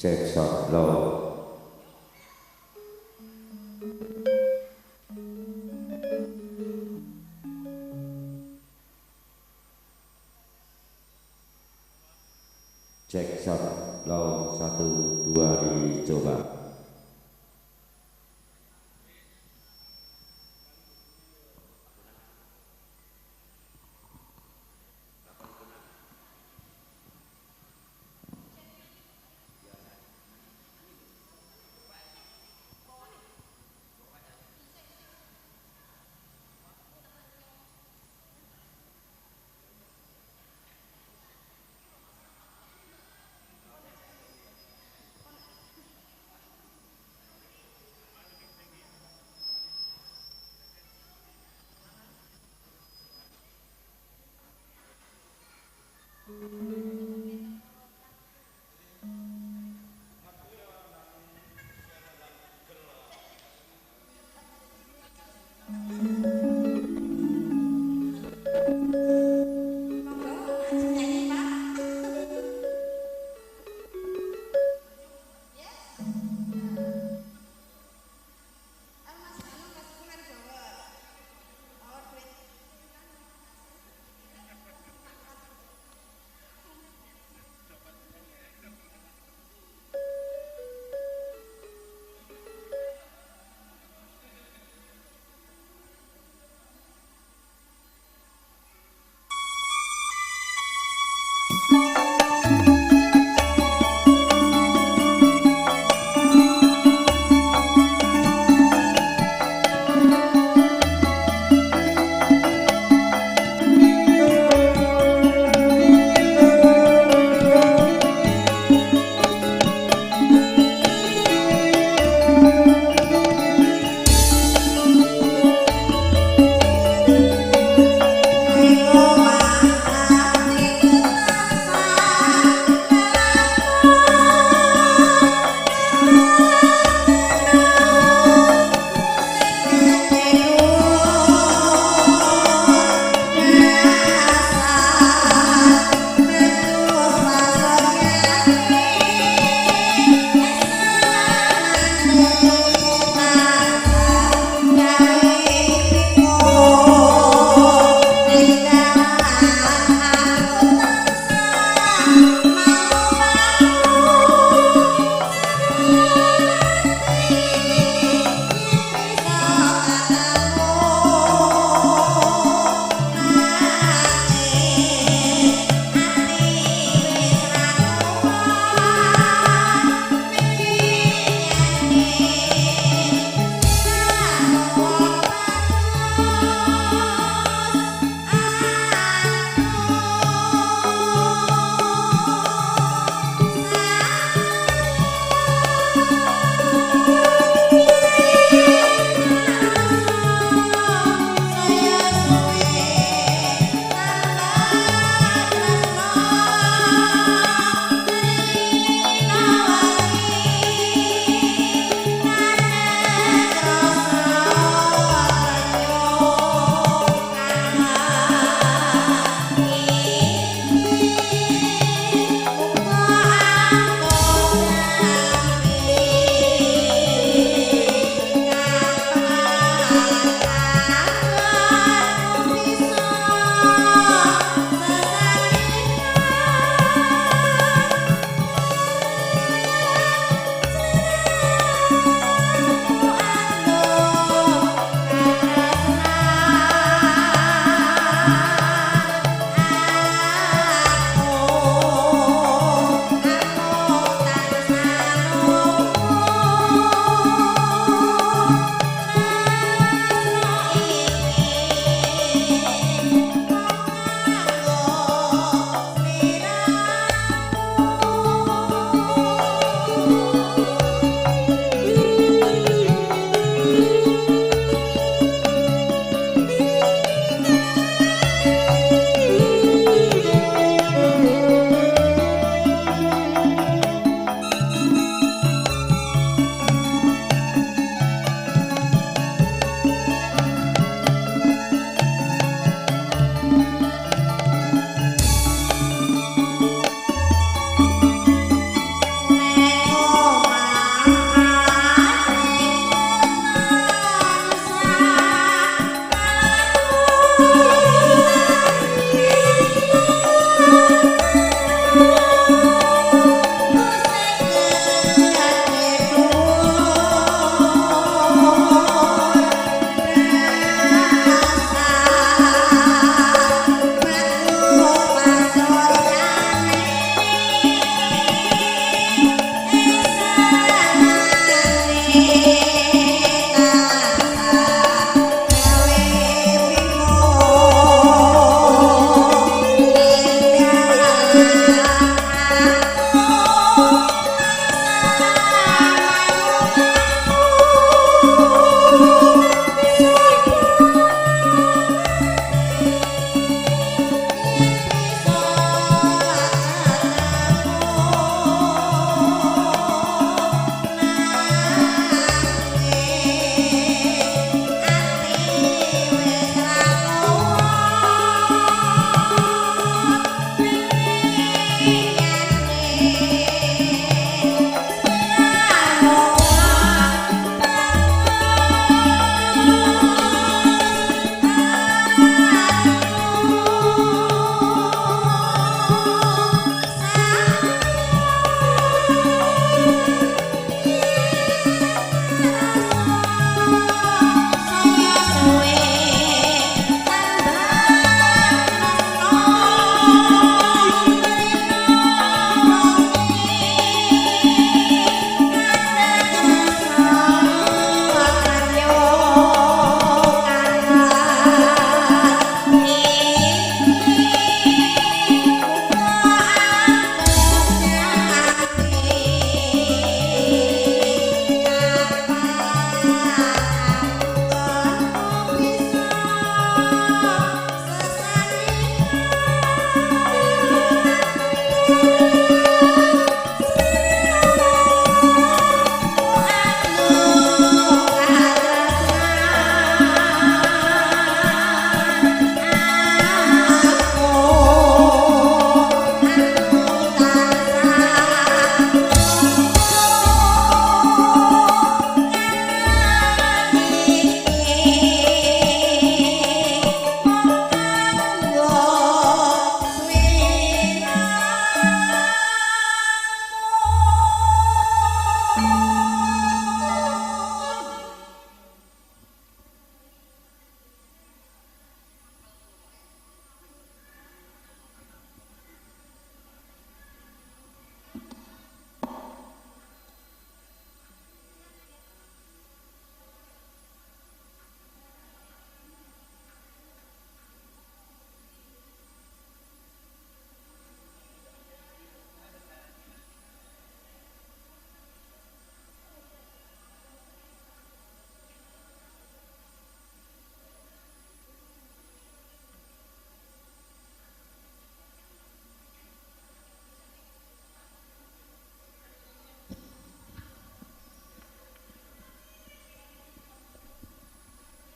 Jackson Low. Jackson Low 1 2 dicoba.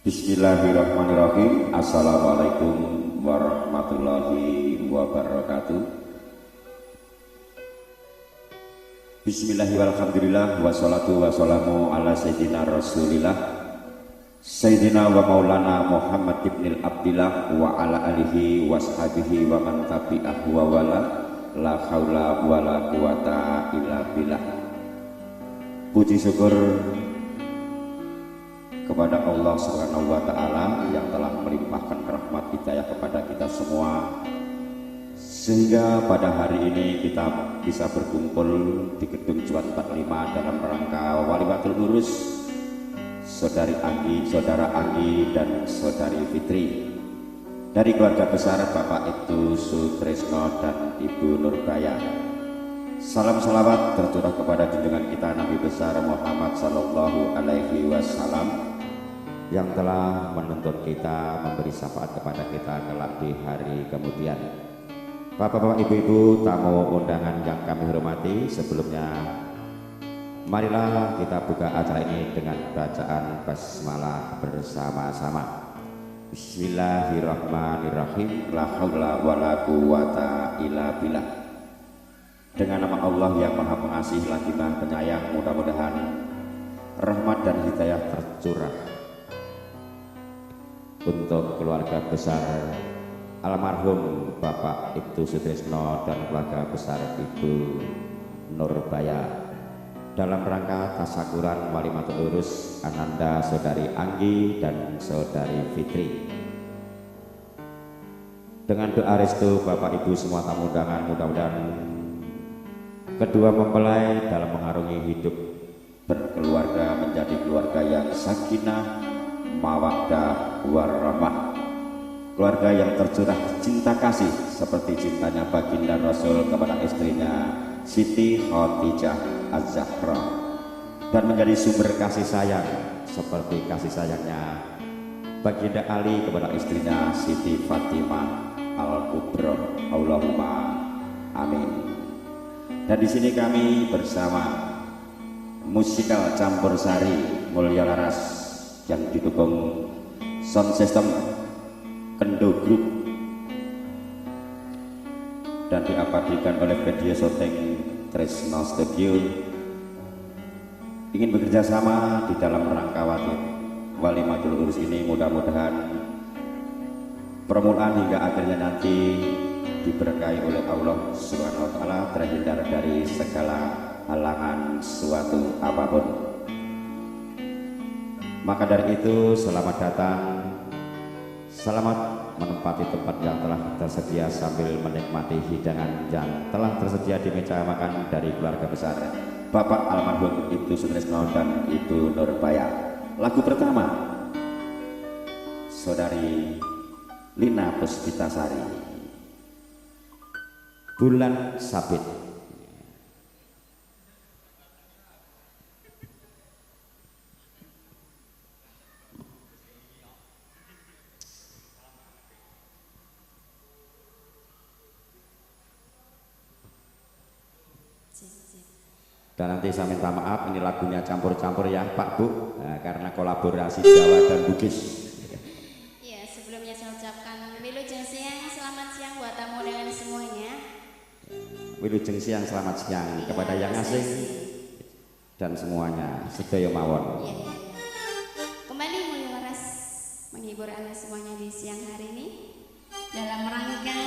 Bismillahirrahmanirrahim. Assalamualaikum warahmatullahi wabarakatuh. Bismillahirrahmanirrahim. Wassalatu wassalamu ala sayyidina rasulillah Sayyidina wa maulana Muhammad ibn Abdillah wa ala alihi washabihi wa man tabi'ahu wa wala la haula wa la quwata illa billah. Puji syukur kepada Allah Subhanahu wa taala yang telah melimpahkan rahmat hidayah kepada kita semua, sehingga pada hari ini kita bisa berkumpul di gedung Juan 45 dalam rangka Walimatul Urus Saudari Anggi, Saudara Anggi dan Saudari Fitri dari keluarga besar Bapak Ibtu Sutresno dan Ibu Nurbaya. Salam salawat tercurah kepada junjungan kita Nabi besar Muhammad sallallahu alaihi wasallam yang telah menuntun kita, memberi syafaat kepada kita kelak di hari kemudian. Bapak-bapak, ibu-ibu, tamu undangan yang kami hormati, sebelumnya marilah kita buka acara ini dengan bacaan basmalah bersama-sama. Bismillahirrahmanirrahim. La haula wala quwata illa billah. Dengan nama Allah yang Maha Pengasih lagi Maha Penyayang, mudah-mudahan rahmat dan hidayah tercurah untuk keluarga besar almarhum Bapak Ibtu Sutresno dan keluarga besar Ibu Nurbaya dalam rangka tasyakuran Walimatul Urus Ananda Saudari Anggi dan Saudari Fitri. Dengan doa restu Bapak Ibu semua tamu undangan, mudah-mudahan kedua mempelai dalam mengarungi hidup berkeluarga menjadi keluarga yang sakinah, mawaddah, warahmah, keluarga yang tercurah cinta kasih seperti cintanya baginda Rasul kepada istrinya Siti Khadijah Az-Zahra, dan menjadi sumber kasih sayang seperti kasih sayangnya baginda Ali kepada istrinya Siti Fatimah Al-Kubra. Allahumma amin. Dan di sini kami bersama musikal campur sari Mulya Laras yang didukung sound system Kendo Group dan diabadikan oleh video syuting Tresno Studio, ingin bekerja sama di dalam rangka Walimatul Urus ini. Mudah-mudahan permulaan hingga akhirnya nanti diberkahi oleh Allah Subhanahu wa taala, terhindar dari segala halangan suatu apapun. Maka dari itu, selamat datang, selamat menempati tempat yang telah tersedia sambil menikmati hidangan yang telah tersedia di meja makan dari keluarga besar Bapak almarhum Ibnu Sutrisno dan Ibu Nurbaya. Lagu pertama Saudari Lina Puspitasari, Bulan Sabit. Dan nanti saya minta maaf, ini lagunya campur-campur ya Pak Bu, nah, karena kolaborasi Jawa dan Bugis. Iya, sebelumnya saya ucapkan wilujeng siang, selamat siang buat tamu undangan semuanya. Wilujeng siang, selamat siang kepada yang asing dan semuanya, sedaya mawon. Iya. Kembali Mulya Laras menghibur Anda semuanya di siang hari ini dalam rangka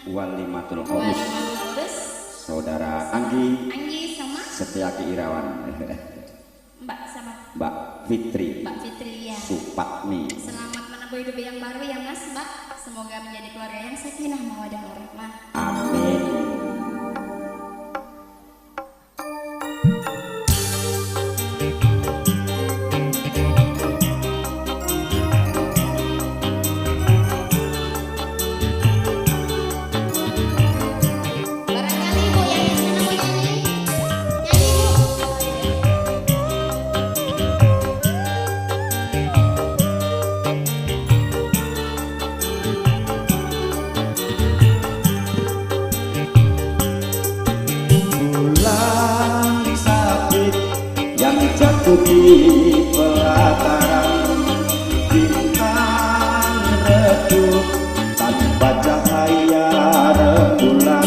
Walimatul Urus. Saudara Anggi sama Setiaki Irawan, Mbak sama Mbak Fitri ya. Supatmi. Selamat menempuh hidup yang baru ya Mas, Mbak. Semoga menjadi keluarga yang sakinah mawaddah warahmah. Amin. Di pelataran bintang redup tanpa cahaya rembulan,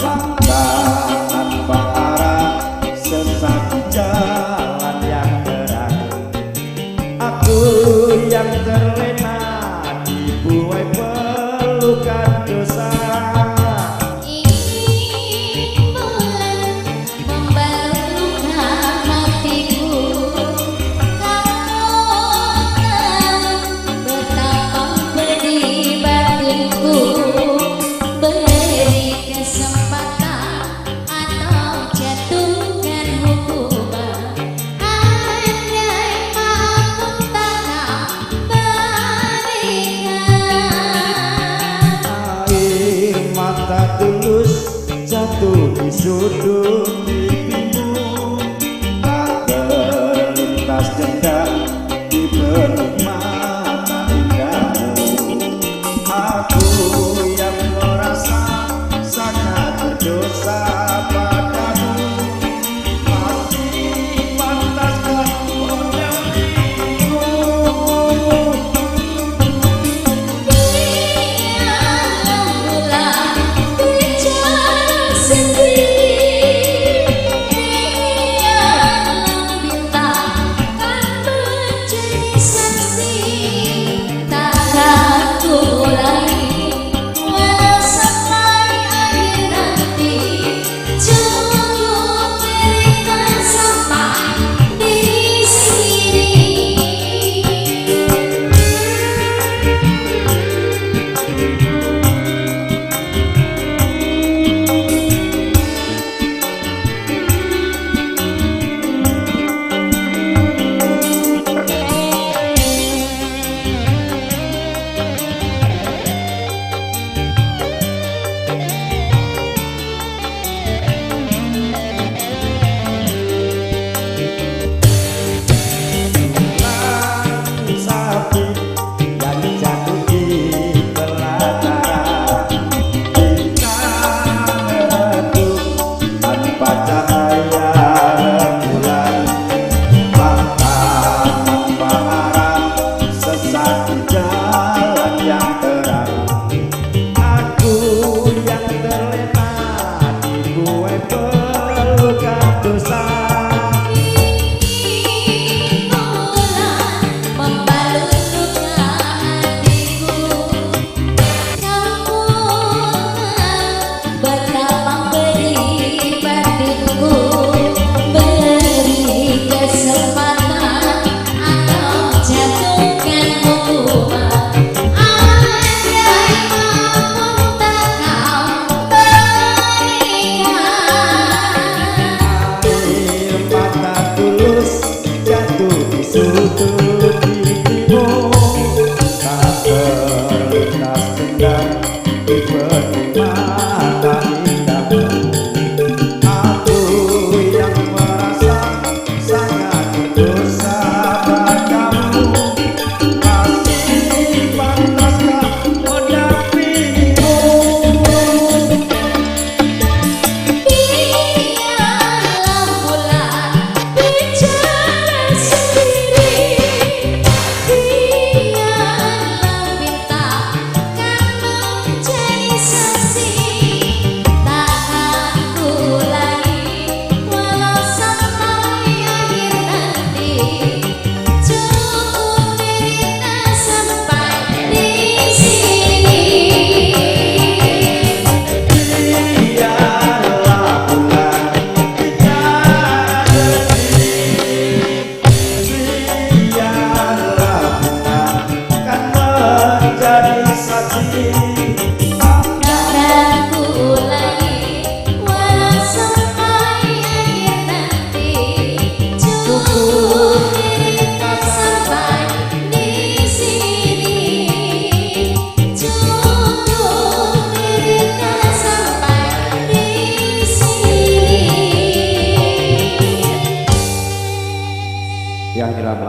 langkah tanpa arah, sesat di jalan yang terang. Aku yang terlena dibuai pelukan dosa. Tulus jatuh di sudut pipimu, tak terlintas dendam di benak mata indahmu. Aku yang merasa sangat berdosa padamu, masih pantaskah menyayangimu?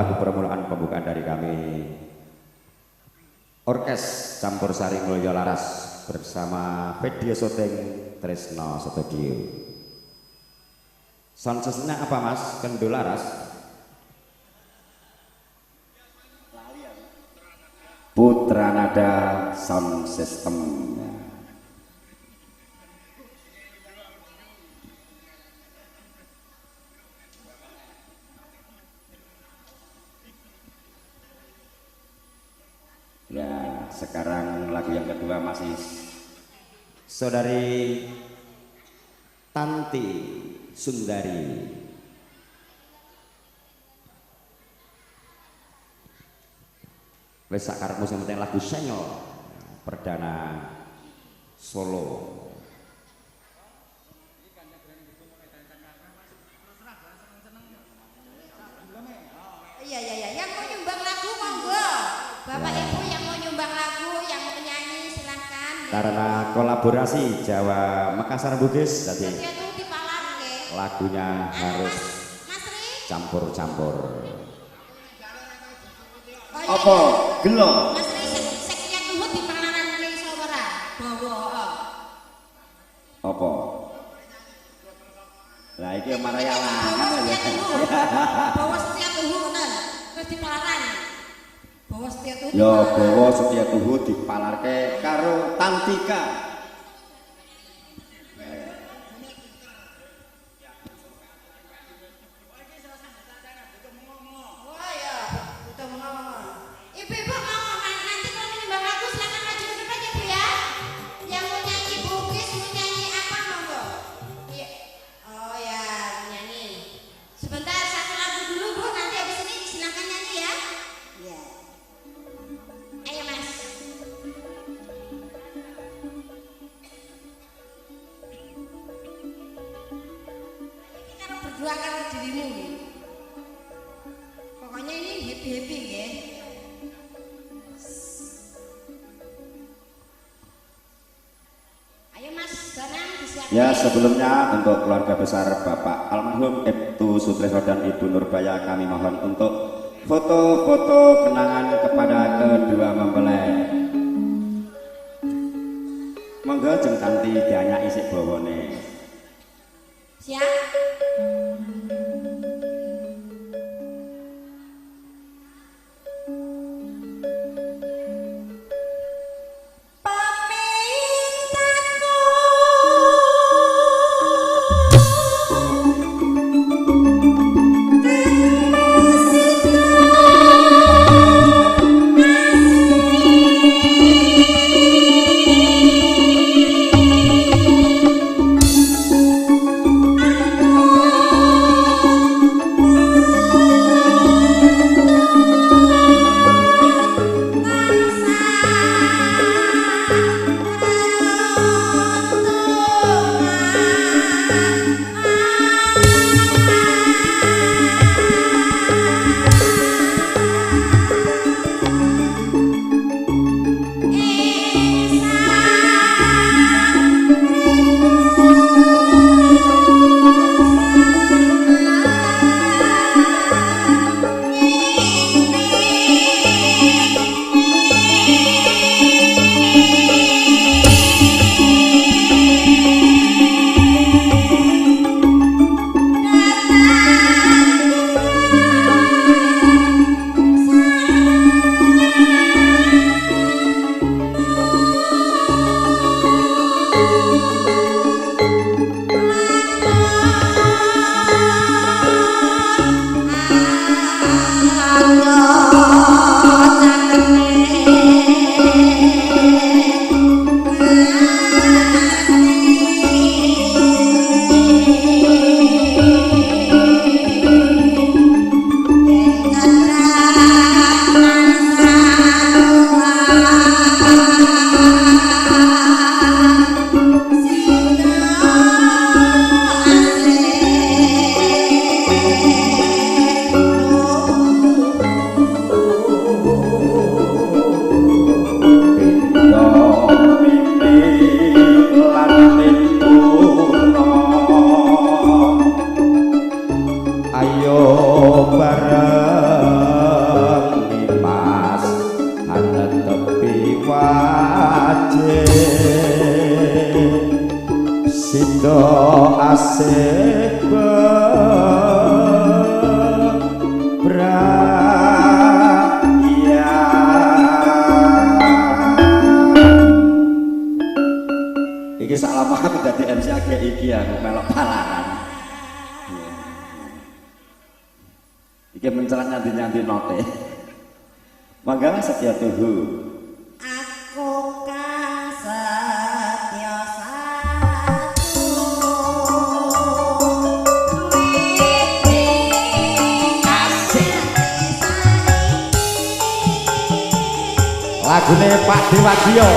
lagu permulaan pembukaan dari kami Orkes Campur Sari Mulya Laras bersama video syuting Tresno Studio. Sound systemnya apa Mas? Kendo Laras? Putra Nada Sound System. Ya, sekarang lagu yang kedua masih Saudari Tanti Sundari. Wes sakarepmu sing penting lagu Senyor perdana solo. Iya, yang mau nyumbang lagu monggo. Bapak Ibu yang mau nyumbang lagu, yang mau nyanyi silahkan. Karena kolaborasi Jawa Makassar Bugis tadi lagunya harus campur-campur. Apa gelo? Mas Ri seknya tuh di panglanan ning Sawara. Bawa. Apa? Lah iki maraya lah. Bawa setia tuh ngoten. Terus di panglanan. Bawa setia tuh. Ya bawa setia tuh dipalarke karo Tantika. Perjuangkan dirimu nih. Pokoknya ini happy ya. Ayo Mas Danang disiapkan. Ya sebelumnya untuk keluarga besar Bapak almarhum Ibtu Sutresno dan Ibu Nurbaya kami mohon untuk foto-foto kenangan kepada kedua mempelai. Monggo jeng Tanti dianyaki isik bawane. Siap. Sido asik bebraya iki salah aku dadi MC agak iki aku melok palaran iki mencelat nyanti-nyanti note mangga Setia Tuhu aku kan setya satu lagune Pak Dewadya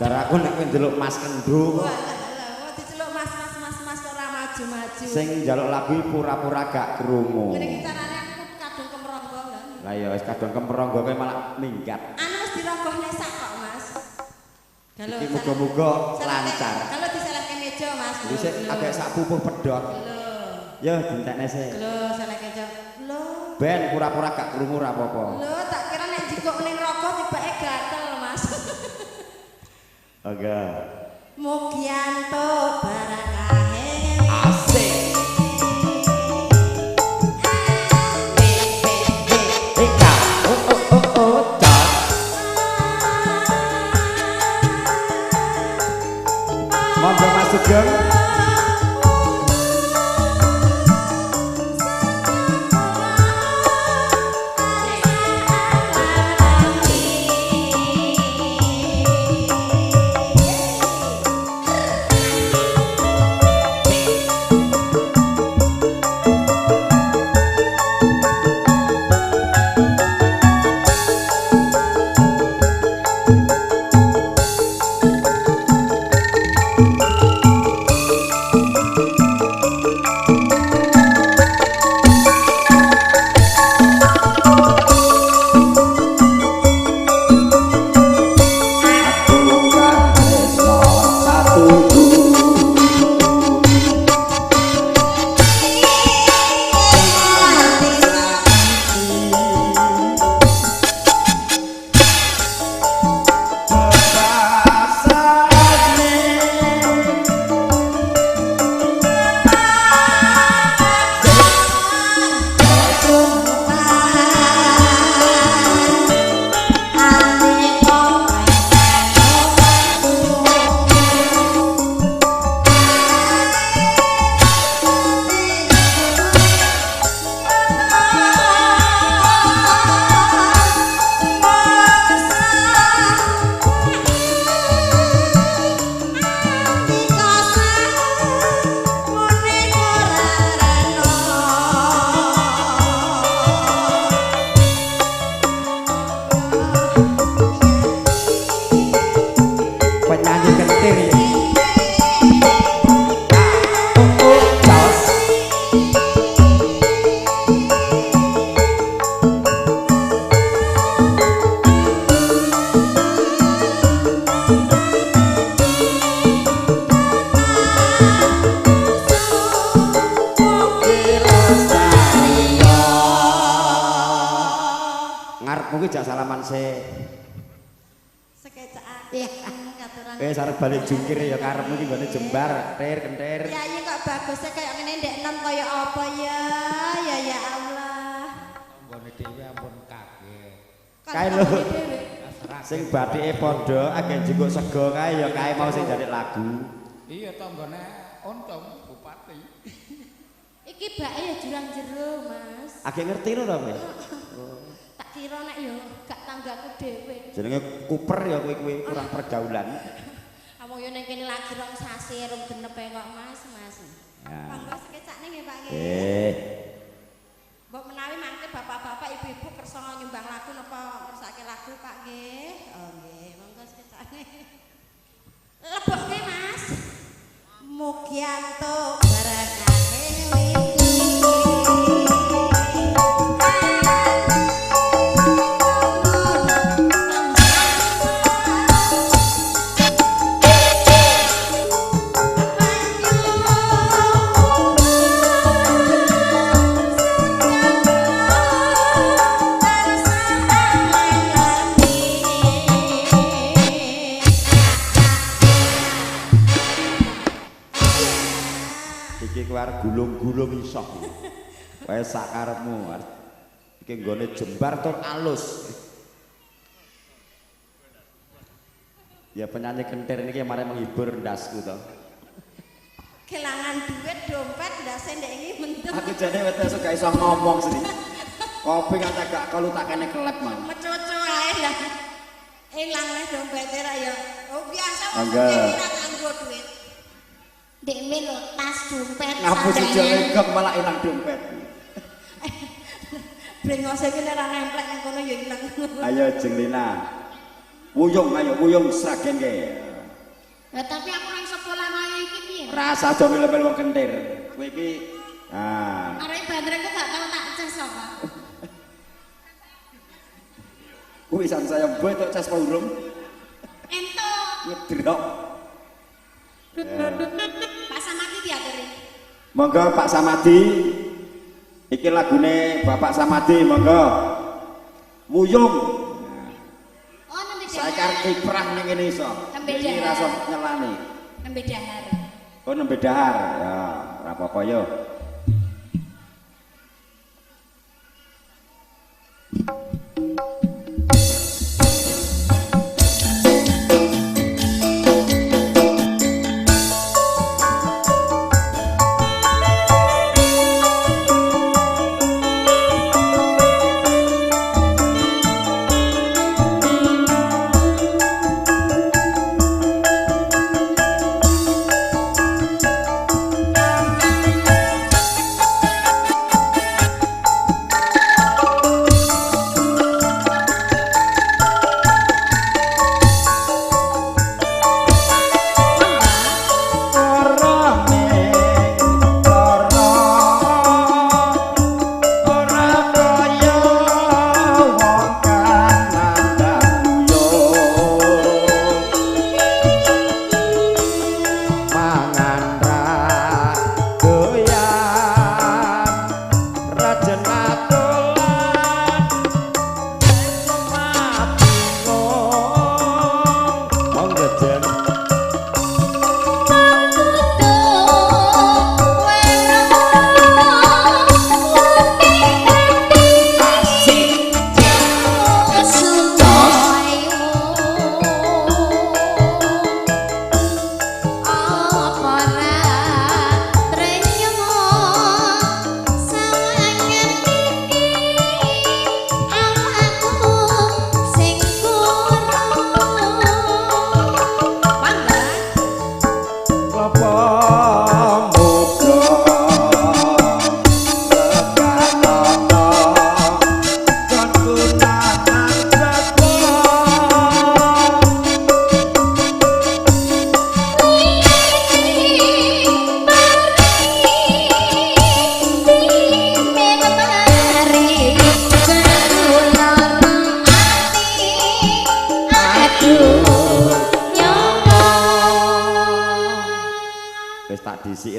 Daraku nek kowe ndelok Mas Kendho. Wah, diceluk Mas ora maju-maju. Sing njaluk lagu pura-pura gak krungu. Ngene carane aku kadung kemronggo lho. Lah ya wis kadung kemronggo kowe malah minggat. Anu wis dirogohne sak kok, Mas. Iki muga-muga lancar. Kalau diselehke meja, Mas. Dhisik agak sak pupuh pedhot. Lho. Ya dintekne sik. Lho, selehke meja. Lho. Ben pura-pura gak krungu ora apa-apa. Lho, tak kira nek jikok ning rogo tibake gatel, Mas. Aga. Mugianto barakahe. Asik. Monggo Mas Sugeng. karepmu ki jak salaman sik. Sekecak iya katuran. Arep balik jungkir ya karepmu ki nggone jembar, kentir. Ya iya kok bagusnya kayak ngene ndek enom kaya apa ya? Ya Allah. Nggone dhewe ampun kaget. Kae lho. Sing bathike padha akeh njukuk sego kae ya kae mau sing jadi lagu. Iya tanggane Untung bupati. Iki bake ya jurang jero, Mas. Agek ngerti lho to, Mas. Tak kira nek ya gak tanggaku dhewe. Jenenge kuper ya kowe kurang pergaulan. Amung yo ning kene lagi rong sasi rong genep kok, Mas. Ya. Monggo sekecakne nggih, Pak nggih. Mbok menawi mangke bapak-bapak ibu-ibu kersa nyumbang lagu napa ngersake lagu Pak nggih? Oh nggih, monggo sekecakne. Lebokke Mas. Mugianto barakane gulung-gulung iso. Wae sak karepmu. Iki nggone jembar tur alus. Ya penyanyi kentir niki mari menghibur ndasku to. Kelangan duit dompet ndase ndek iki mendem. Aku jane wis gak iso ngomong sini. Kopi kata gak kalau tak kene kelep man. Mecoco ae lah. Ilang nek dompete ra ya. Oh biasa wong nganggo duit. Dek melo tas dompet ngapus aja legem malah ilang dompet. Brengose iki nek ora nemplek nang kono ya ilang. Ayo Jenglina. Wuyung sragenge. Lah tapi aku nang sekolah kaya iki piye? Rasa aja melu-melu wong kentir. Kowe iki arek bandrengku gak tau tak cas kok. Kuwi san saya mbok tok cas urung. Entuk. Ngedrok. Pak Samadi diaturi. Monggo Pak Samadi. Iki lagune Bapak Samadi, monggo. Wuyung. Oh, nembe dahar. Saya karep kiprah ning kene iso. Nembe Iki dahar. rasa nyelani. Nembe dahar. Oh, nembe dahar. Ya, ora apa-apa yo.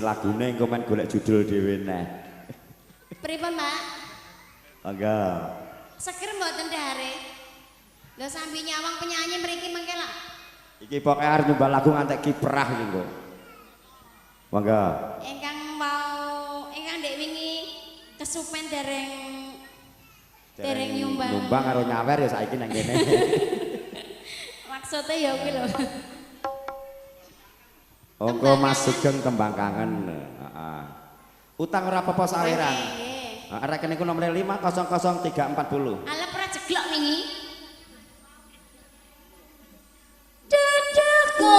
Lagune engko men golek judul dhewe neh. Pripun, Pak? Monggo. Seger mboten dare. Lho sambil nyawang penyanyi mriki mengke lak. Iki pokoke arep nyumbang lagu ngantek kiprah iki kok. Monggo. Ingkang ndek wingi kesupen dereng nyumbang. Nyumbang karo nyawer ya saiki nang kene. Maksudnya ya kuwi lho. Monggo Mas Sugeng tembang kangen. Heeh. Utang ora apa-apa saweran. Heeh, rekening ku nomor 5000340. Alep ora jeglok wingi. Dadaku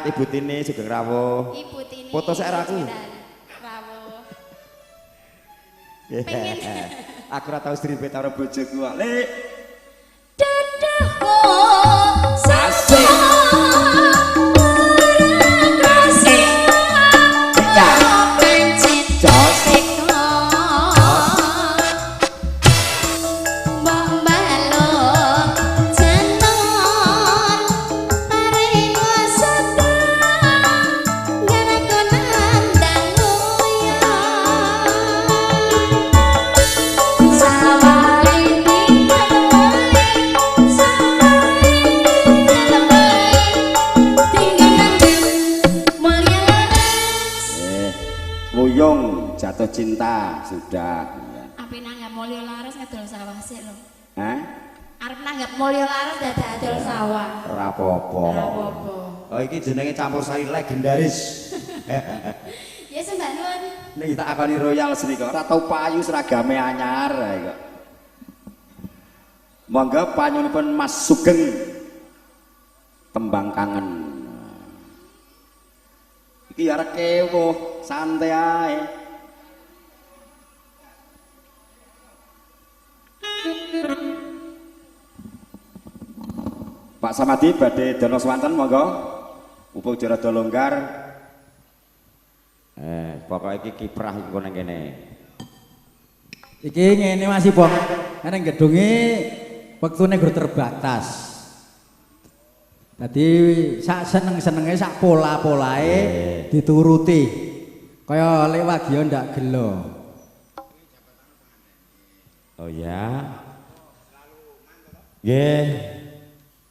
Ibu Tini Sugeng Rawuh. Ibu Tini. Foto saya aku. Rawuh. Pengen. Aku ora tau stripet karo bojoku kok. Lek. Dadaku Asik. Jatuh cinta sudah. Api nanggap mulya laras ngedol sawah sik lho. Hah? Arep nanggap mulya laras dadak adol sawah. Ora apa-apa. Ora apa-apa. Oh iki jenenge campur sari legendaris. Ya sembah nuwun. Nek tak akoni royal seni kok ora tau payu seragame anyar ae kok. Monggo panyunipun Mas Sugeng tembang kangen. Iki arek kewuh santai ae. Pak Samadi badhe dono swanten monggo. Upuk jara longgar. Pokoke iki kiprah iku nang kene. Iki ngene Mas Ibong. Nang gedunge wektune gur terbatas. Dadi sak seneng-senenge sak pola-polae dituruti. Kaya lek wagya ndak gelo. Oh ya. Nggih.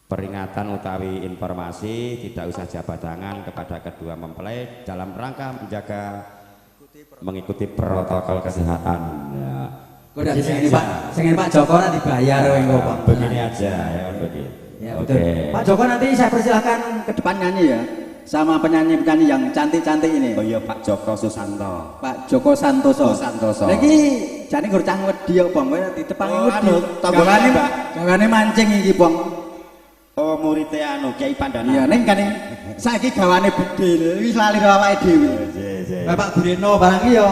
Peringatan utawi informasi tidak usah jabat tangan kepada kedua mempelai dalam rangka menjaga mengikuti protokol kesehatan. Ya. Kok dari sing Pak Joko nanti dibayar engko Pak. Begini aja ya kan begitu. Ya betul. Pak Joko nanti saya persilahkan ke depan nyanyi ya. Sama penyanyi-penyanyi yang cantik-cantik ini. Oh iya Pak Joko Susanto. Pak Joko Santoso. Santoso. Lagi jane gur cah wedi kok Bang, ditepangi wedi. Tanggane Gawane mancing iki Bang. Oh muridé anu Kiai Pandana. Iya ning kan saiki gawane bedil wis lali karo awake dhewe. Bapak Bureno barang iki yo.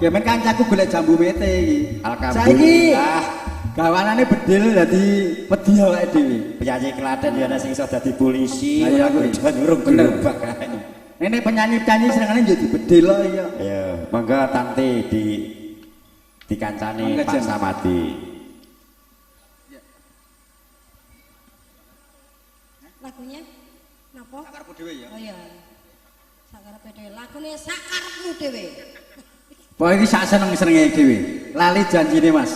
Ya men kancaku golek jambu mete iki. Saiki gawanane bedil dadi wedi awake dhewe. Penyanyi Klaten ya ana sing iso dadi polisi, Lah iya kuwi nyurung gerobak kae. Nenek penyanyi-penyanyi senengane yo dibedil kok iya. Ya, monggo Tanti dikancani Pak Samadi. Lagunya napa? Sakarepmu dhewe ya. Oh iya. Sakarepe dhewe. Lagune sakarepmu dhewe. Pokoke iki sak seneng-senenge dhewe. Lali janjine Mas.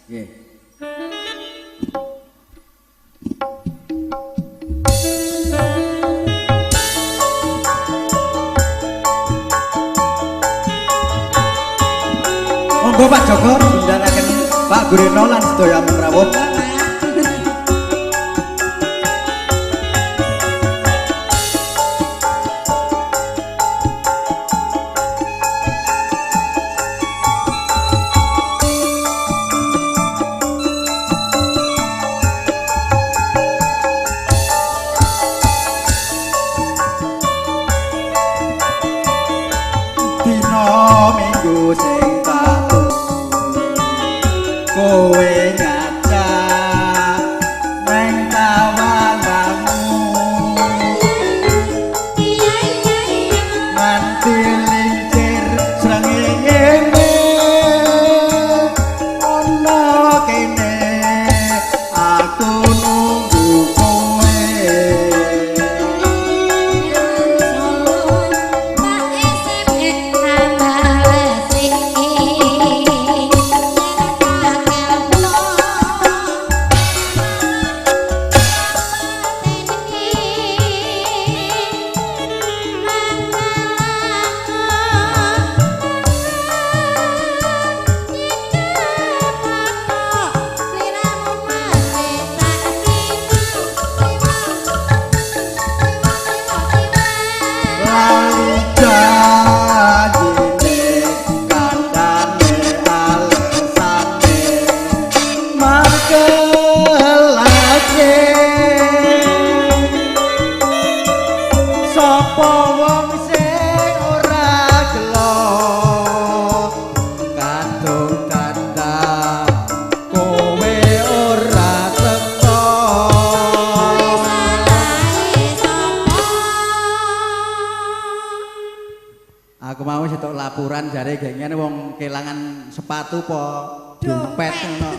Nggih. Monggo Pak Joko dindaraken Pak Bureno lan sedaya rawuh. Minggu sing tak kowe ngajak neng tawananmu nganti lincir srengenge ono kene aku nunggu kowe laporan jare gengene wong kelangan sepatu po dompet ngono.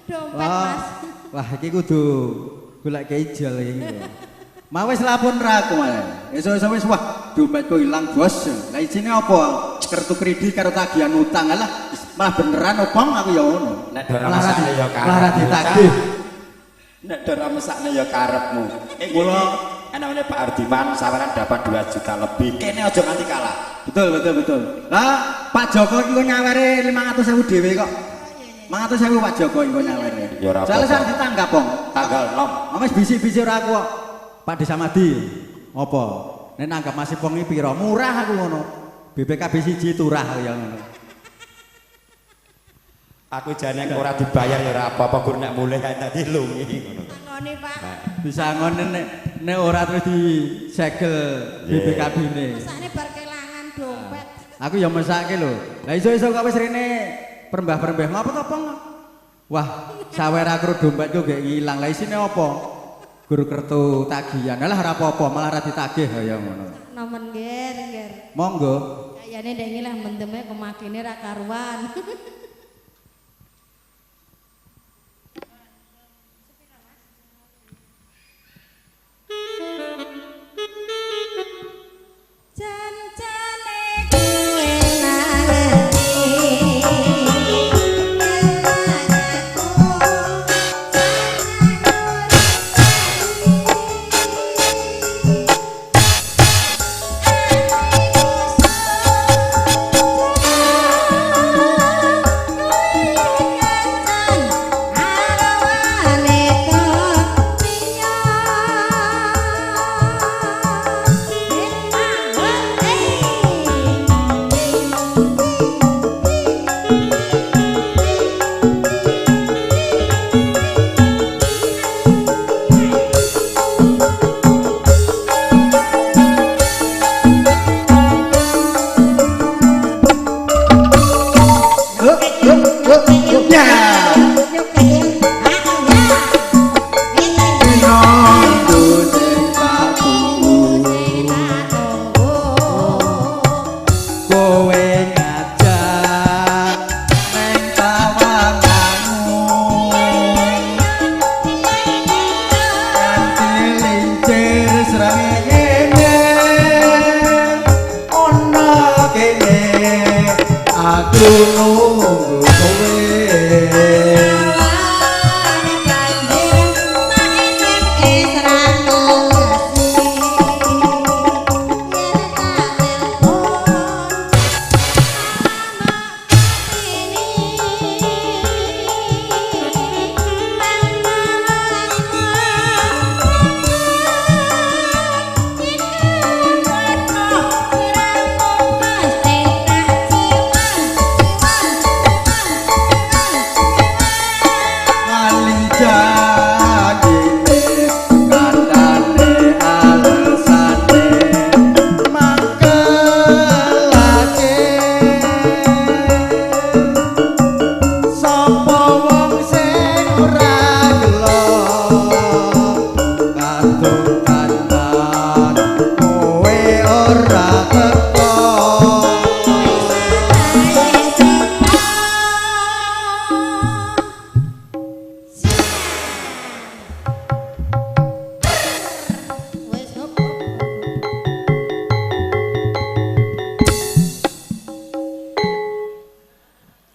Dompet Mas. Wah iki kudu golek ijol iki. Mau wis lapor ra aku malah. Esuk-esuk wis wah dompetku ilang bos. Lah isine apa? Kartu kredit karo tagihan utang. Alah malah beneran obong aku ya ngono. Nek dora mesakne ya karep. Malah ditagih. Nek dora mesakne ya karepmu. Kula namanya Pak Ardiman sawaran dapat 2 juta lebih. Kene aja nganti kalah. Betul. Lah Pak Joko iki kok nyawere 500.000 dhewe kok. 500.000 Pak Joko iki kok nyawere. Ya ora apa-apa. Soale sak ditanggap, Bong. Tanggal 6. Wis bisik-bisik ora aku kok. Pak Desamadi. Apa? Nek nanggap masih Bong iki pira? Murah aku ngono. BPKB siji turah ya ngono. Aku jane ora dibayar ya ora apa-apa gur nek mulih kae tadi lungi ngono. Ngene Pak. Bisa ngono nek ora terus disegel BPKB-ne. Mesakne bar kelangan dompet. Aku ya mesake lho. Lah iso-iso kok wis rene perembah-perembah ngapa to, Bang? Wah, sawer aku dompetku gek ilang. Lah isine apa? Guru kertu tagihan. Lah ora apa-apa, malah ora ditagih kaya ngono. Nomen nggih. Monggo. Kayane ndek iki lah mendeme kemakine ra karuan. nunggu kowe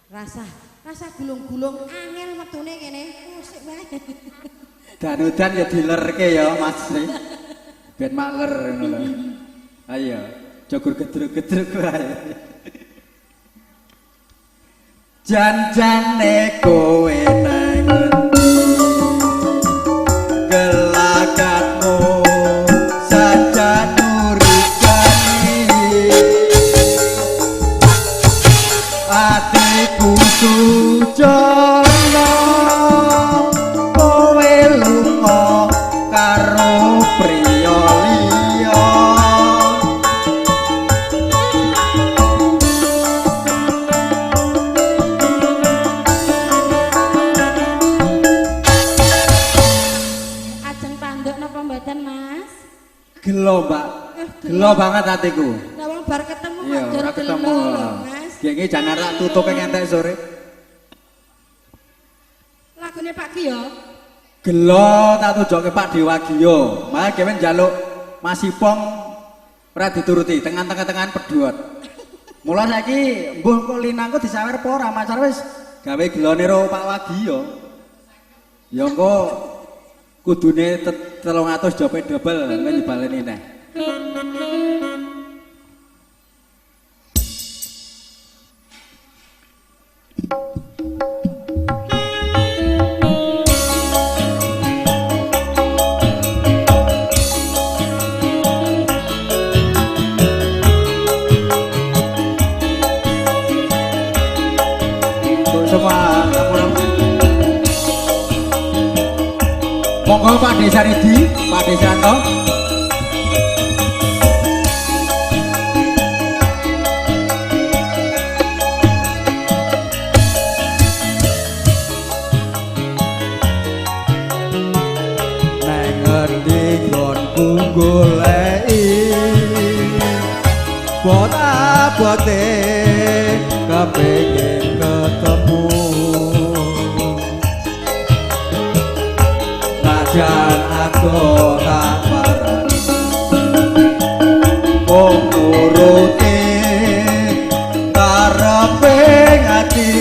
rasa gulung-gulung angel metune kene musik wae. Dan ya dilerke ya Mas. Ben maler ngono lho. Ayo, jogur gedruk-gedruk wae. Jan-jane kowe nang ngendi gelagatmu saja nurigani atiku sujono kowe lunga karo priya liya Ajeng tanduk napa mboten Mas? gelo Mbak gelo banget hatiku Lah wong bar ketemu iya kok ora ketemu gelo lho, Mas. genge jangan rak tutup ngentek sore Lagune Pak Gio. gelo tak tujokke Pak Dewagio malah kewen njaluk Mas Ipong ora dituruti tengan-tengan pedhot mula saiki mbuh kok linangku disawer apa ora macar wis gawe gelone ro Pak Wagio ya engko kudune 300 jope double men dibaleni neh semua monggo Pak Desa Ridi, Pak Desanto. Nang ngendi nggonku goleki bote kepengin ketemu najan aku tak parani wong nuruti karepe ati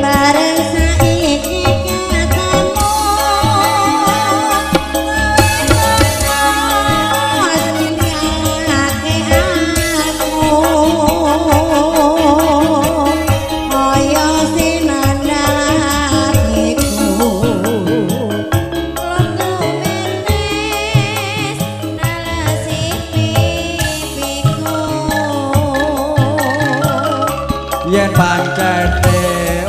Bareng saiki ketemu nyingkake aku kaya sinandalakiku londo menes nalasi pipiku yen pancene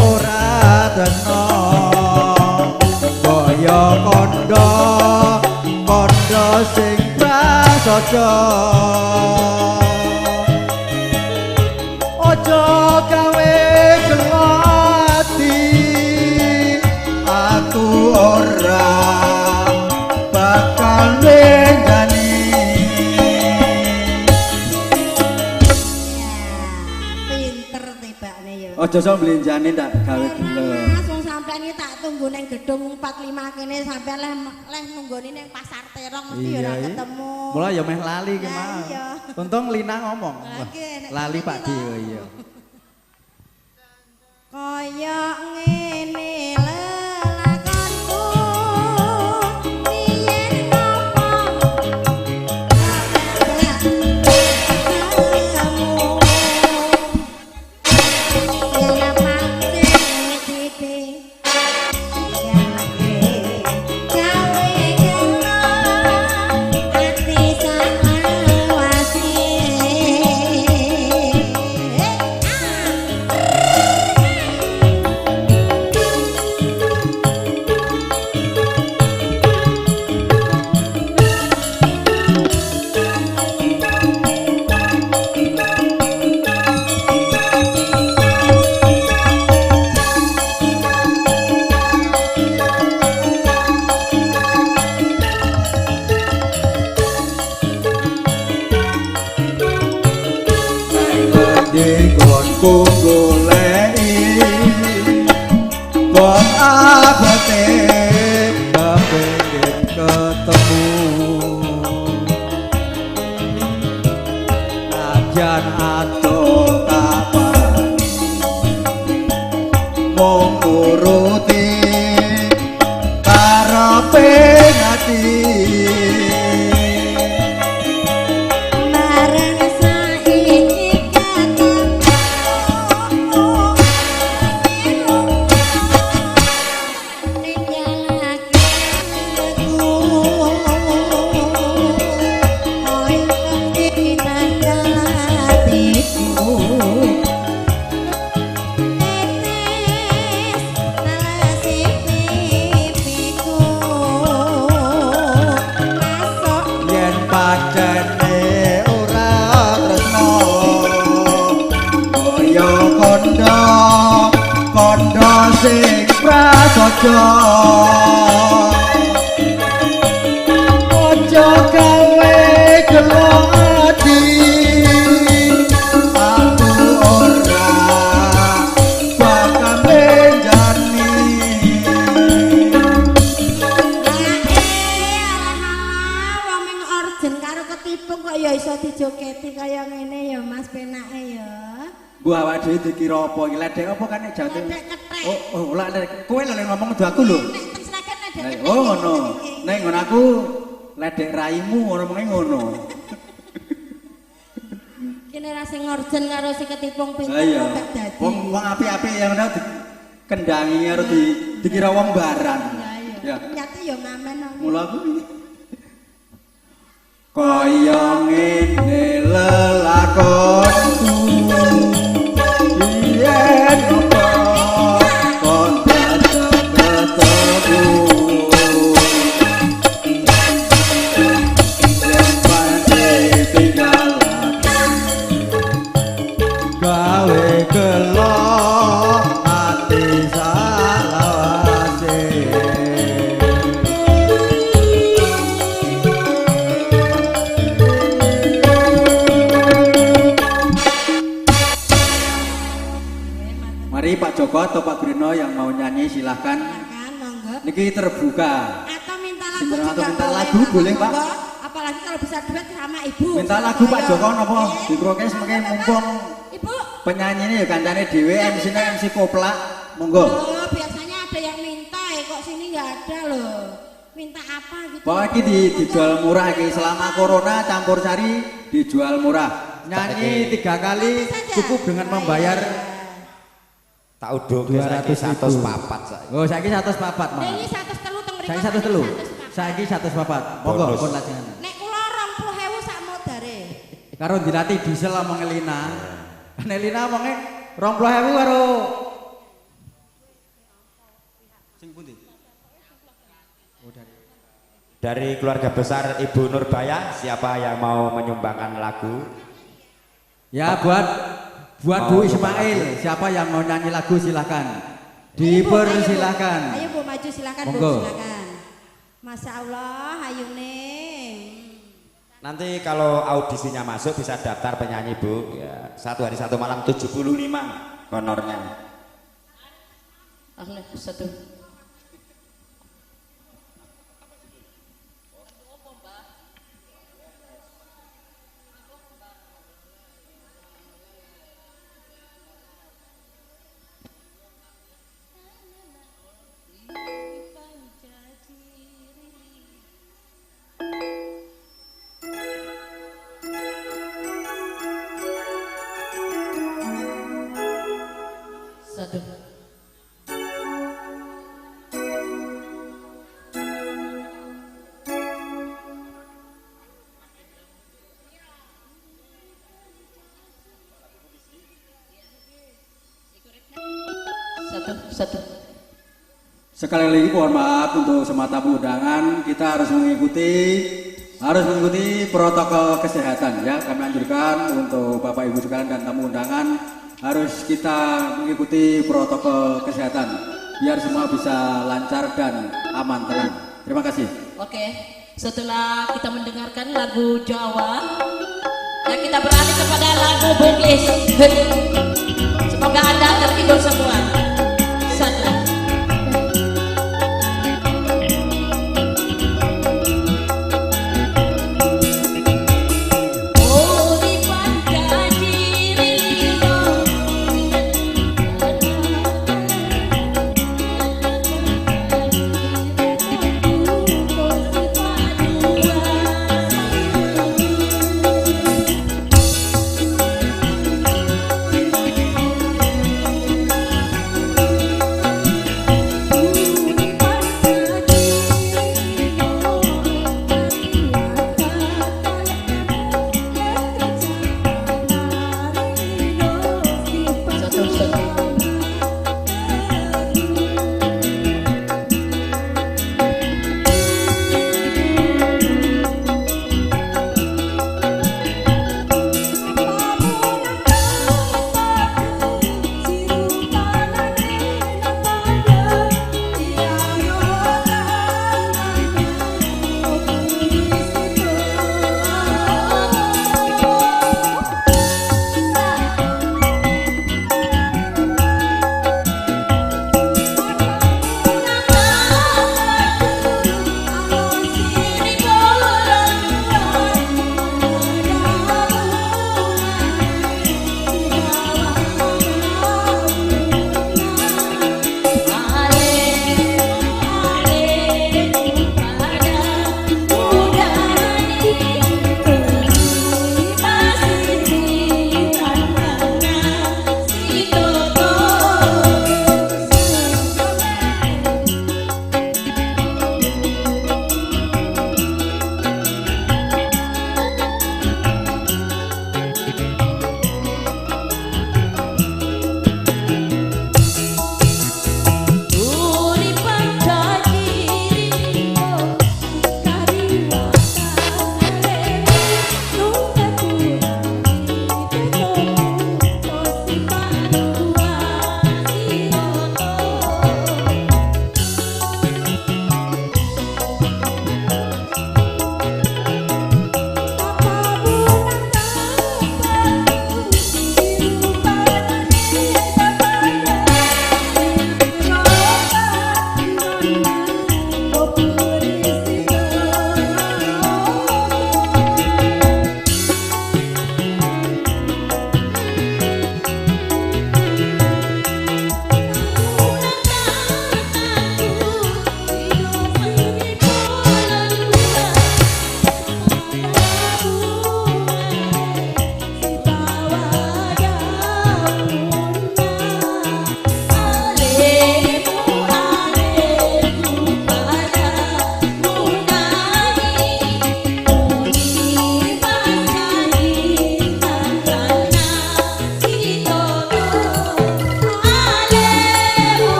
ora teno kaya kandha sing prasaja aja gawe gelati aku ora bakal ngendani pinter tibakne ya aja sok mlenjani tak gawe gelo Mas wong sampeyan iki tak tunggu neng gedung 45 kene sampai leh nunggoni neng pasar terong mesti ora ketemu. Mulai ya meh lali ki mah. Untung Lina ngomong. Lali Pak Di iya. Kaya ngene lelakonku biyen ngomong Ku goleki kok abete kepengin ketemu ajan adoh kapan mung nuruti karepe ati sing prasaja aja gawe gelo ati aku ora bakal menjani wong ming orjen karo ketipung kok ya iso dijoketi kaya ngene ya Mas penake ya. Bu awak dhewe dikira apa iki ledek apa kan nek jate. Oh, lha kowe lho ngomong do aku lho. Oh ngono. Nek ngono aku ledek raimu ngomongnya ngono. Kene ra sing ngorjen karo si ketipung pinter kok dadi. Wong apik-apik yang udah dikendangi karo dikira wong baran. Ya. Nyate ya ngamen. Mula aku kaya ngene lelakonku yen apa kon datang ketemu yen pasti tinggal gawe gelo ati salawase Mari Pak Joko atau Pak Grino yang mau nyanyi silahkan. Silakan, monggo. Niki terbuka. Atau minta lagu Sinten juga atau minta boleh, lagu boleh, Pak? monggo. Apalagi kalau bisa duet sama Ibu. Minta lagu Pak Joko napa? Dikrokes mengke mumpung Ibu. penyanyi ini ya kancane dhewe MC-ne MC Koplak. Monggo. Oh, biasanya ada yang minta ya, kok sini nggak ada loh. Minta apa gitu. Pokoknya iki dijual murah iki selama corona campur sari dijual murah. Nyanyi 3 kali cukup dengan membayar tak uduk 200 100 papat saiki. Oh, saiki 100 papat, Mas. Ini 100 telu teng mriko. Saiki 100 telu. Saiki 100 papat. Monggo Bonus. pun lajengan. Nek kula 20.000 sak modare. Karo dilatih diesel omong Elina. Nek Elina omonge 20.000 karo sing pundi? Dari keluarga besar Ibu Nurbaya, siapa yang mau menyumbangkan lagu? Ya buat Bu Ismail, siapa yang mau nyanyi lagu silahkan. Dipersilahkan. Ayo Bu maju silahkan Bu, Monggo. silakan. Masya Allah, ayune. Nanti kalau audisinya masuk bisa daftar penyanyi Bu. Ya, 1 hari 1 malam 75 honornya. Oleh satu. Satu. Sekali lagi mohon maaf untuk semua tamu undangan, kita harus mengikuti protokol kesehatan ya. Kami anjurkan untuk Bapak Ibu sekalian dan tamu undangan harus kita mengikuti protokol kesehatan biar semua bisa lancar dan aman tenang. Terima kasih. Oke, setelah kita mendengarkan lagu Jawa, ya kita beralih kepada lagu Bugis. Semoga Anda terhibur semua. Satu.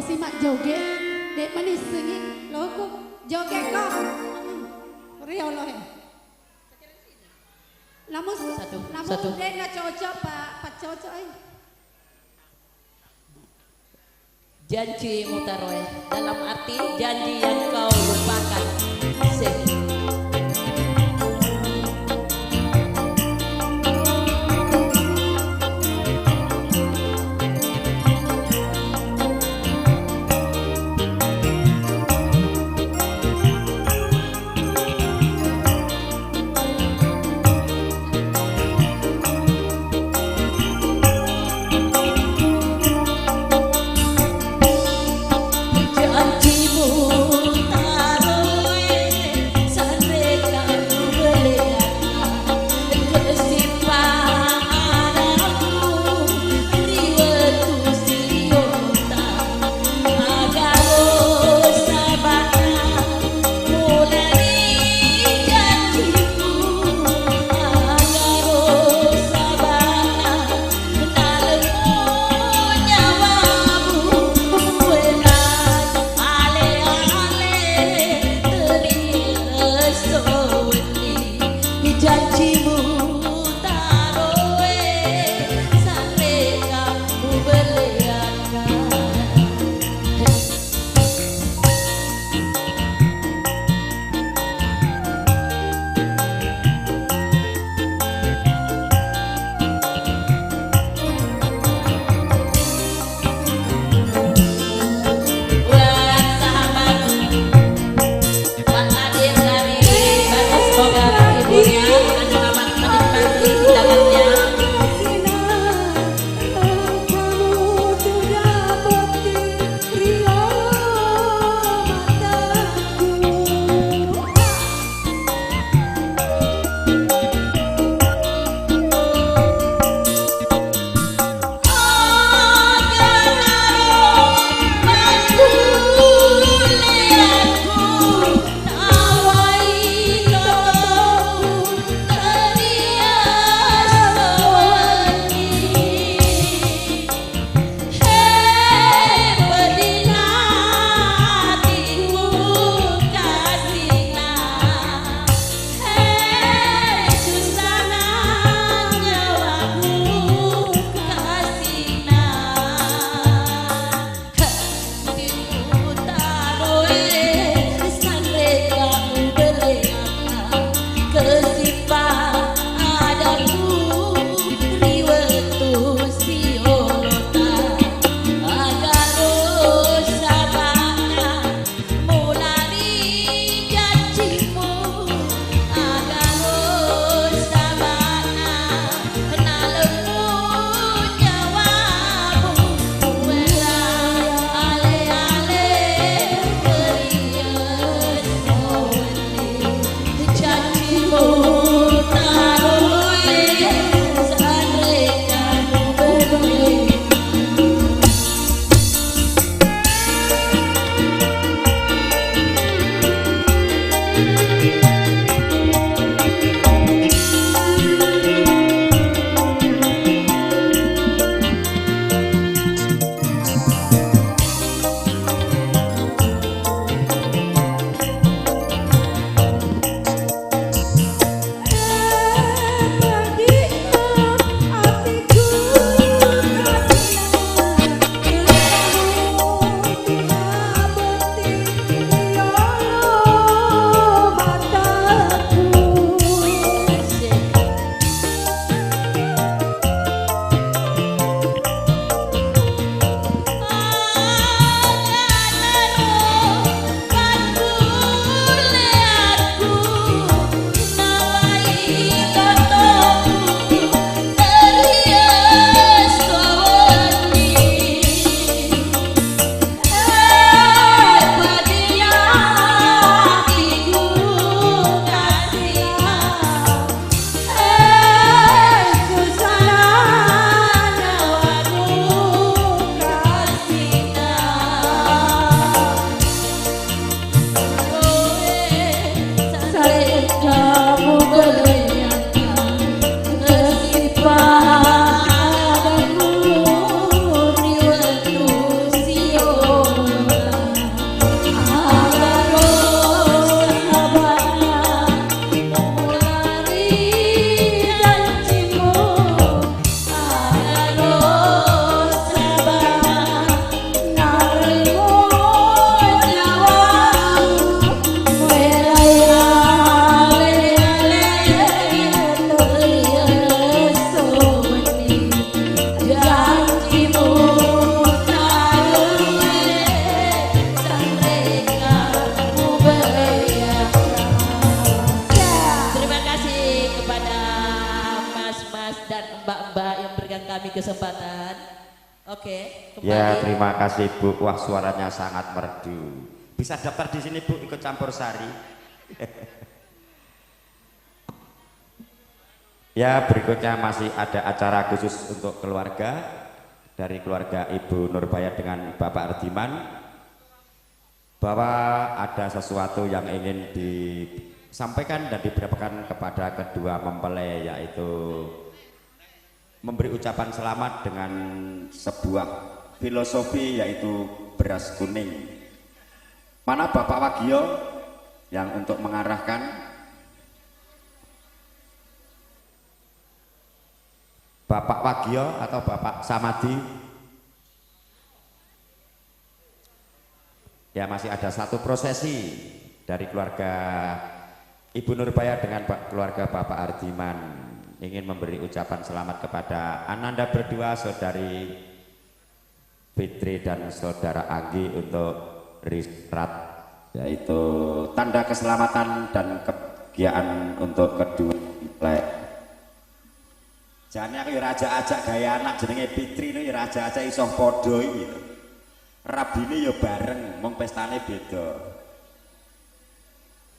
simak joget dek manis sengi Lho kok joget kok. Rio loh. namun Satu. dek nggak cocok pak cocok Janji mutaroe dalam arti janji yang kau lupakan. Sing. janjimu taruh kami kesempatan. Oke, kembali. Ya, terima kasih Bu. Wah, suaranya sangat merdu. Bisa daftar di sini Bu, ikut campur sari. Ya, berikutnya masih ada acara khusus untuk keluarga dari keluarga Ibu Nurbaya dengan Bapak Ardiman, bahwa ada sesuatu yang ingin disampaikan dan diberitakan kepada kedua mempelai, yaitu memberi ucapan selamat dengan sebuah filosofi, yaitu beras kuning. Mana Bapak Wagio yang untuk mengarahkan? Bapak Wagio atau Bapak Samadi? Ya, masih ada satu prosesi dari keluarga Ibu Nurbaya dengan keluarga Bapak Ardiman ingin memberi ucapan selamat kepada Ananda berdua, saudari Fitri dan saudara Anggi, untuk risrat, yaitu tanda keselamatan dan kebahagiaan untuk kedua mempelai. Jane aku ya raja ajak gaya anak jenenge Fitri ini ya raja ajak isoh podo iki. Rabine ya bareng, mong pestane beda.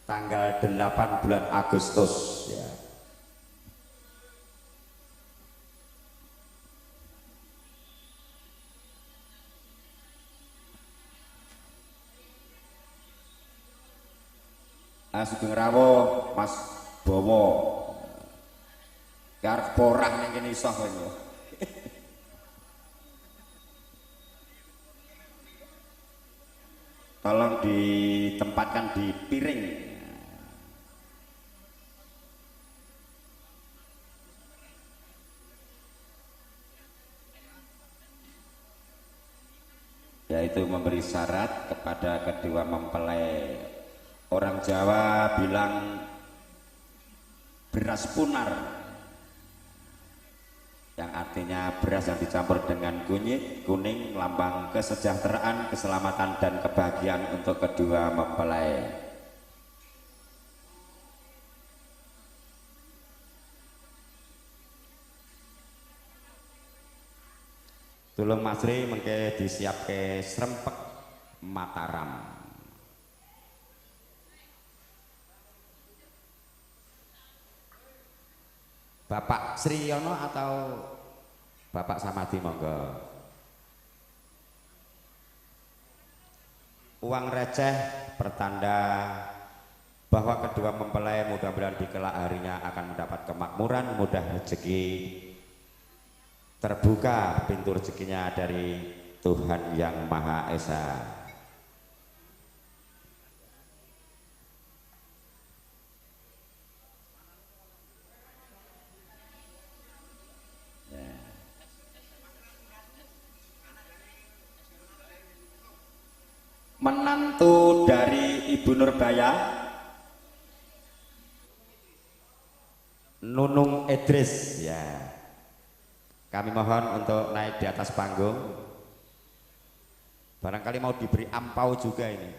Tanggal 8 bulan Agustus ya. Sugeng rawuh Mas Bowo. Karep porang ning kene iso kowe. Tolong ditempatkan di piring. Yaitu memberi syarat kepada kedua mempelai. Orang Jawa bilang beras punar, yang artinya beras yang dicampur dengan kunyit kuning, lambang kesejahteraan, keselamatan dan kebahagiaan untuk kedua mempelai. Tulung Masri mengke disiapke Srempek Mataram. Bapak Sriyono atau Bapak Samadi, monggo. Uang receh pertanda bahwa kedua mempelai mudah-mudahan di kelak harinya akan mendapat kemakmuran, mudah rezeki, terbuka pintu rezekinya dari Tuhan Yang Maha Esa. Menantu dari Ibu Nurbaya, Nunung Idris, ya. Kami mohon untuk naik di atas panggung. Barangkali mau diberi ampau juga ini.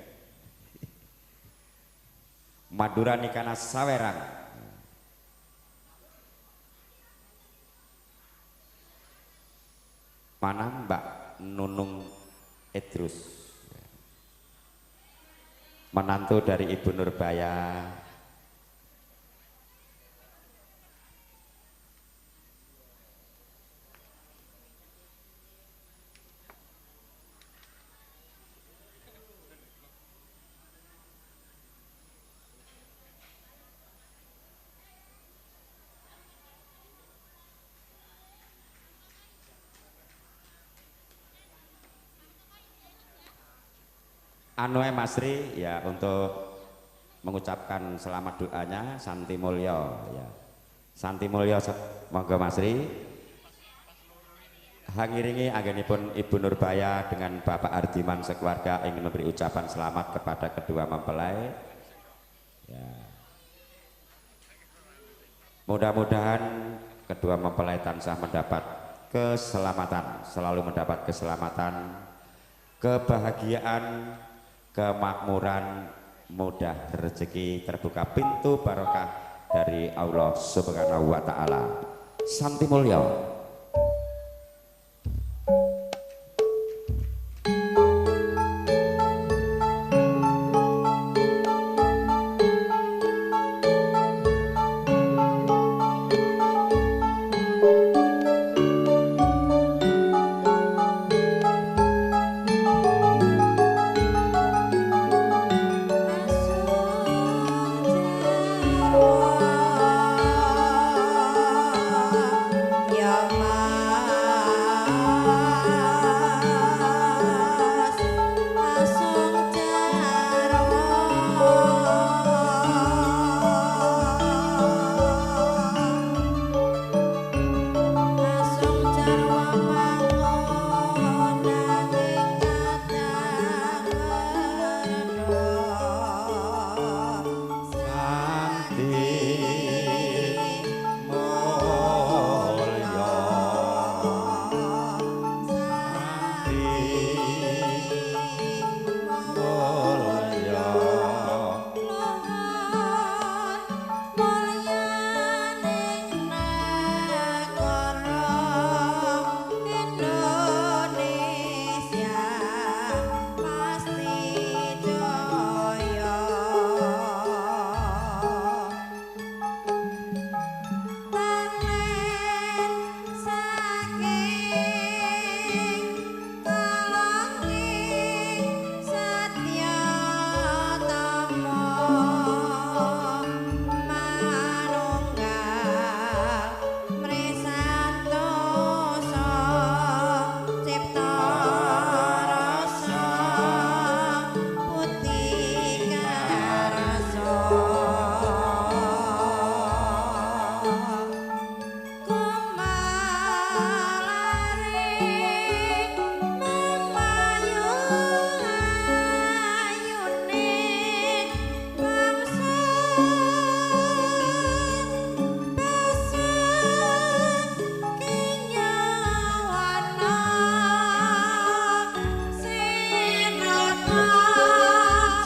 Madura Nikana Sawerang. Mana Mbak Nunung Idrus, menantu dari Ibu Nurbaya. Anue Masri ya, untuk mengucapkan selamat doanya Santi Mulyo ya. Santi Mulyo monggo Masri. Hangiringi anggenipun Ibu Nurbaya dengan Bapak Ardiman sekeluarga ingin memberi ucapan selamat kepada kedua mempelai. Ya. Mudah-mudahan kedua mempelai tansah mendapat keselamatan, selalu mendapat keselamatan, kebahagiaan, kemakmuran, mudah rezeki, terbuka pintu barokah dari Allah Subhanahu wa Ta'ala. Santi Mulyo.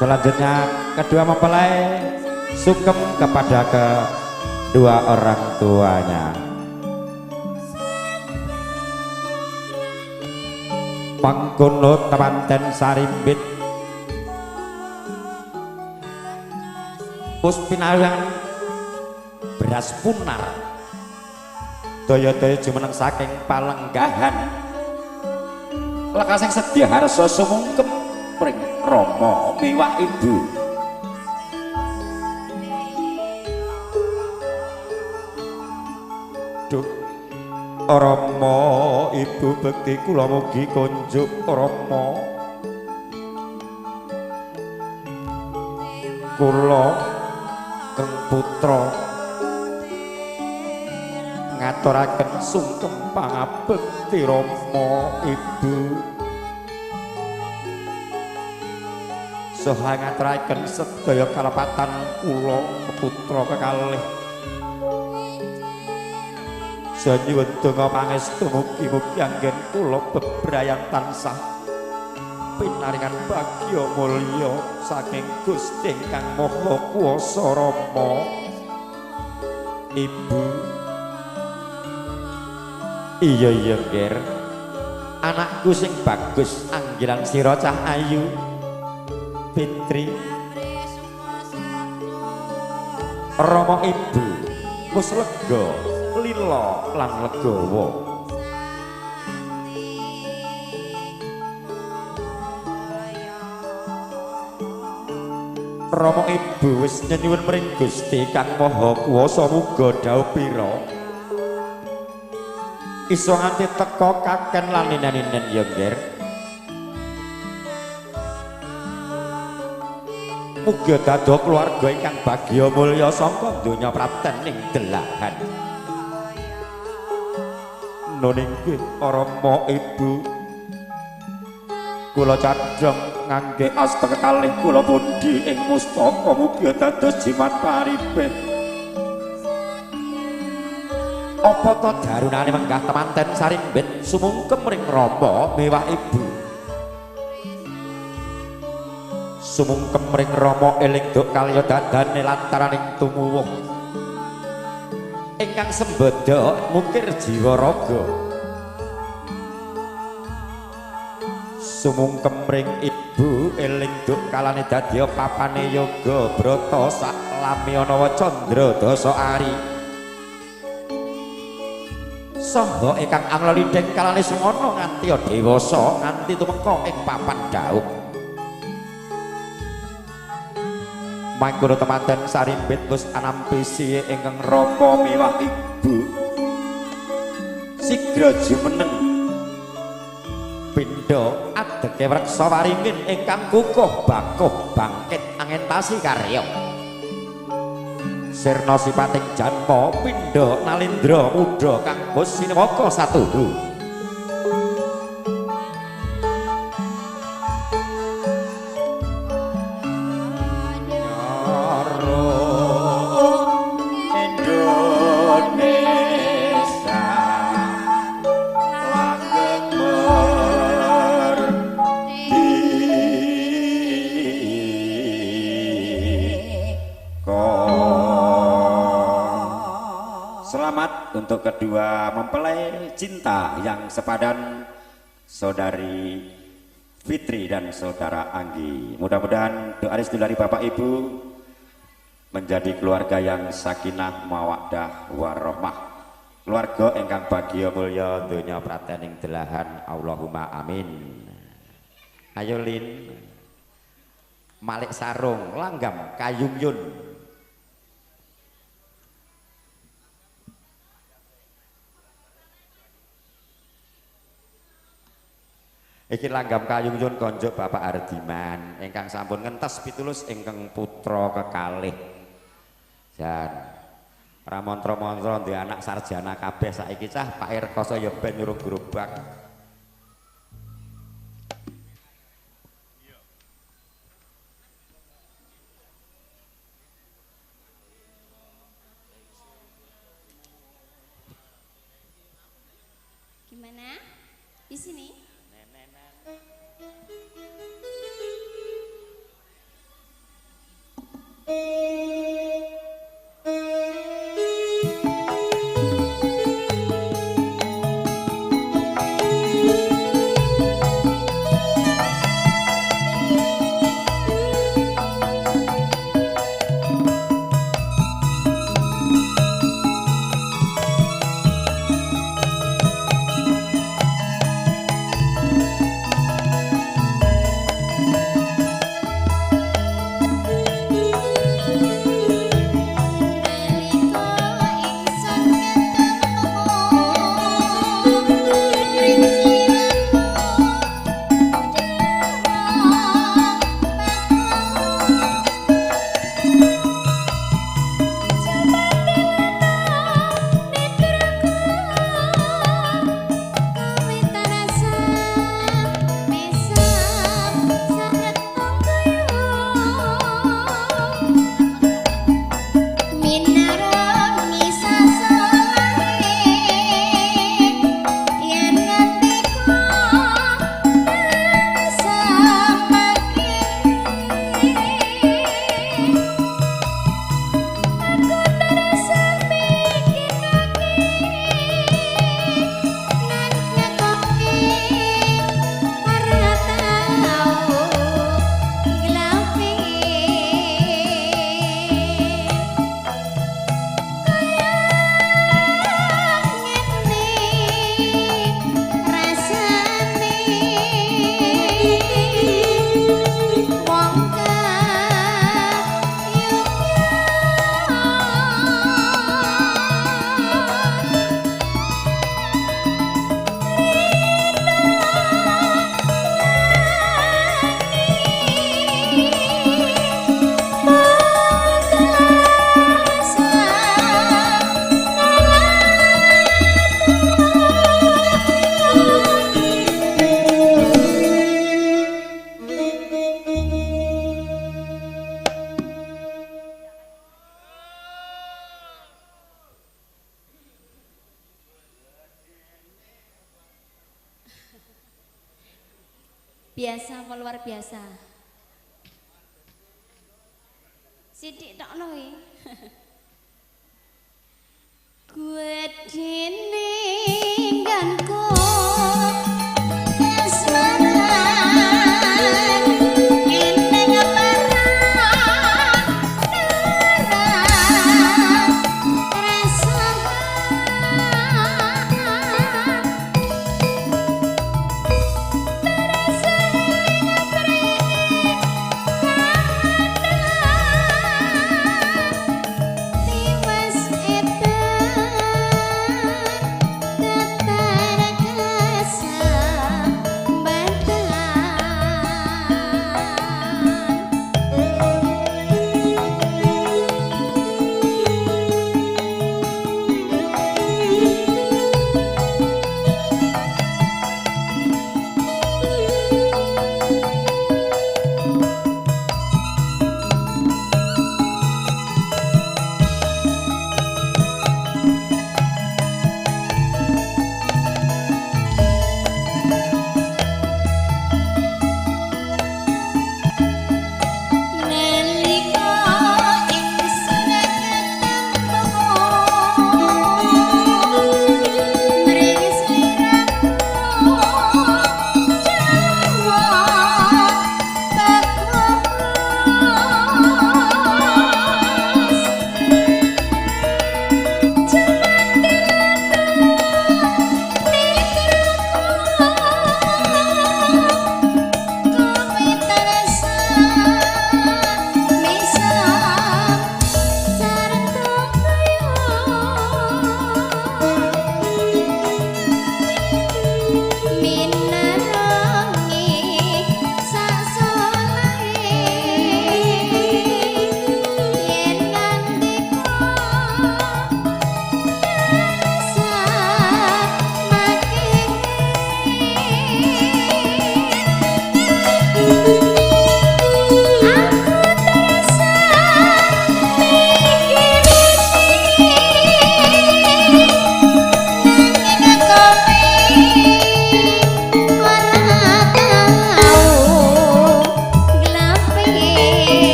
Selanjutnya kedua mempelai sungkem kepada kedua orang tuanya. Mangkono temanten sarimbit puspinawian beras punar daya-daya jumeneng saking palenggahan lekasing sedya harsa sumungkem pring Rama miwah ibu. Duh Rama ibu bekti kula mugi kunjuk Rama kula keng putra ngaturaken sungkem pangabekti Rama ibu saha ngaturaken sedaya kalepatan kula putra kekalih sanyuwun donga pangestu mugi-mugi anggen kula bebrayan tansah pinaringan bagya mulya saking Gusti Kang Maha Kuwasa Rama ibu. Iya Ger anakku sing bagus anggilan sira cah ayu Fitri Rama ibu wis lega lila lan legawa Rama ibu wis nyuwun mring Gusti Kang Maha Kuwasa muga dawuh pira iso nganti teka kaken lan ninen-ninen ya Ger. Muga dados keluarga ingkang bagya mulya sangka donya prapten ing delahan. Nuninggih Rama ibu kula cadhong ngangge asta kekalih kula pundi ing mustaka muga dados jimat paribeh. Apa to darunane menggah temanten sarimbit sumungkem ring Rama miwah ibu. Sumungkem ring Rama eling duk kalya dadane lantaraning tumuwuh ingkang sembada mungkir jiwa raga. Sumungkem ring ibu eling duk kalane dadi papane yoga brata sak lamyana candra dasa ari saha ingkang anglelinding kalane sumana nganti dewasa nganti tumeka ing papan dhaup. Mangkono temanten sarimbit wis anampi siye ingkang Rama miwah ibu sigra jumeneng pindha adeke wreksa waringin ingkang kukuh bakuh bangkit angentasi karya sirna sipating janma pindha nalindra muda kang bos sinewaka satuhu. Untuk kedua mempelai cinta yang sepadan saudari Fitri dan saudara Anggi. Mudah-mudahan doa restu dari Bapak Ibu menjadi keluarga yang sakinah mawaddah warahmah, keluarga ingkang bagya mulya donya pratening delahan. Allahumma amin. Ayo Lin Malik sarung langgam kayung yun. Iki langgam kayung yun konjuk Bapak Ardiman ingkang sampun ngentes pitulus ingkang putra kekalih. Jan ramontra-montra duwe anak sarjana kabeh saiki cah Pak Irkoso ya ben nyuruh gerobak. Gimana? Di sini? Biasa apa luar biasa? Sidik tok no iki. Gue diningganku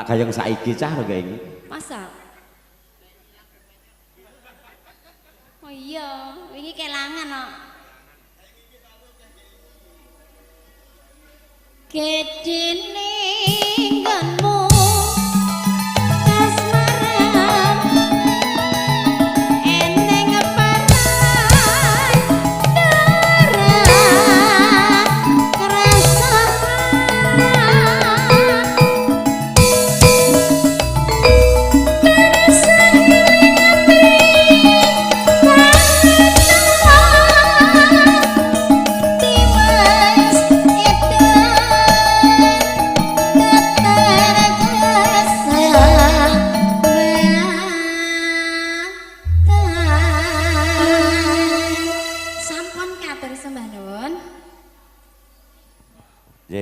Gayung saiki cah lho kayak ini. Masa? Oh iya, ini kelangan kok. Kediningganmu kasmaran eneng paran darah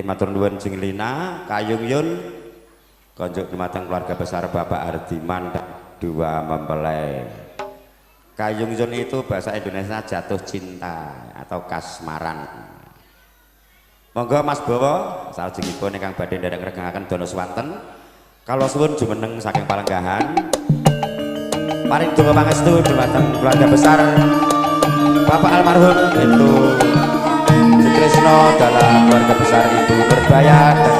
matur nuwun sing lina Kayung Yun konjuk dumateng keluarga besar Bapak Ardiman dan dua mempelai. Kayung Yun itu bahasa Indonesia jatuh cinta atau kasmaran. Monggo Mas Bowo salajengipun ingkang badhe nderek ngregangaken dono swanten kalau suwun jumeneng saking Palenggahan paring donga pangestu dumateng keluarga besar Bapak almarhum itu Trisno dalam keluarga besar Ibu Nurbaya dan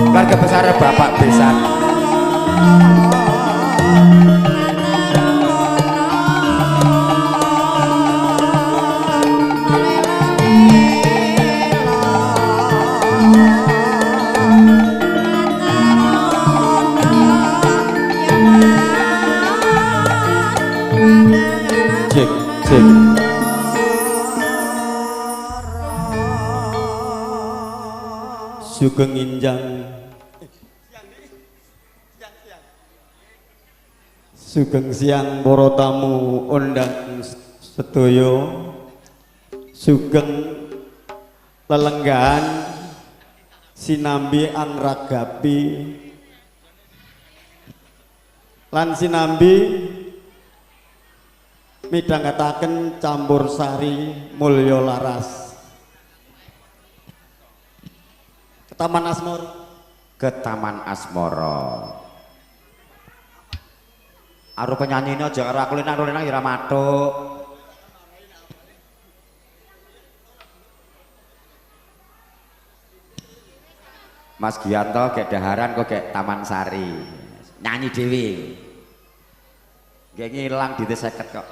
keluarga besar Bapak Besan. Sugeng Injang Sugeng siang para tamu undang sedaya sugeng lelenggahan sinambi angragapi lan sinambi midhangetaken campur sari mulya laras ke Taman Asmara ke Taman Asmara. Aru penyanyine aja karo aku lenang-lenang ya ora mathuk. Mas Giyanto gek daharan kok gek Taman Sari. Nyanyi dhewe. Gek ngilang di 50 kok.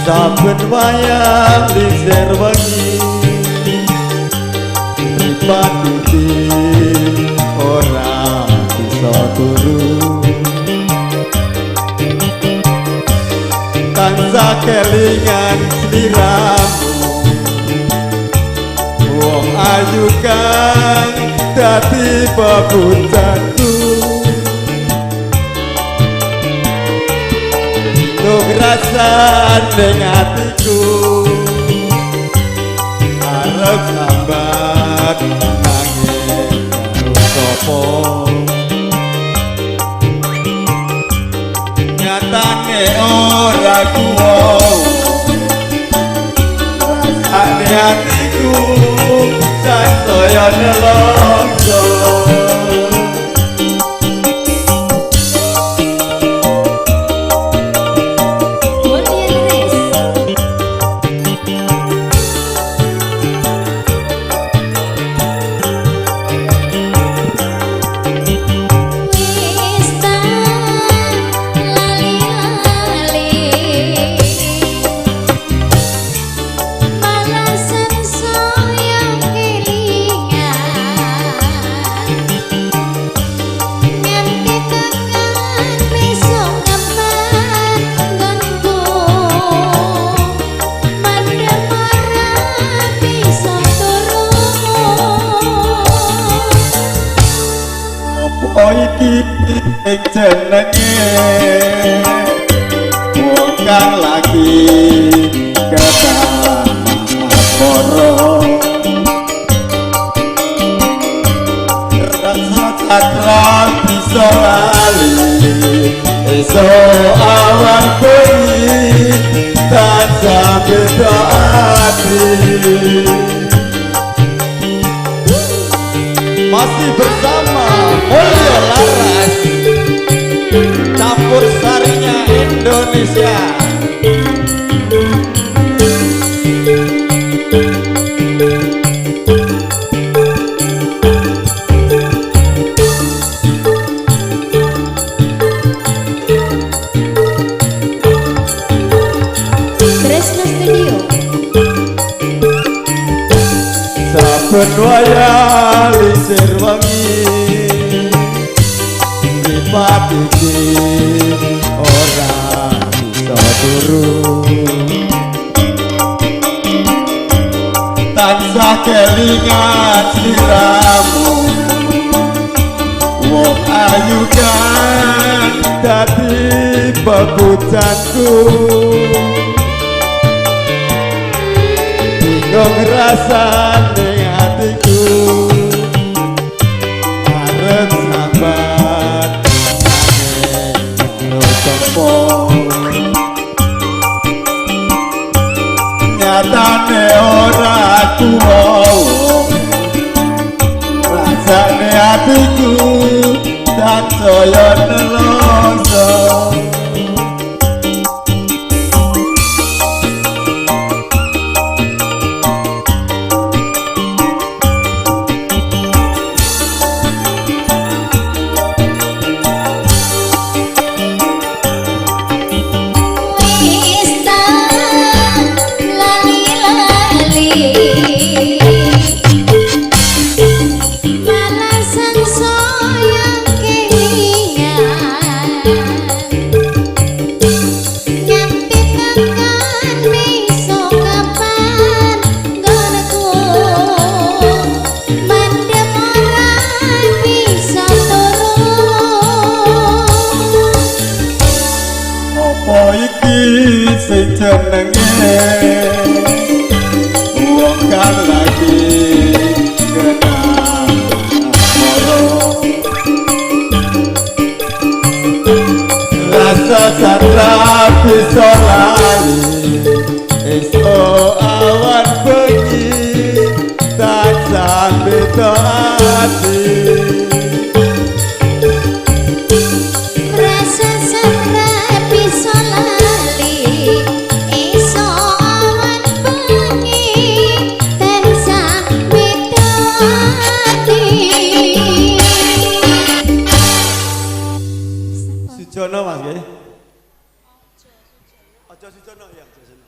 saben wayang liser wengi pripati ora bisa turu tansah kelingan sliramu wong ayu kang dadi bebuntaku rasa ning atiku arep sambat nanging sapa nyatane ora kuwo ane atiku saya nelongso jenenge wong kang lagi ketan moro rasa cakra bisa lali esok awan bengi tansah beda ati masih bersama Mulya Laras campur sarinya Indonesia. Tresno Studio. Saben wayah lisir wengi dipatiki ora bisa turu tansah kelingan sliramu wong ayu kang dadi bebujanku bingung rasane atiku hatiku tak saya nelongso. Sing jenenge wong kan lagi kena moro rasa satra bisa lali esok awan bengi tak sampai ke hati. Sujono Mas nggih. Aja Sujono ya, Sujono.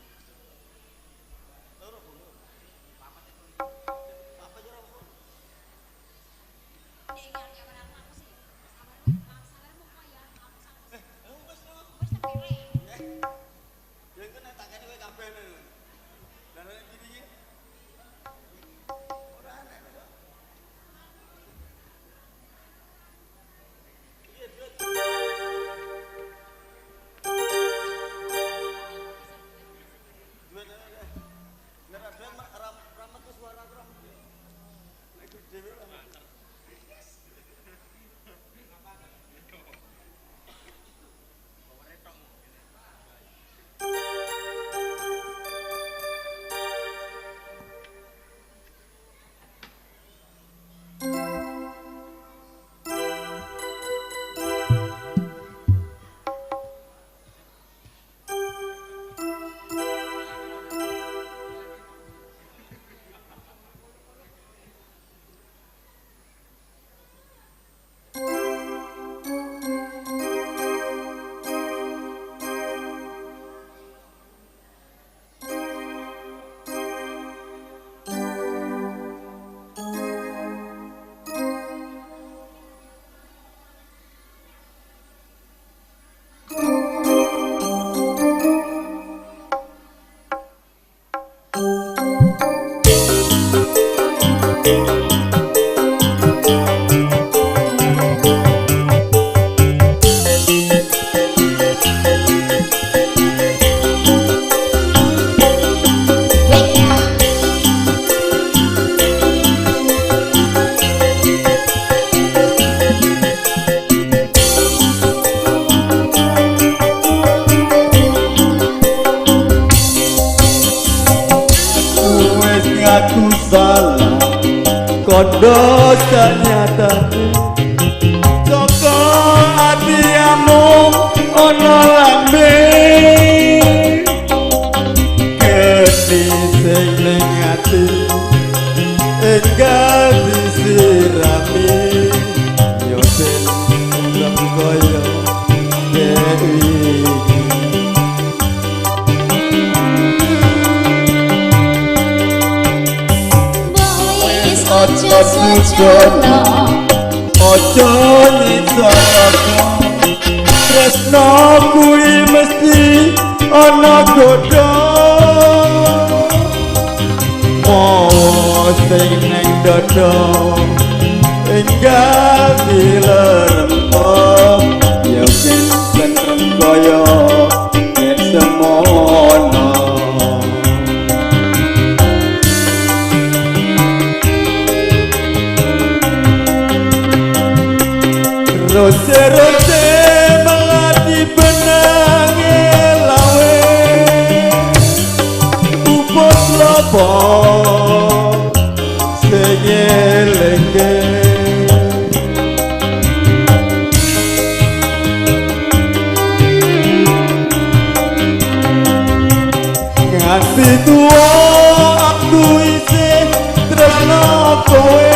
Aku salah kondo ternyata Joko atiamu ono lambe Geni sing ning ati enggal disirami Yo ben urip koyo dewi Ojo sujono Ojo nyiksa tresno kuwi mesti ana godho sing ning dodo enggal dilerempok ya ben seneng kaya nek semono Rose-rose melati benang lawe Upos lopo sengelenge tuwa aku isih tresno kowe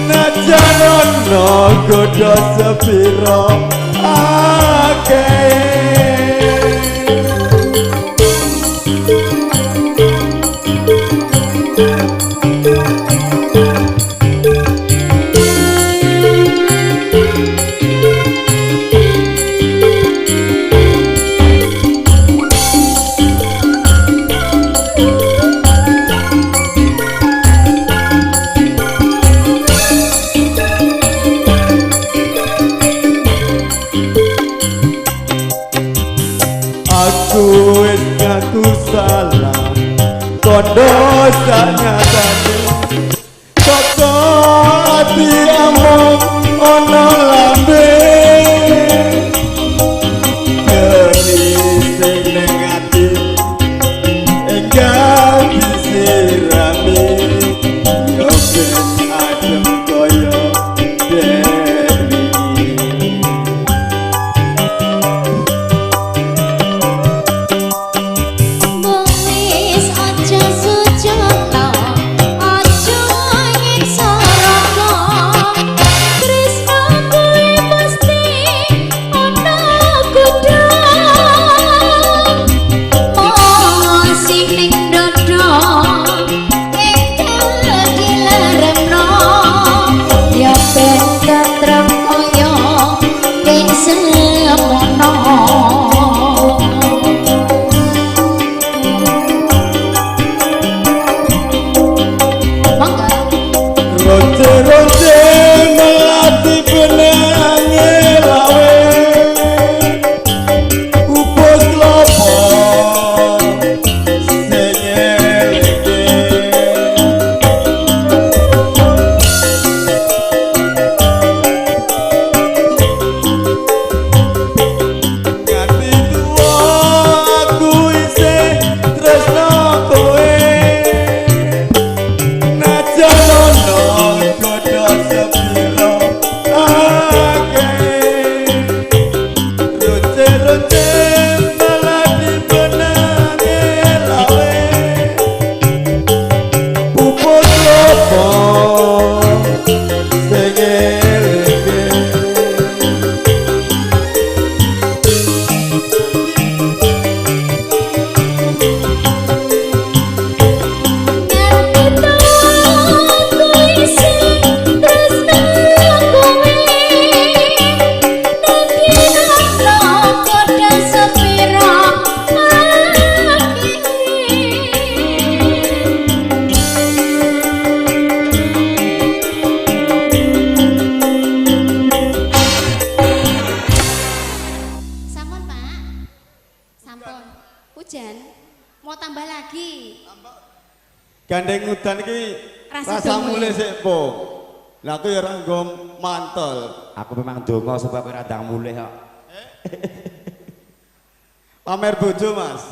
najan ono godho sepiro akeh wis ngaku salah kondo sanyatane koko ati among ono lambe geni sing ning ati enggak disirami yo ben adem koyo dewi Wis aja sujono aja nyiksa raka tresno kuwi mesti ana godhong sing ning dodo dilaremno ya ben katrem koyo ing semono Ronce-ronce melati benange lawe Upos klopo senyeleke Nganti tua aku isih tresno kowe najan ono godho sepiro akeh ronce-ronce melati benange lawe puput lopo sengeleke Sampun, Pak. Sampun. Hujan. Mau tambah lagi. gandeng udan iki Rasa rasa mulih. mulih sik po lah aku ya ora nggo mantel Aku memang donga sebab ora ndang mulih kok. pamer bojo Mas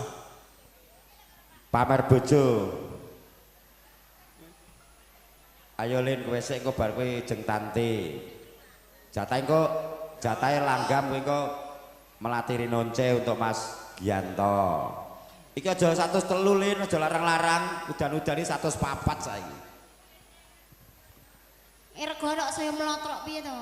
Pamer bojo. Ayo Lin kowe sik engko bar kowe jeng tante. Jatahe engko jatahe langgam kowe engko melatiri nonce untuk Mas Gianto. Iki aja 103 Lin, aja larang-larang, udan-udani 104 saiki. Rego kok saya melotrok piye to?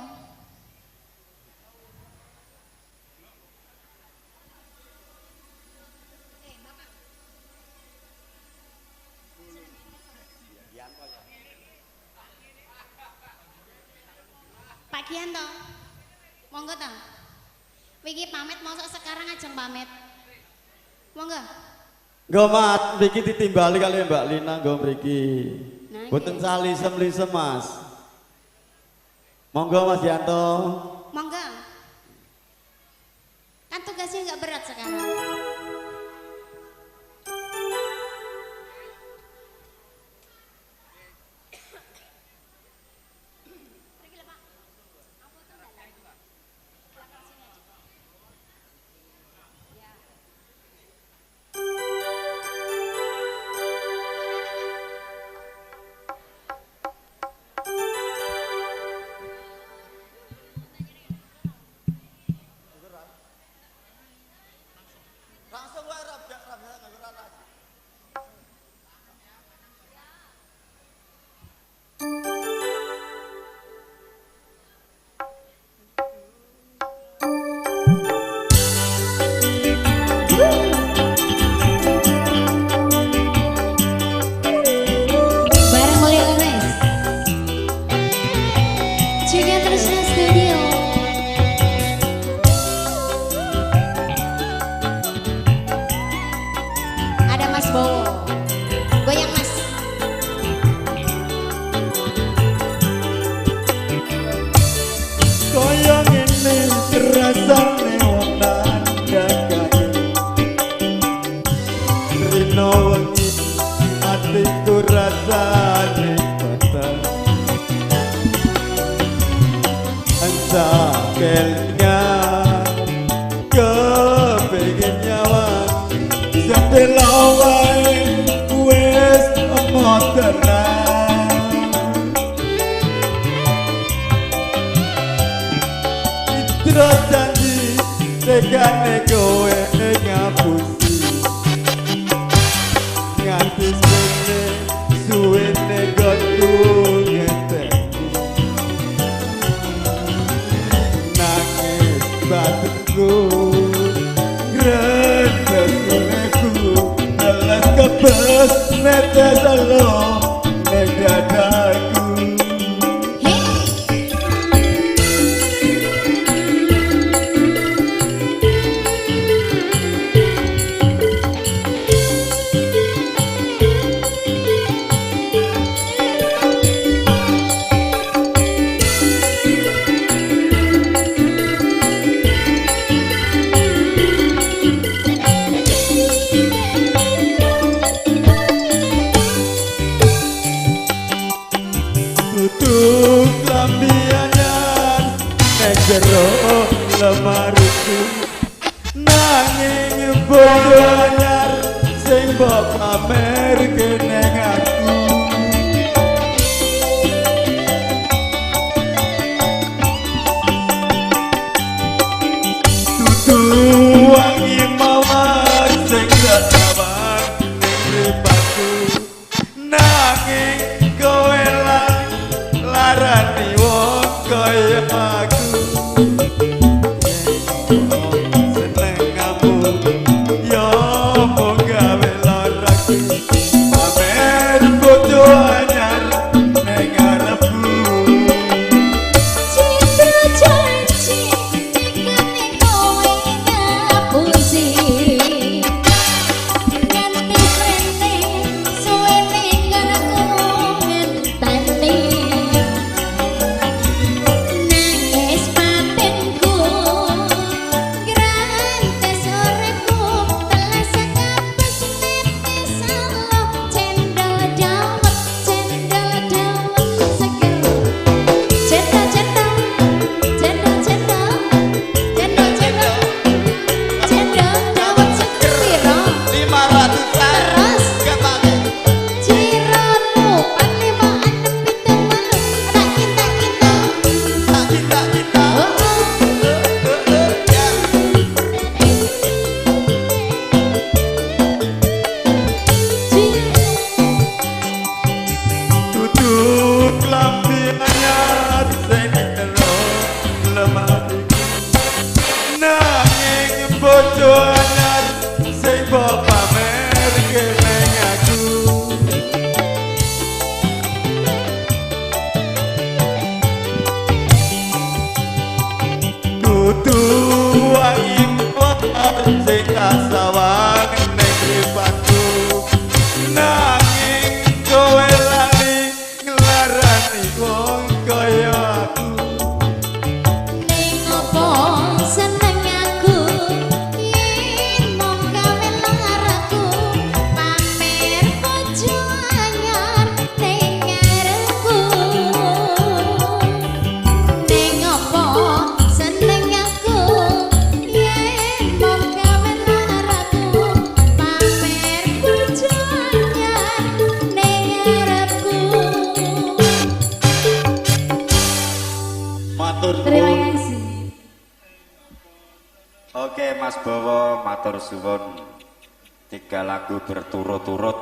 Pak Gianto. Monggo to. Wingi pamit mosok sekarang ajeng pamit. Monggo. nggo Mas mriki ditimbali kali Mbak Lina nggo mriki Nah, boten salisem-lisem Mas monggo Mas Yanto Monggo. Kan tugasnya nggak berat sekarang. ning peteng kelingan kepingin nyawa sedelo wae wis tenan terus janji tegane kowe ngapusi nganti sene suwene gotu ngeteni nangis batukku gretesuleku alas kebes netesalo negadaku jero lemariku nanging bodo anyar sing mbok pamer keneng aku dudu wangi mawar sing datawang ning ripatku nanging kowe larani wong kaya aku Oke Mas Bowo, matur suwun 3 lagu berturut-turut.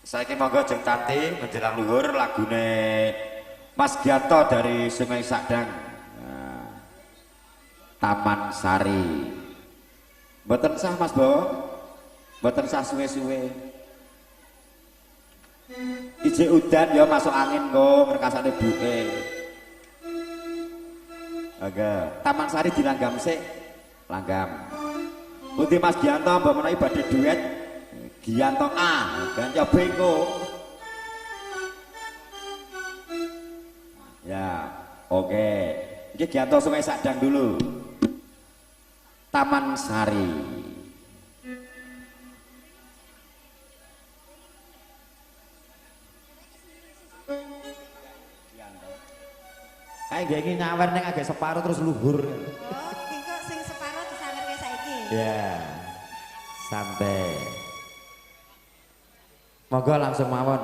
Saiki monggo jeng Tanti menjelang luhur lagune Mas Gianto dari Sungai Sadang. Nah, Taman Sari. Mboten sah Mas Bowo? Mboten sah suwe-suwe. Ije udan ya masuk angin kok merkasane buke. Aga, Taman Sari dilanggam sik. Langgam. Pundi Mas Gianto mbok menawi badhe duet Gianto A, ganti bengko. Ya, oke. Iki Gianto Sungai Sadang dulu. Taman Sari. Iki nyawer ning agak separuh terus luhur. Oh, iki kok sing separo disangerke saiki. Ya. Santai. Monggo langsung mawon.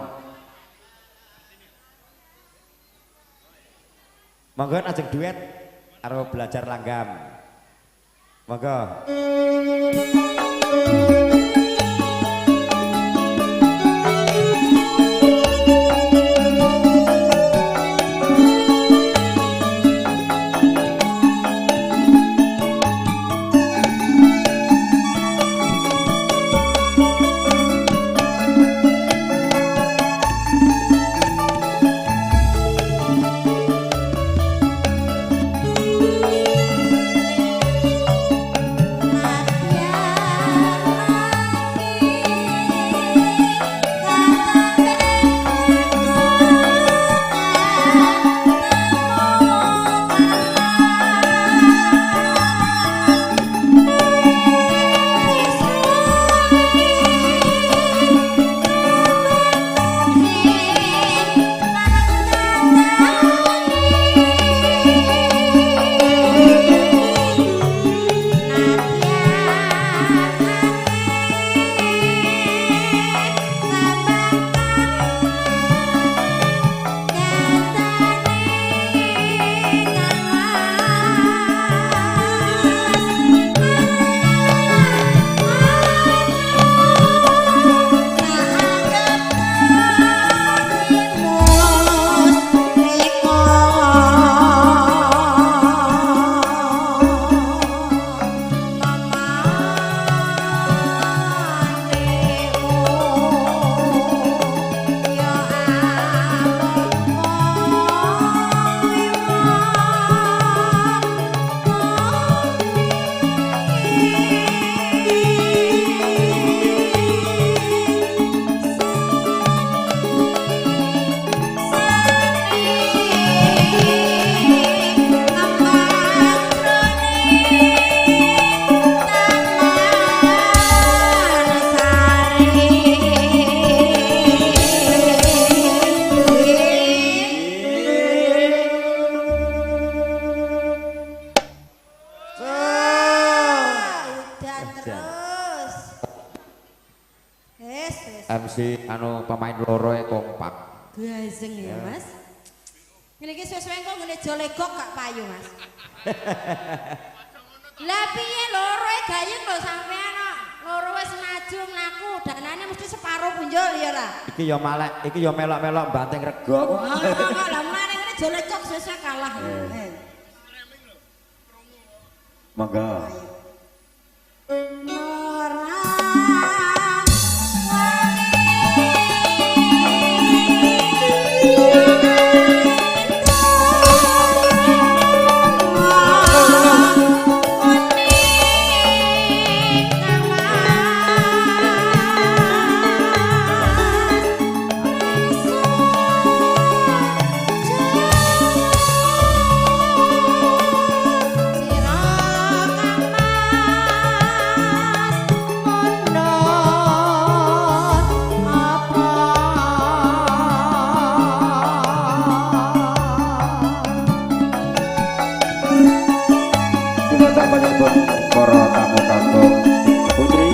Monggo ajeng duet karo belajar langgam. Monggo. MC anu pemain loro kompak. Gazeng ya, Mas. Ngene iki suwe-suwe engko ngene jolegok gak payu, Mas. Lah piye loro e gayeng lho sampean kok. Loro wis maju mlaku, danane mesti separo punjul ya ora. Iki ya malek, iki ya melok-melok banteng rego. Kok lah mari ngene jolegok suwe-suwe kalah. Monggo. Para tamu kagum putri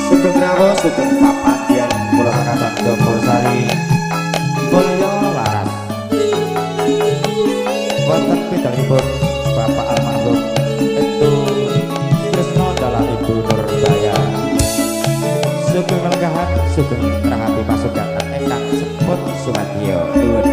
Sugeng Rawo Sugeng Papandian Kula Angkatan Jombor Sari Mulya Laras wonten pidalipun Bapak almarhum Itu Tresno dalah Ibu Nurbaya Sugeng Lenggahan Sugeng Rahapi Pasukan ingkang seput sumadyo nuwun.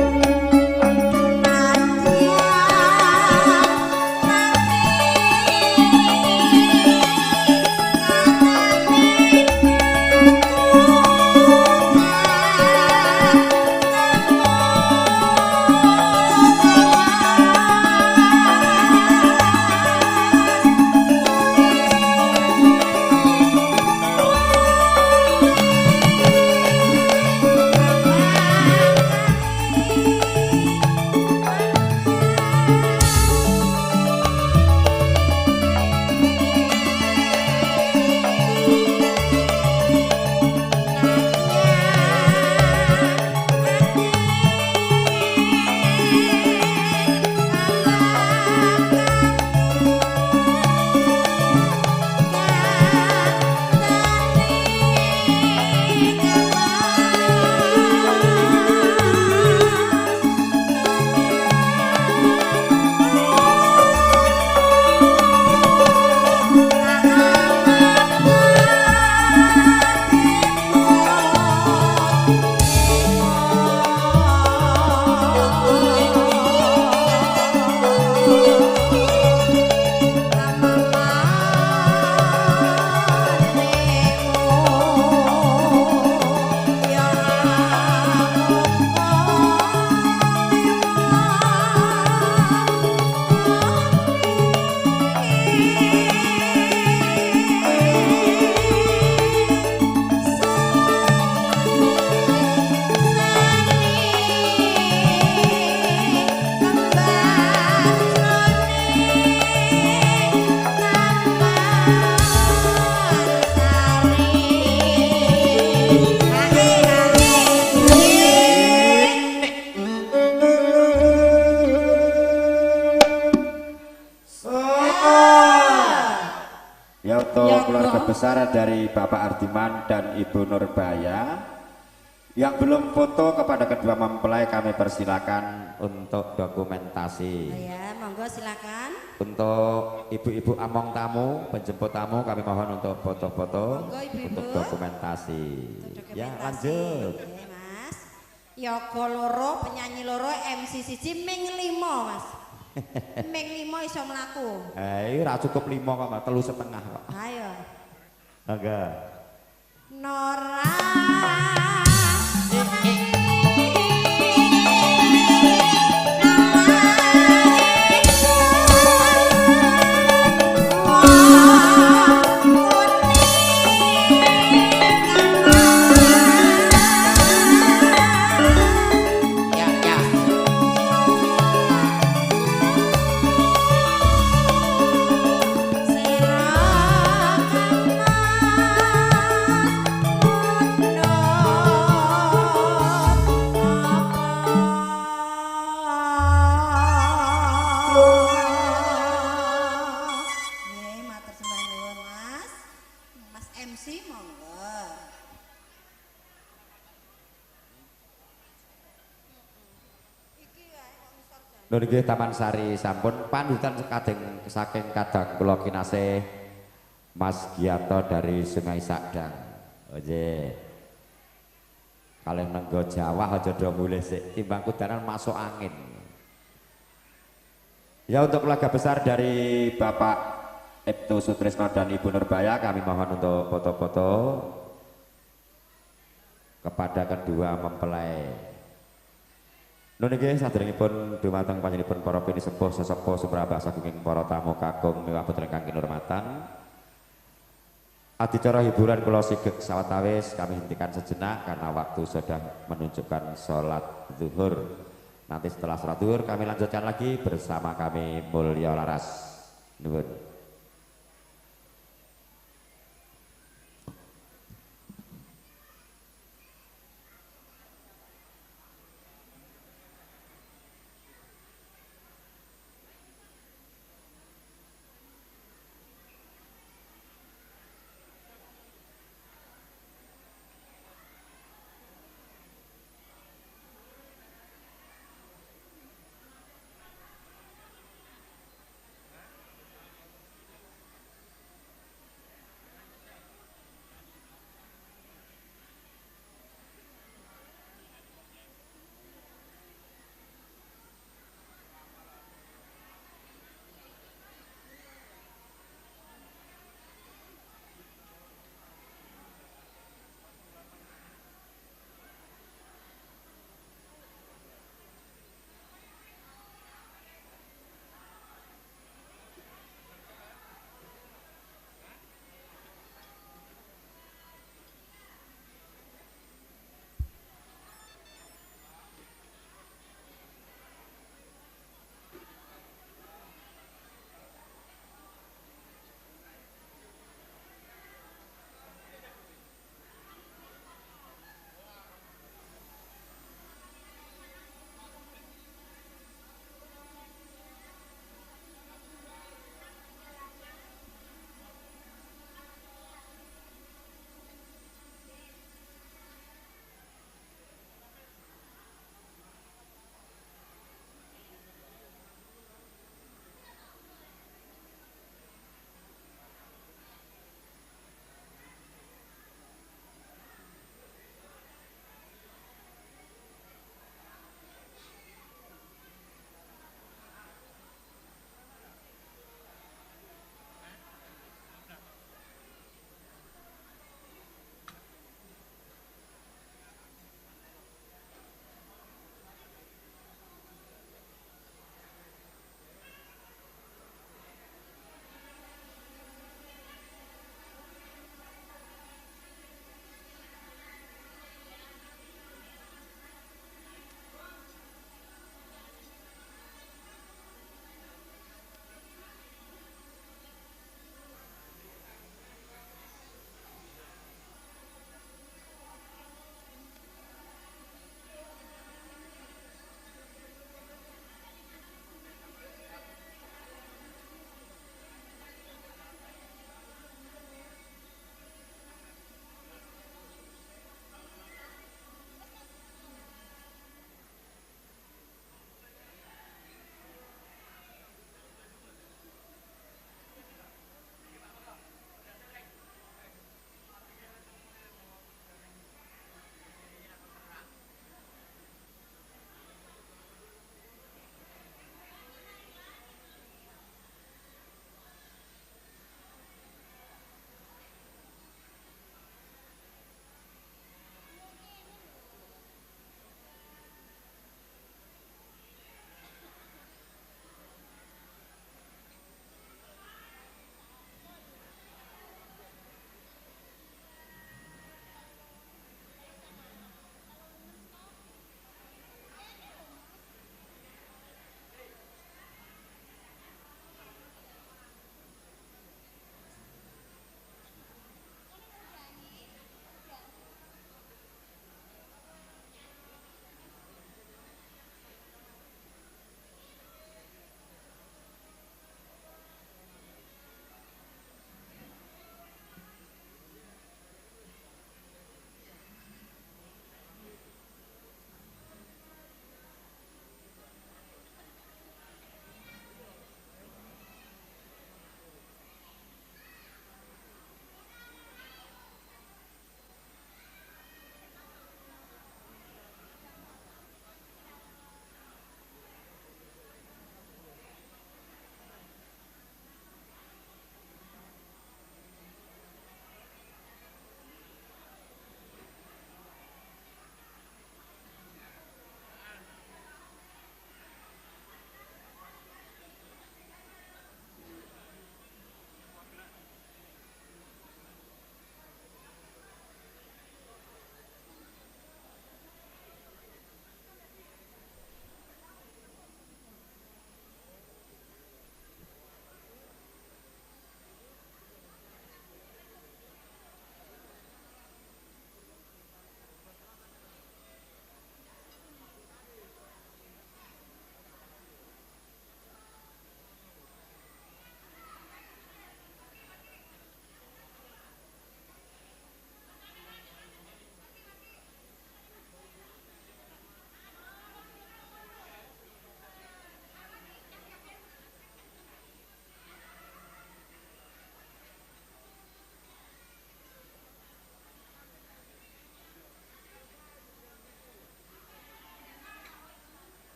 untuk Ya, keluarga Bro. besar dari Bapak Ardiman dan Ibu Nurbaya. Yang belum foto kepada kedua mempelai kami persilakan. Untuk dokumentasi. Oh ya, monggo silakan. Untuk ibu-ibu among tamu, penjemput tamu kami mohon untuk foto-foto. Monggo, ibu-ibu. Untuk dokumentasi. Untuk Ya, dokumentasi. lanjut. Oke, Mas. Yoga loro, penyanyi loro, MC siji ming 5, Mas. Ming 5 iso mlaku. Ora cukup 5 kok, Mbak. 3,5 kok. Ayo. Enggak. Nora. Ya, ya. Nggih, matur sembah nuwun, Mas. Mas MC monggo. Iki wae kok ngisor jan. Lho nggih Taman Sari sampun pandutan saking kadang kula kinasih Mas Giyanto dari Sungai Sadang. Oje. Kalih nenggo Jawa aja do mulih sik timbang kudanan masuk angin. Ya untuk keluarga besar dari Bapak Ibtu Sutrisno dan Ibu Nurbaya kami mohon untuk foto-foto kepada kedua mempelai. Nun nggih sadèrèngipun dumateng panjenenganipun para pinisepuh sesepuh sumrambah saking para tamu kakung miwah putra ingkang kinurmatan. Adicara hiburan kula sigek sawetawis kami hentikan sejenak karena waktu sudah menunjukkan sholat zuhur. Nanti setelah sholat zuhur kami lanjutkan lagi bersama kami Mulya Laras. Nuwun.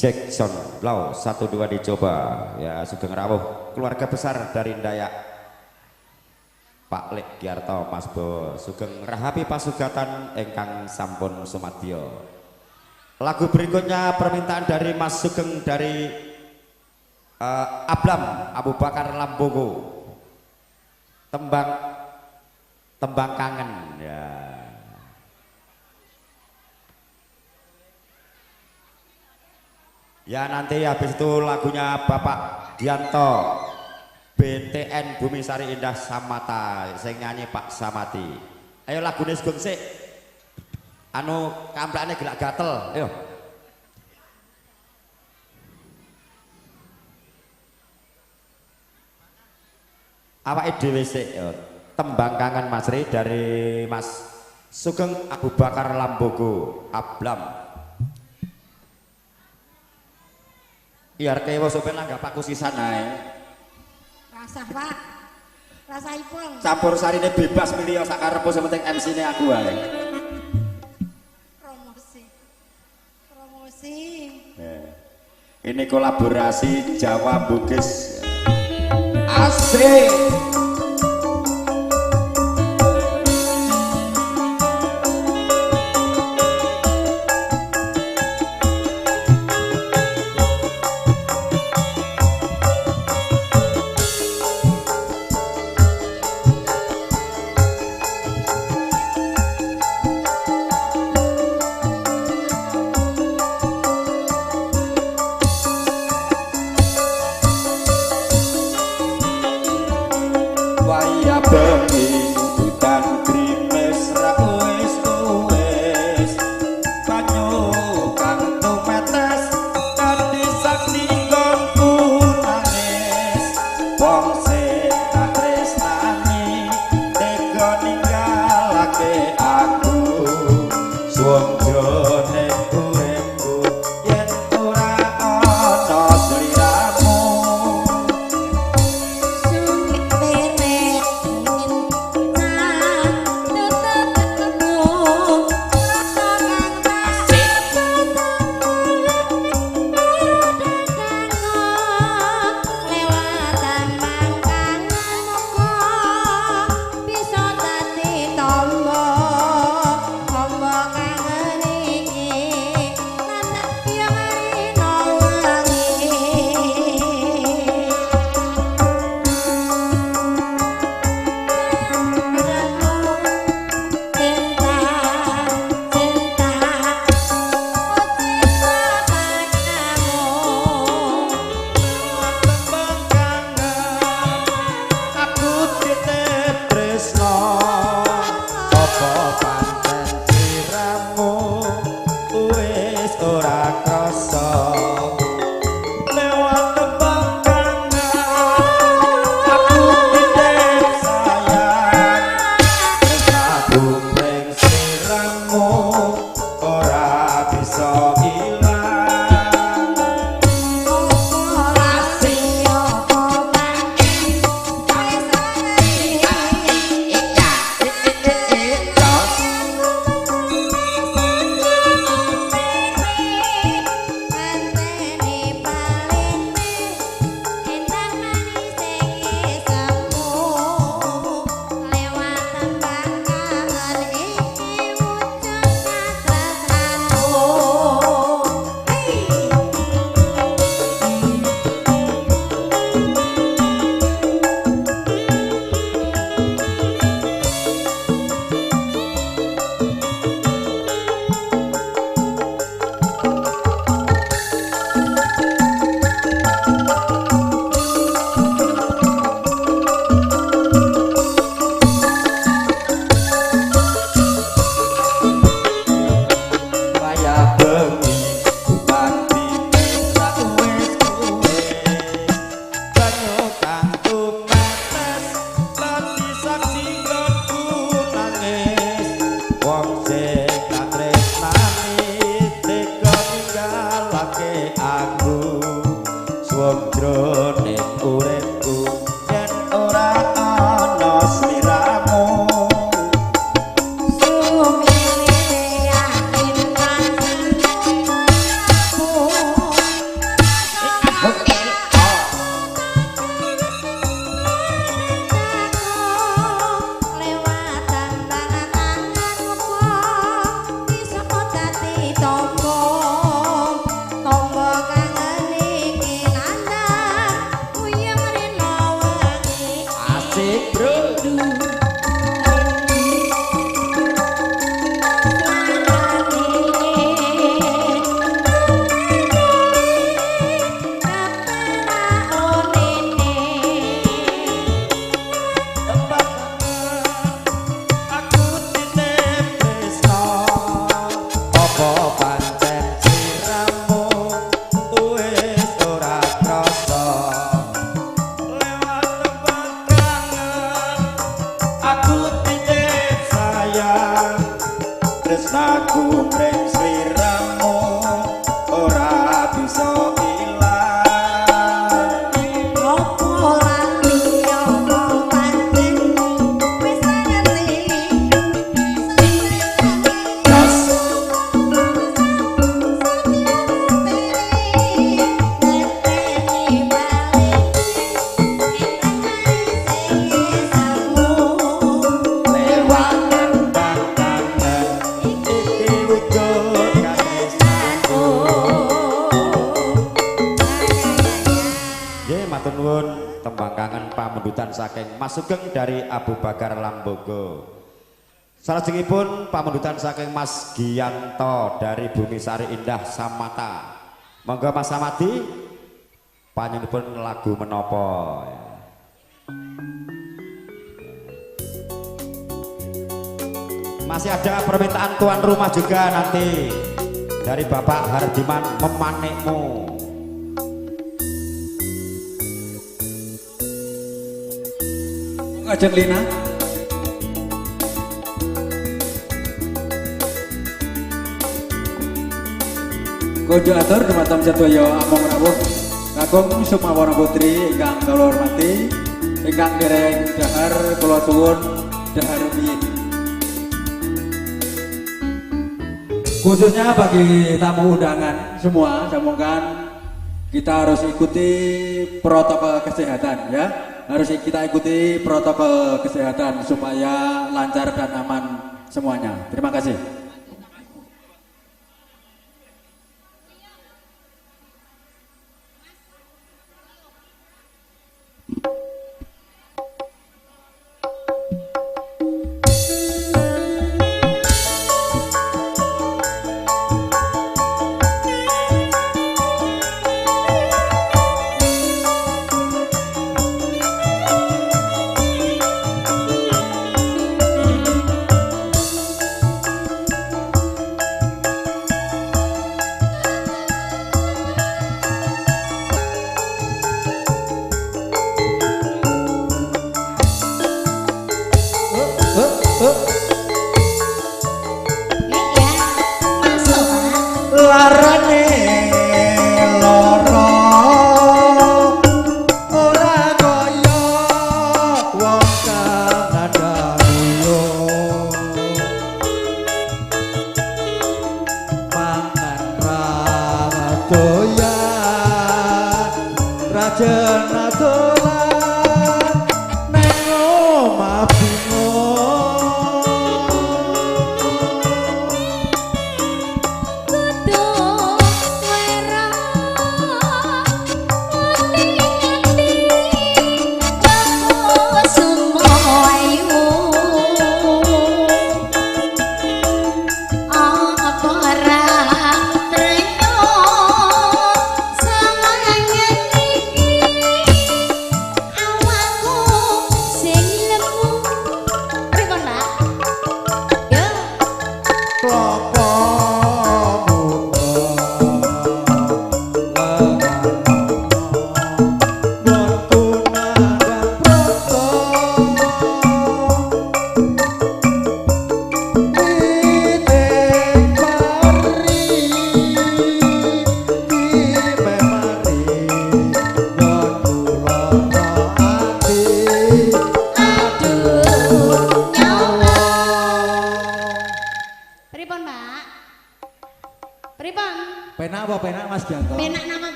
Jackson Lau 12 dicoba ya. Sugeng rawuh keluarga besar dari Dayak Pak Lek Giarto Mas Bo sugeng rahapi pasugatan engkang sampun sumadyo. Lagu berikutnya permintaan dari Mas Sugeng dari Ablam Abu Bakar Lambogo, tembang kangen ya. Ya nanti habis itu lagunya Bapak Dianto BTN Bumi Sari Indah Samata sing nyanyi Pak Samati. Ayo lagune Sugeng sik. Anu kamplane gelak gatel, ayo. Awake dhewe sik tembang kangen Mas Ri dari Mas Sugeng Abu Bakar Lambogo Ablam. Biar kewo sopen langgap aku sisan ae. Rasah Pak. Rasahipun. Campur sarine bebas milih sak karepmu sementing MC-ne aku ae. Promosi. Ini kolaborasi Jawa Bugis. Asik. matur nuwun tembang kangen pamundutan saking Mas Sugeng dari Abu Bakar Lambogo. Salajengipun pamundutan saking Mas Giyanto dari Bumi Sari Indah Samata. Monggo Mas Samadi panjenenganipun lagu menapa? Masih ada permintaan tuan rumah juga nanti dari Bapak Hardiman Memanekmu. Ajeng Lina. Kojo atur dumateng sedaya among rawuh kakung Sumawana Putri ingkang kula hormati, ingkang dereng dahar kula suwun dahar rumiyin. Khususnya bagi tamu undangan semua, semoga kita harus ikuti protokol kesehatan ya. Harus kita ikuti protokol kesehatan supaya lancar dan aman semuanya. Terima kasih.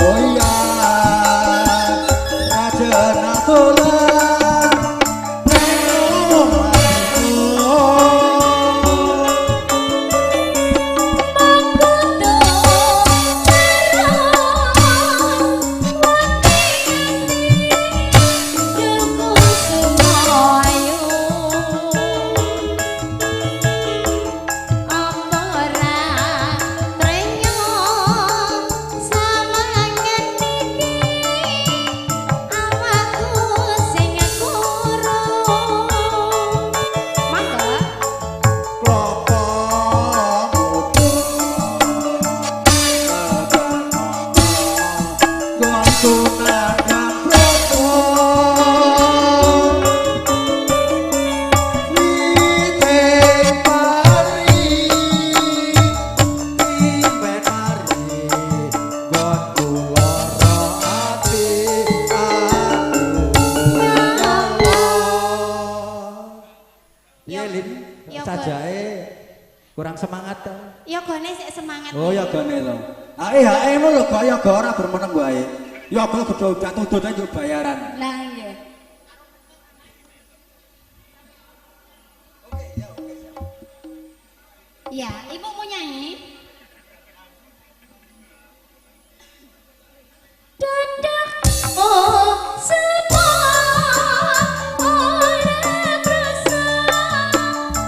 Oh yeah. Ya Sajae kurang semangat to. Yogane sik semangat. Oh yogane to. Ae mu lho kok yoga ora bermeneng wae. Yoga gedhe udut ae yo bayaran. Lah iya. Ya, ibu mau nyanyi? Dadah, oh semua oleh berasa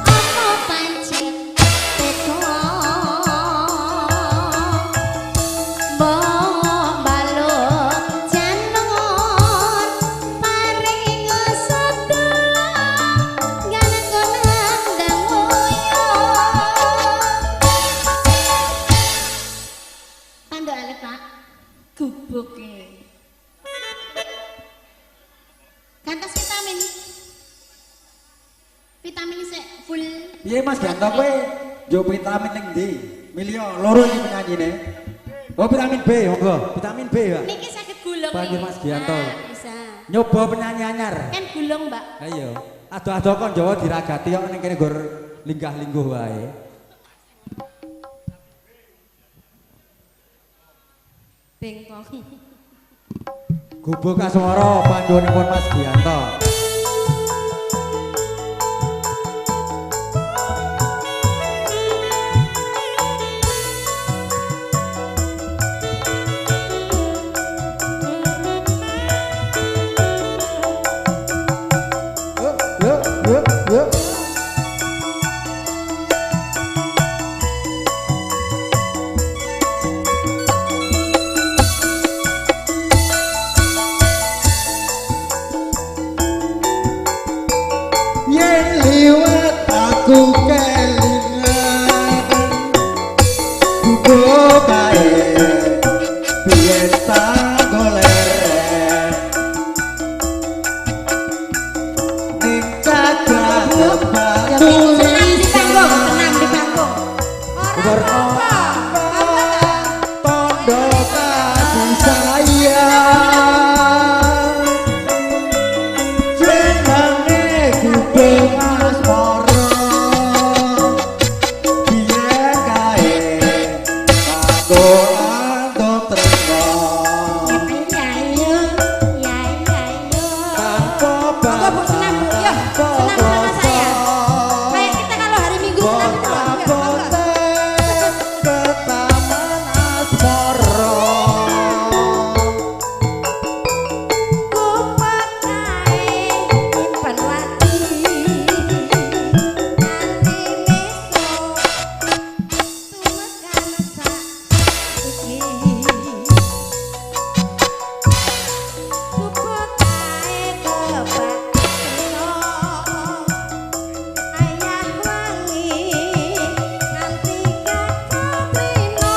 apa pancen teko mbok baluk janengon paring sedang ganang-ganang dangoyo tanduk alif Pak gubuke kantos vitamin vitamin sik full Piye Mas Ganto kowe yo vitamin ning ndi? Milio loro iki penyanyine. Oh vitamin B monggo, vitamin B ya. niki sakit gulung Panggil nih. Mas Gianto. Ah, bisa Nyoba penyanyi anyar. kan gulung Mbak Ayo. Ado-ado kon Jawa diragati kok ning kene gor linggah-lingguh wae. Bengkong. Gubuk Kaswara panjenenganipun Mas Gianto. Yuk. Yen liwat aku kelingan gubuk kae biyen tak golek ning cagak batu Senam di panggung. Warna tondo kasih sayang jenenge gubuk asmara biyen kae kanggo antuk tresno tanpa Monggo Bu senam Bu, yuk senam sama saya. Kayak kita kalau hari Minggu senam itu loh. Yuk, monggo. ke taman asmara Kupat kae nyimpen wati nganti besok tumekan saiki Kupat kae kebak tresno ayah wangi nganti katrino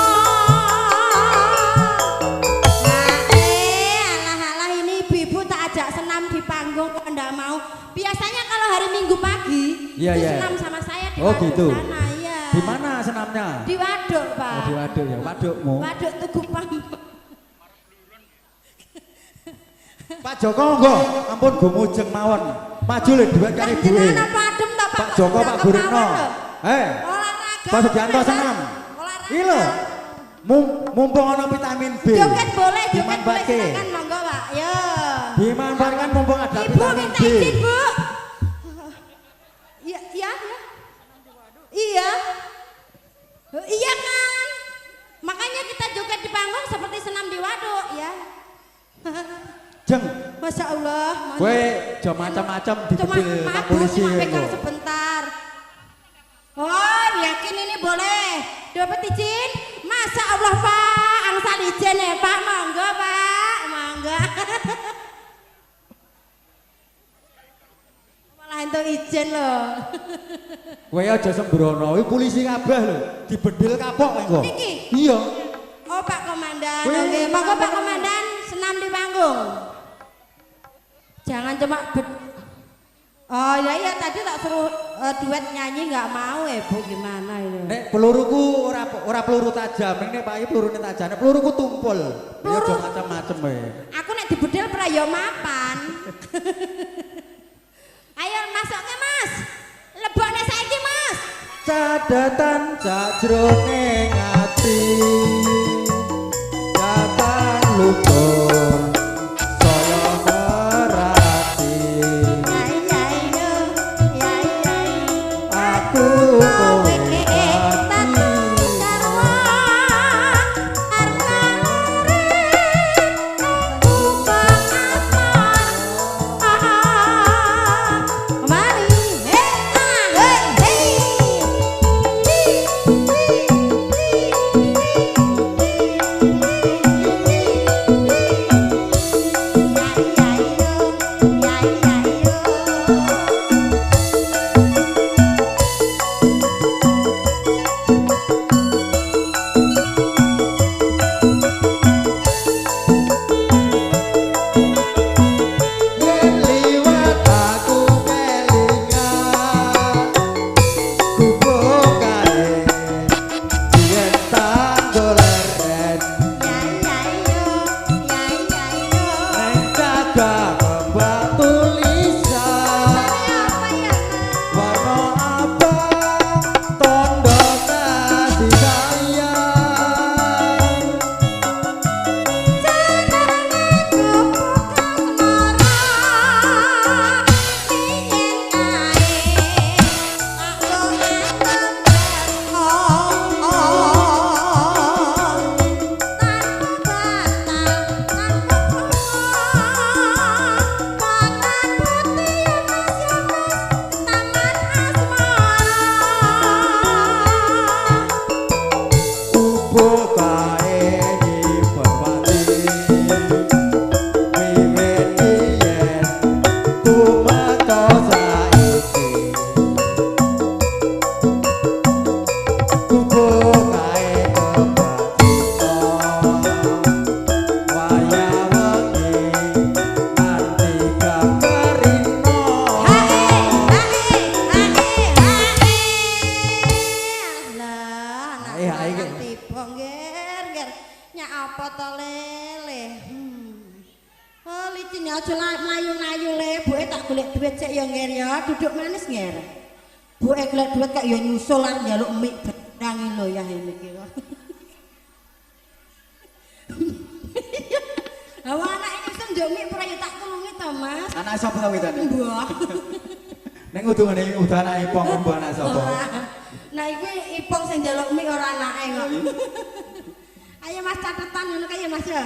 alah ini ibu-ibu tak ajak senam di panggung kok ndak mau. Biasanya kalau hari Minggu pagi Iya, itu iya. senam sama saya di Oh, waduk gitu. sana, iya. di mana senamnya? Di waduk, Pak. Oh, di waduk ya, wadukmu. Waduk Tugu Pamuk. Pak Joko monggo, ampun gumujeng mawon. Maju le duet karo ibuke. Jenengan apa adem ta, Pak? Pak Joko, Pak Burino. Olahraga. Pak Sugianto senam. Olahraga. Iki lho. Mumpung ana vitamin B. Joget boleh, joget boleh Dimanfaatke. silakan monggo, Pak. Yo. Dimanfaatkan mumpung ada Ibu vitamin minta B. izin, Bu. Iya, iya. Iya. Iya kan? Makanya kita joget di panggung seperti senam di waduk, ya. Jeng, Masya Allah. kowe aja macam-macam Cuma digebil nang mabuk, polisi cuma pegang engko. sebentar. Oh, yakin ini boleh dapat izin? Masya Allah Pak, angsal izin ya Pak, monggo Pak, monggo. Malah itu izin loh. Kowe aja sembrono, iki polisi kabeh lho, dibedil kapok engko. Niki? Iya. Oh Pak Komandan, Wih, oke, monggo Pak apa? Komandan senam di panggung. Jangan cuma Oh iya tadi tak suruh duet nyanyi nggak mau Bu gimana itu? Nek peluruku ora peluru tajam, nek Pak iki pelurune tajam, nek peluruku tumpul. Ya aja macam-macam wae. Aku nek dibedel pra yo mapan. Ayo masuknya Mas. Lebokne saiki Mas. Cadatan sajroning ati Datang lukur saya merati Aku kowe duduk manis nger. Bu golek duit kak ya nyusul lan njaluk mik bedangi lho ya ini iki. Hawa anak nyusul njaluk mik ora ya tak tulungi to, Mas. Anak sapa to wedane? Mbah. Ning udungane udah anak Ipong mbah anak sapa? Nah iki Ipong sing njaluk mik ora anake kok. Ayo Mas catetan ngono kae ya Mas ya.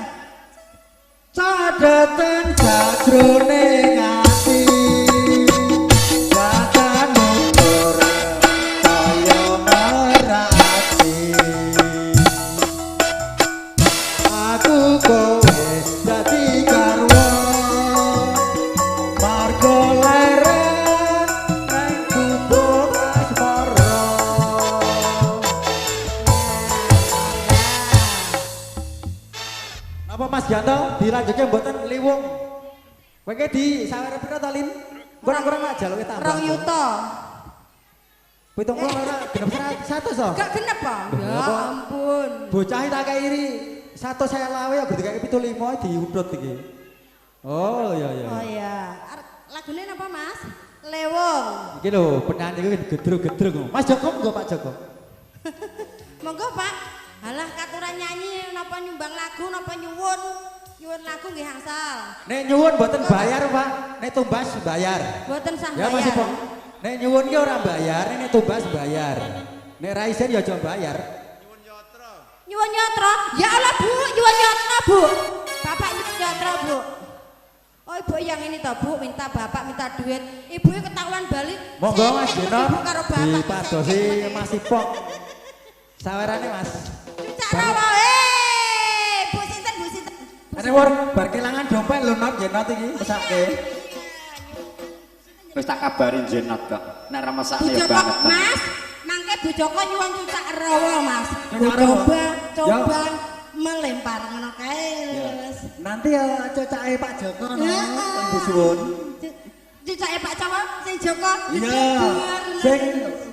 Cadatan sajroning ati Mas Janto dilanjutke mboten liwung. Kowe ki di sawere pira to, Lin? Kurang-kurang nak jaluke tambah. 2 yuta. 70 ora genep 100 to? Gak genep kok. Ya ampun. Bocah tak kei iri 100 saya lawe kok dikake 75 diudut iki. Oh iya iya. Oh iya. Lagune napa, Mas? Lewung. Iki lho penyanyi iki gedrug-gedrug. Mas Joko nggo Pak Joko. Monggo Pak. Halah katuran nyanyi napa nyumbang lagu napa nyuwun. Nyuwun lagu nggih angsal. Nek nyuwun mboten bayar, Pak. Nek tumbas bayar. Mboten sah Ya Mas bayar. Ipong. Nek nyuwun ki ora bayar, nek tumbas bayar. Nek ra isen ya aja bayar. Nyuwun nyotro. Ya Allah Bu, nyuwun nyotro Bu. Bapak nyuwun nyotro Bu. Oh ibu yang ini toh Bu, minta bapak minta duit. Ibu ketahuan balik. Monggo Mas Dino karo bapak. dipadosi Mas Ipong. Sawerane Mas. Cara wae. Bu sinten Bu sinten. Ane war bar kelangan dompet lho Not jenot iki mesake. Wis tak kabarin jenat kok. Nek ra mesakne Bu ya Joko banget. Mas, mangke Bu Joko nyuwun cucak rawa Mas. Cucak rawa. Coba melempar ngono kae wis. Nanti ya cocake Pak Joko no. Heeh. Disuwun. Cucake Pak Cawa sing Joko. Iya. Sing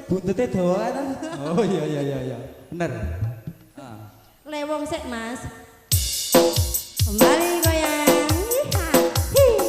buntute dawa kan. Oh iya iya iya iya. Bener. Lewong sik Mas. Kembali goyang. Iha. Hi.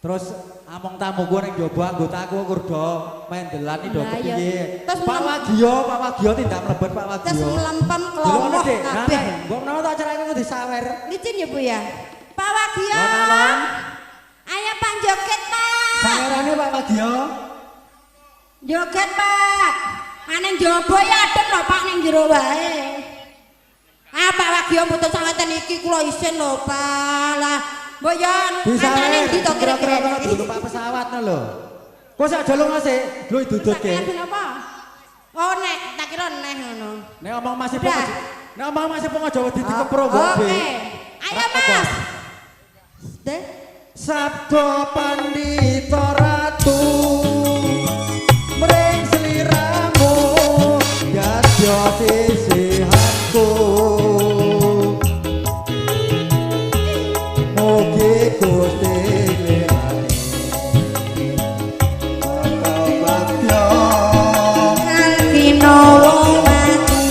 Terus among tamu gue yang jobo anggotaku kurdo main delani do Lah, iya. kepiye. Terus Pak Wagio tindak mlebet Pak Wagio. Terus melempem kelompok kabeh. Mbok menawa tak acara iki disawer. Licin ya Bu ya. Pak Wagio. Non. Ayo Pak joget Pak. Sawerane Pak Wagio. Joget Pak. Aneng jobo ya adem lho Pak ning jero wae. Ah Pak Wagio mboten sangaten iki kula isin lho Pak. Lah mbok yo Disawer. ndi to Kira-kira kira-kira. dulu Pak pesawat lho. Kok sak jolong asik, lho dudutke. Kenapa? Oh nek tak kira neh ngono. Nek omong masih Udah. pengen. Nek omong masih pengen Jawa di dikepro Oke. gobe. Ayo Mas. Deh. Sabda Pandita Ratu mring sliramu yadya sisihanku mugi Gusti lirani bakal bagya Kalkino wong mati.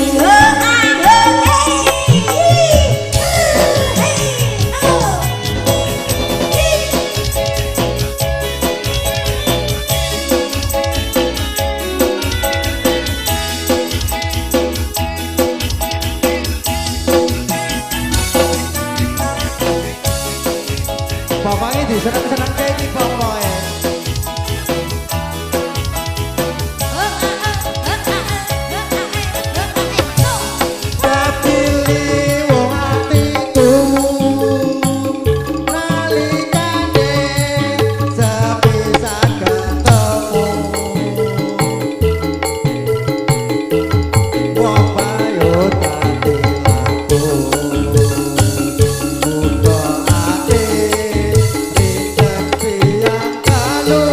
bapaknya disenang-senang kayak ini pokoknya. Papili wong atiku nalikane sepisan ketemu wong payu tati laku buka ati ricet siang kalu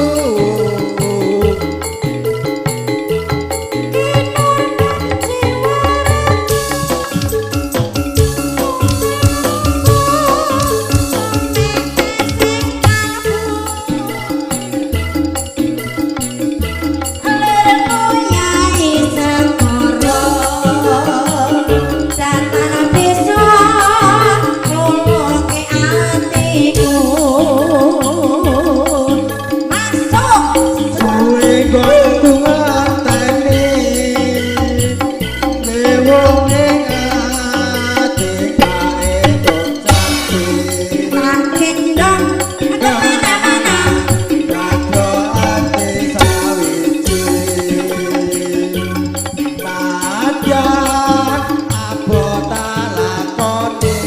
suwe gondungan tani lewong ing ati kaetok cantik Kadho ati sawiji nadyan abota lakoni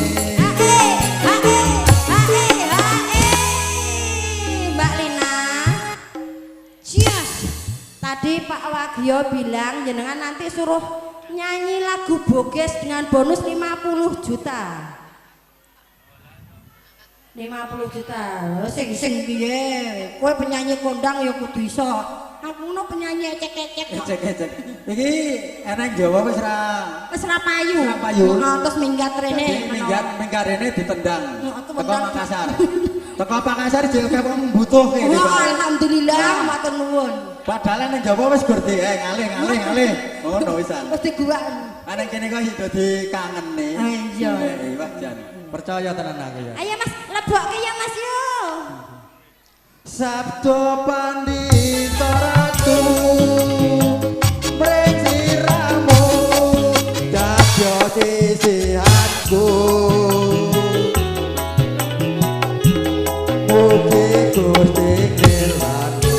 Mbak Lina. Cias. Tadi Pak Wagio bilang jenengan nanti suruh nyanyi lagu Boges dengan bonus 50 juta. 50 juta. Sing piye? Kowe penyanyi kondang ya kudu iso. Aku ngono penyanyi ecek-ecek kok. ecek-ecek iki enak Jawa wis ra Wis ra payu. Ra payu. Terus minggat rene. minggat rene ditendang Aku teko menang. Makassar teko Makassar jek wong butuhke Wah, alhamdulillah matur nuwun. padahal ning Jawa wis gurdi ngalih ngono wisan Wis diguwak. ana kene kok dadi kangen nih Iya. wah jan percaya tenan aku ya Ayo Mas, lebokke ya Mas yo. Sabda Pandita Ratu mring siramu dadya sisihanku mugi Gusti lirani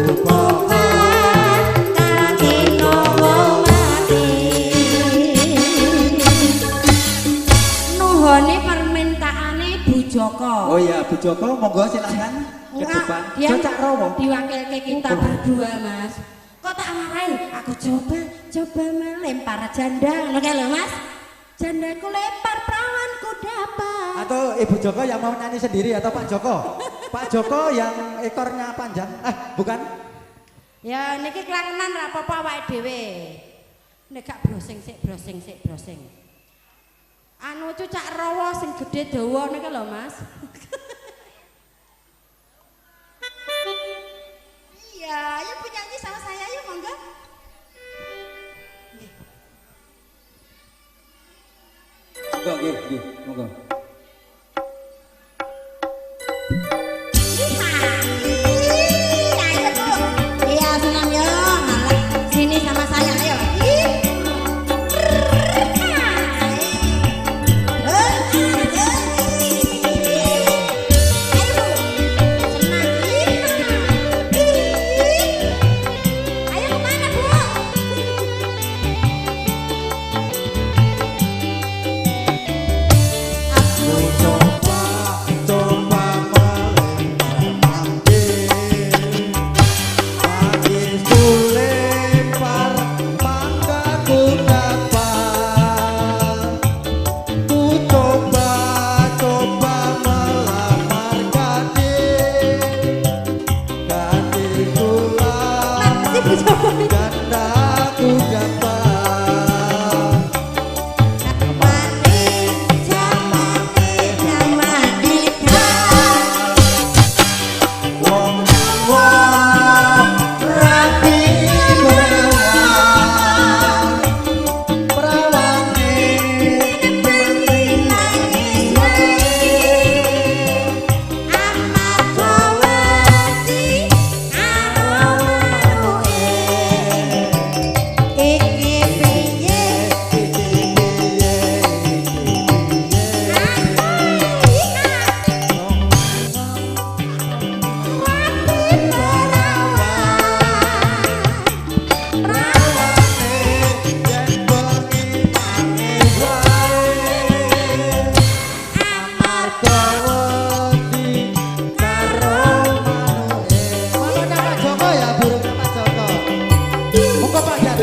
aku pohon Kalkino wong mati. Nuhoni permintaane Bu Joko. oh iya Bu Joko monggo silakan ke depan Dia cocak rowo diwakilke kita berdua Mas. Kok tak marahin? Aku coba melempar janda. Ngono kae lho Mas. Jandaku lempar perawanku dapat. atau Ibu Joko yang mau nyanyi sendiri atau Pak Joko? Pak Joko yang ekornya panjang? Bukan? Ya niki kelangenan ra apa-apa awake dhewe. Nek gak brosing sik. Anu cucak rawa sing gedhe dawa niki lho Mas. Iya, ayo penyanyi sama saya yuk monggo. Monggo nggih, monggo. Monggo Pak Jan.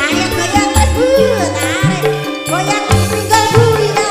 Ayo goyang Mas Bu, tarik. Goyang single Bu ya.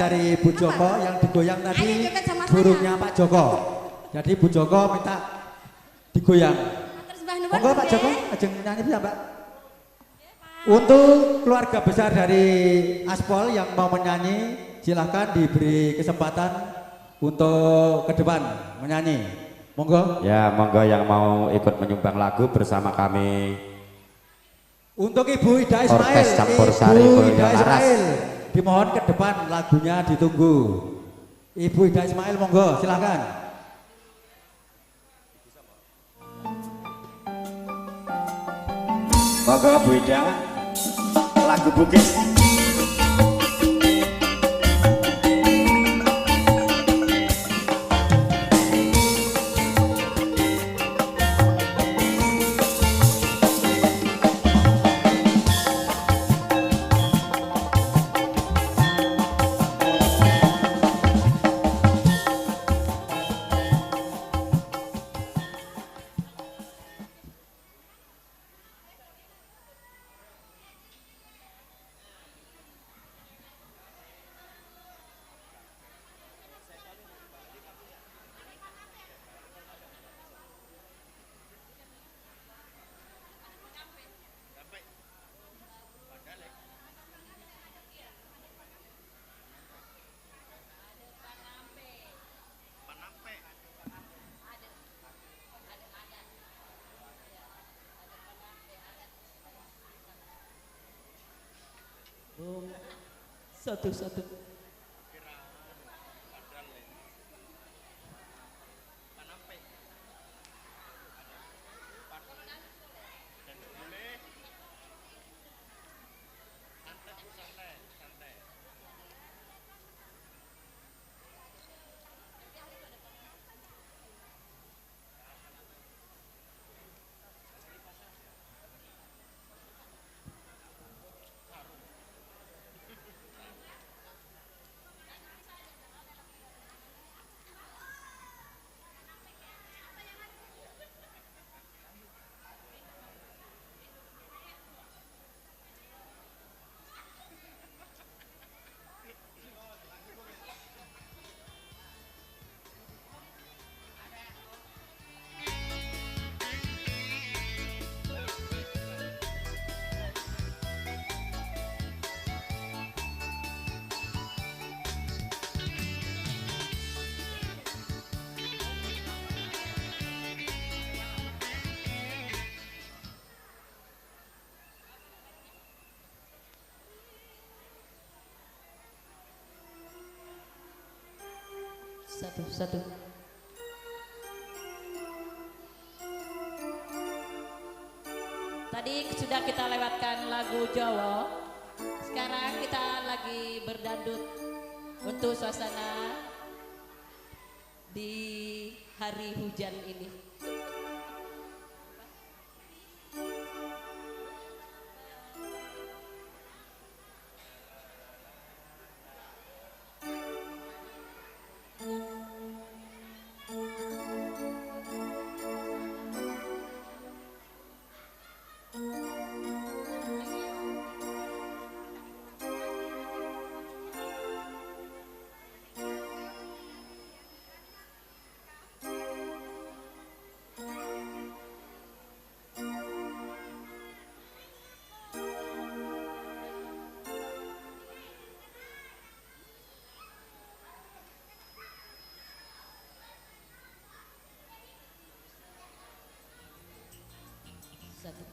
dari Bu Joko yang digoyang tadi Ayo, joget sama saya. burungnya Pak Joko. Jadi Bu Joko minta digoyang. Terus Mbah Nuwun Monggo Pak nggih. Joko, ajeng nyanyi bisa Mbak. Untuk keluarga besar dari Aspol yang mau menyanyi, silahkan diberi kesempatan untuk ke depan menyanyi. Monggo. Ya, monggo yang mau ikut menyumbang lagu bersama kami. Untuk Ibu Ida Ismail, Orkes Campursari Ibu Ida Boyolali. Ismail, dimohon ke depan, lagunya ditunggu. Ibu Ida Ismail, monggo, silahkan. Monggo Bu Ida, lagu Bukis. Satu-satu. Satu. Tadi sudah kita lewatkan lagu Jawa. Sekarang kita lagi berdandut untuk suasana di hari hujan ini. Satu.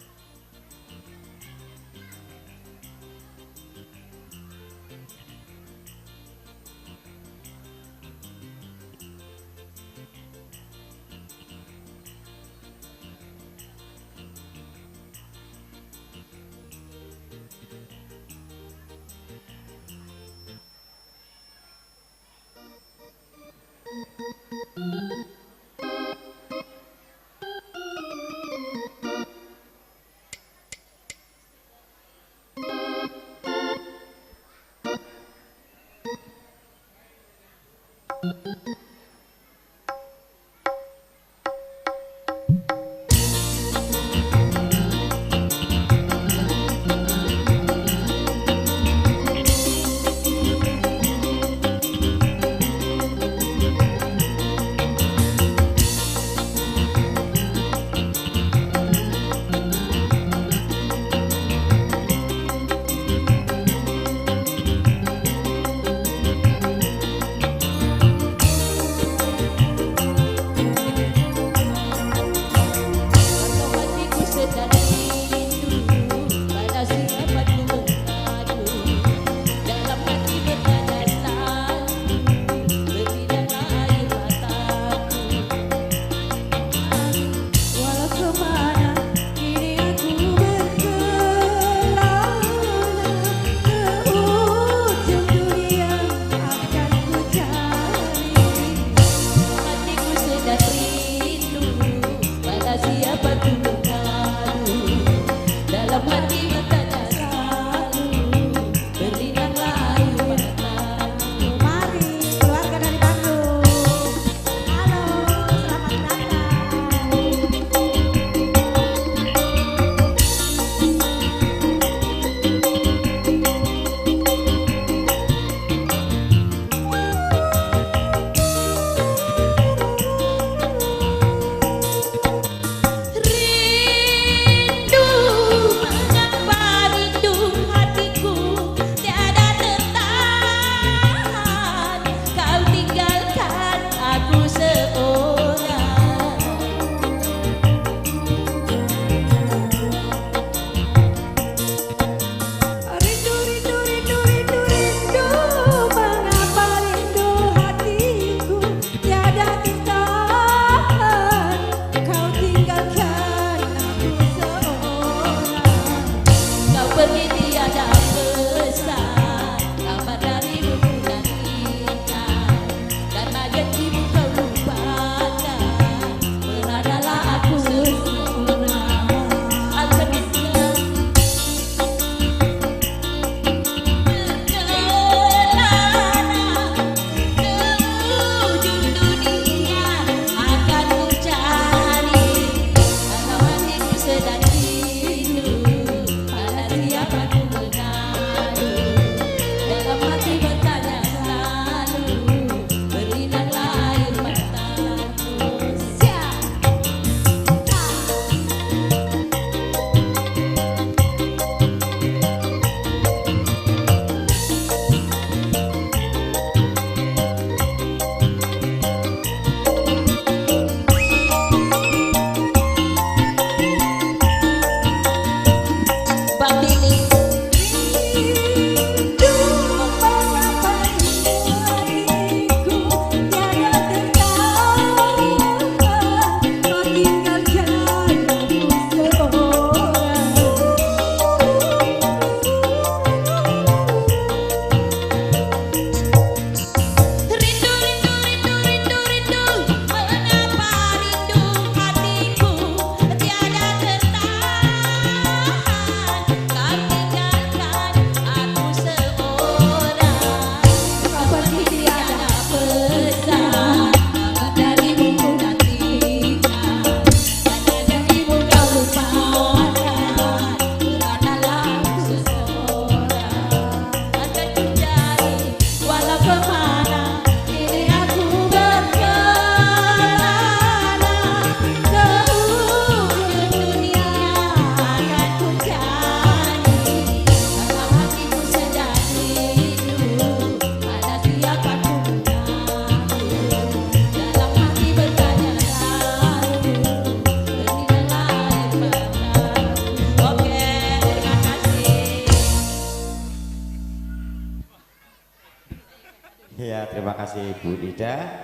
kasih Bu Ida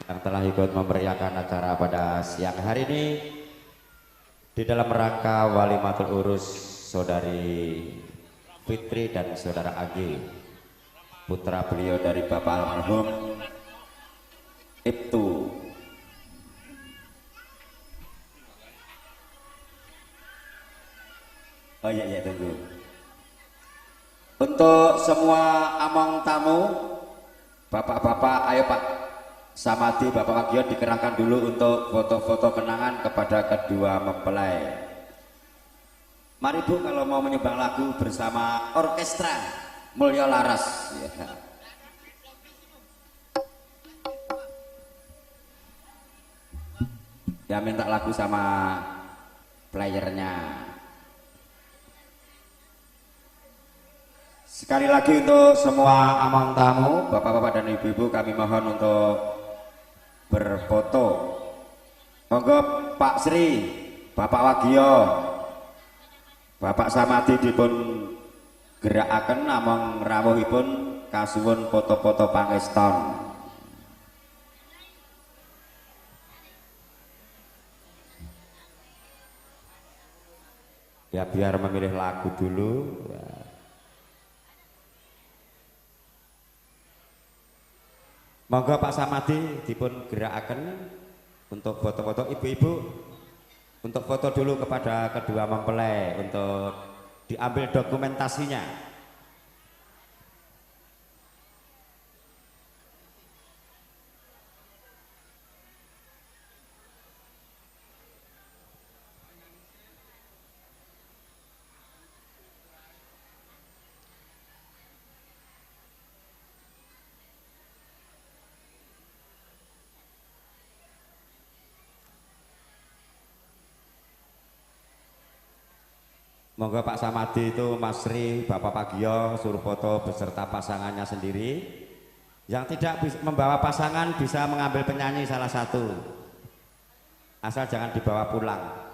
yang telah ikut memeriahkan acara pada siang hari ini di dalam rangka Walimatul Urus Saudari Fitri dan Saudara Agi, putra beliau dari Bapak almarhum Ibtu. Oh iya tunggu. Untuk semua among tamu, bapak-bapak, ayo Pak Samadi, Bapak Wagio dikerahkan dulu untuk foto-foto kenangan kepada kedua mempelai. Mari Bu kalau mau menyumbang lagu bersama orkestra Mulya Laras. Ya minta lagu sama playernya. Sekali lagi untuk semua among tamu, bapak-bapak dan ibu-ibu, kami mohon untuk berfoto. Monggo Pak Sri, Bapak Wagio, Bapak Samadi dipun gerakaken namung rawuhipun kasuwun foto-foto pangeston. Ya biar memilih lagu dulu. Ya. Monggo Pak Samadi dipun gerakaken untuk foto-foto, ibu-ibu untuk foto dulu kepada kedua mempelai untuk diambil dokumentasinya. Monggo Pak Samadi itu Mas Sri, Bapak Pagio suruh foto beserta pasangannya sendiri. Yang tidak membawa pasangan bisa mengambil penyanyi salah satu. Asal jangan dibawa pulang.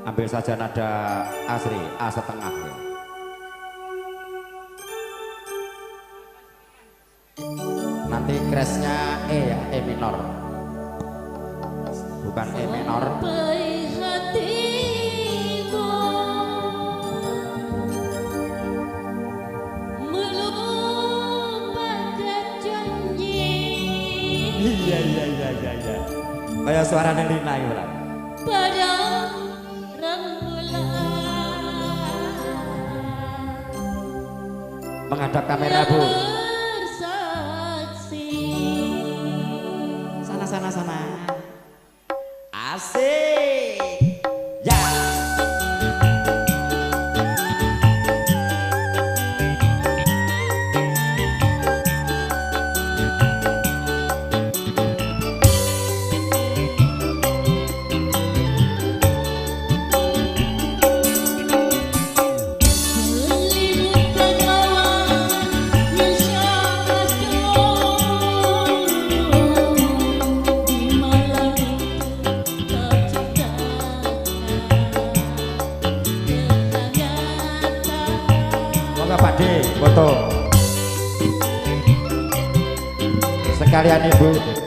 Ambil saja nada asri, A setengah ya. Nanti crashnya E ya, E minor. Bukan E minor. Iya. Kayak suaranya Lina ya. Pada menghadap kamera Bu. Sana. Asik. Ya. Foto sekalian Ibu.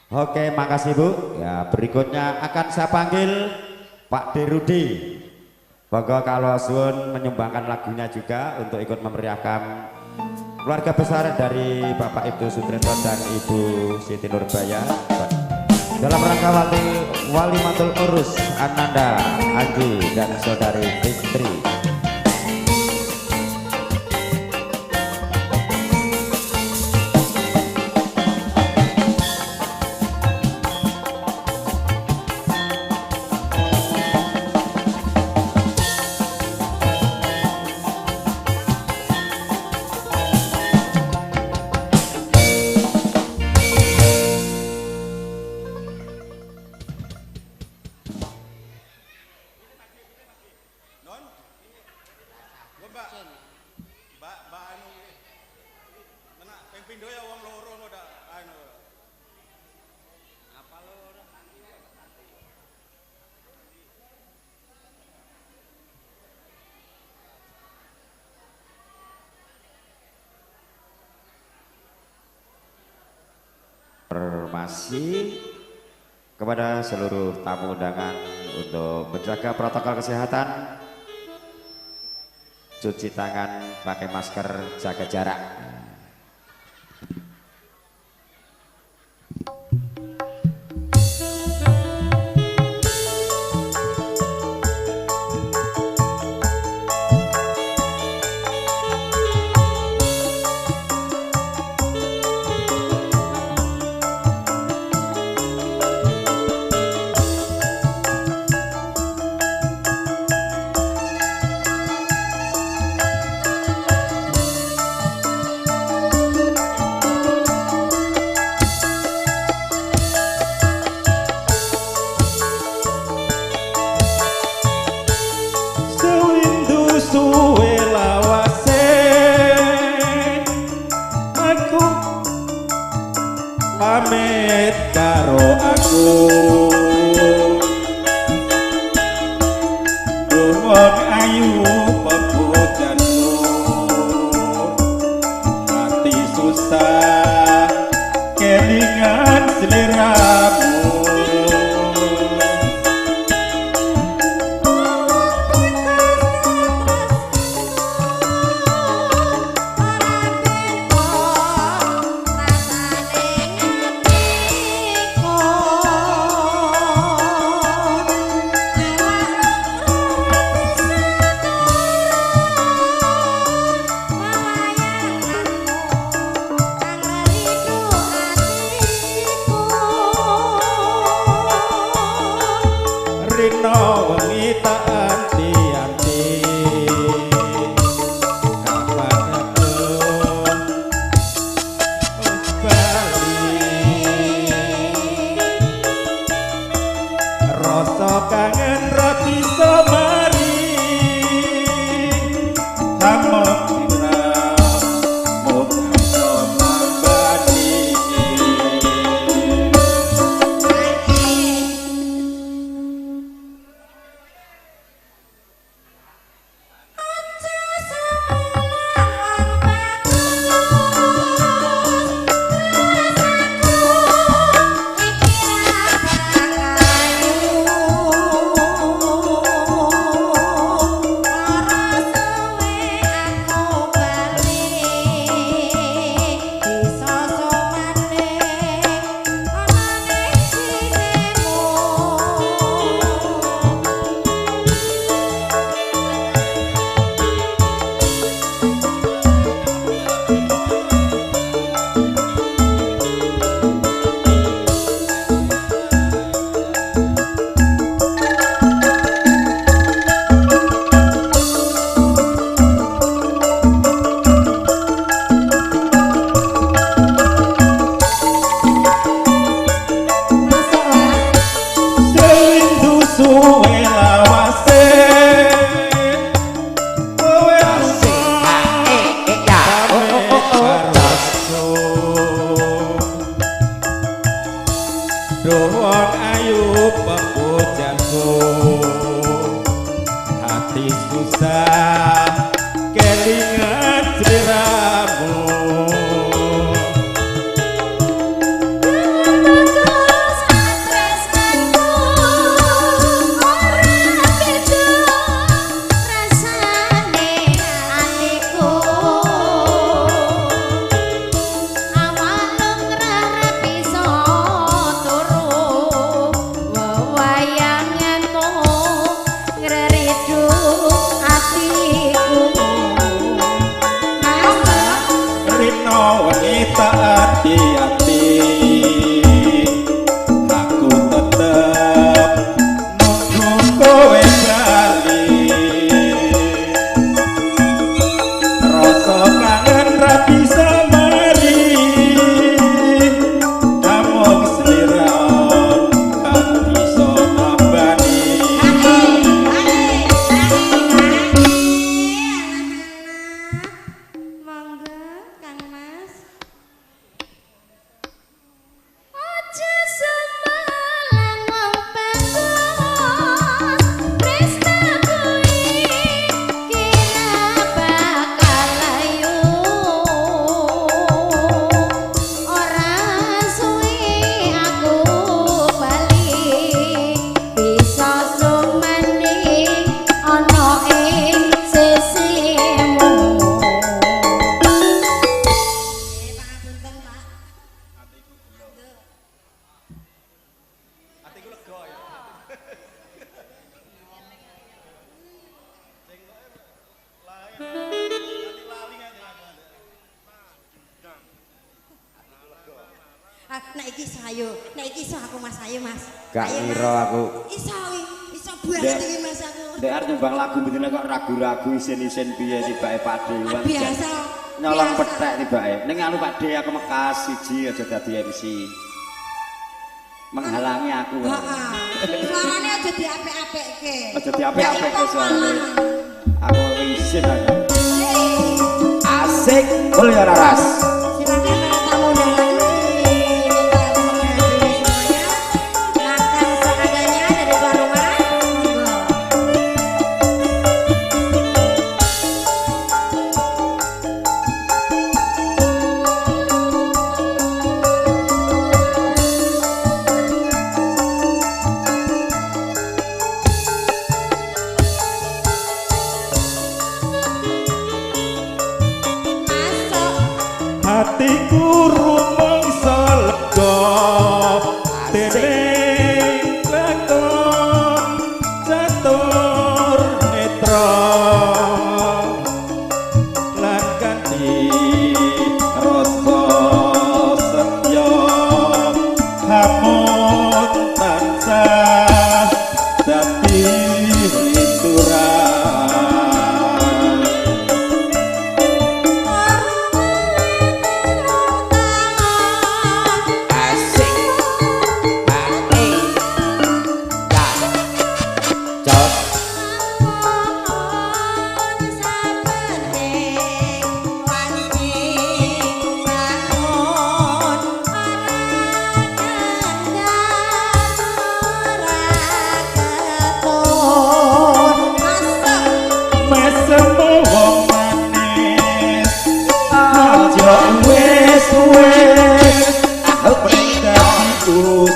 Oke, makasih Bu. Ya, berikutnya akan saya panggil Pak Derudi. Monggo kalau suun menyumbangkan lagunya juga untuk ikut memeriahkan keluarga besar dari Bapak Ibnu Sutrisno dan Ibu Siti Nurbaya dalam rangka wali matul urus Ananda, Anggi dan saudari Fitri. Informasi kepada seluruh tamu undangan untuk menjaga protokol kesehatan, cuci tangan, pakai masker, jaga jarak. Pamit karo aku Wong ayu pepujanmu hati susah kelingan seliramu Hatiku rino wengi tak hati-hati aku tetep nunggu kowe bali rasa kangen ra bisa mari namung sliramu gak bisa nambani Monggo Kang Mas. Aja semalang wong bagus tresna kuwi kira bakal layu ora suwe aku bali bisa sumending ana ing sisimu. Pangapunten, Pak. Nek iki sayo, nek iki iso aku Mas ayo Mas. Gak Ayo, ngira Mas. aku. Iso banget iki Mas aku. Dek arep nyumbang lagu bendine kok ragu-ragu isin-isin piye tibake Pak Dewan. Biasa. Nyolong biasa. petek tibake. Ning anu Pak De aku mekas siji aja dadi MC. Menghalangi aku. Heeh. Suarane aja diapik-apikke. Aja diapik-apikke suarane. Aku isin aku. Asik, boleh ora ras. Silakan para tamu undangan minta teman hadir semuanya. Makan seadanya dari tuan rumah. Monggo. Masuk. hatiku rumangsa lega dening lakon catur netra lan kanthi rasa setya hamun tansah dadi rinduran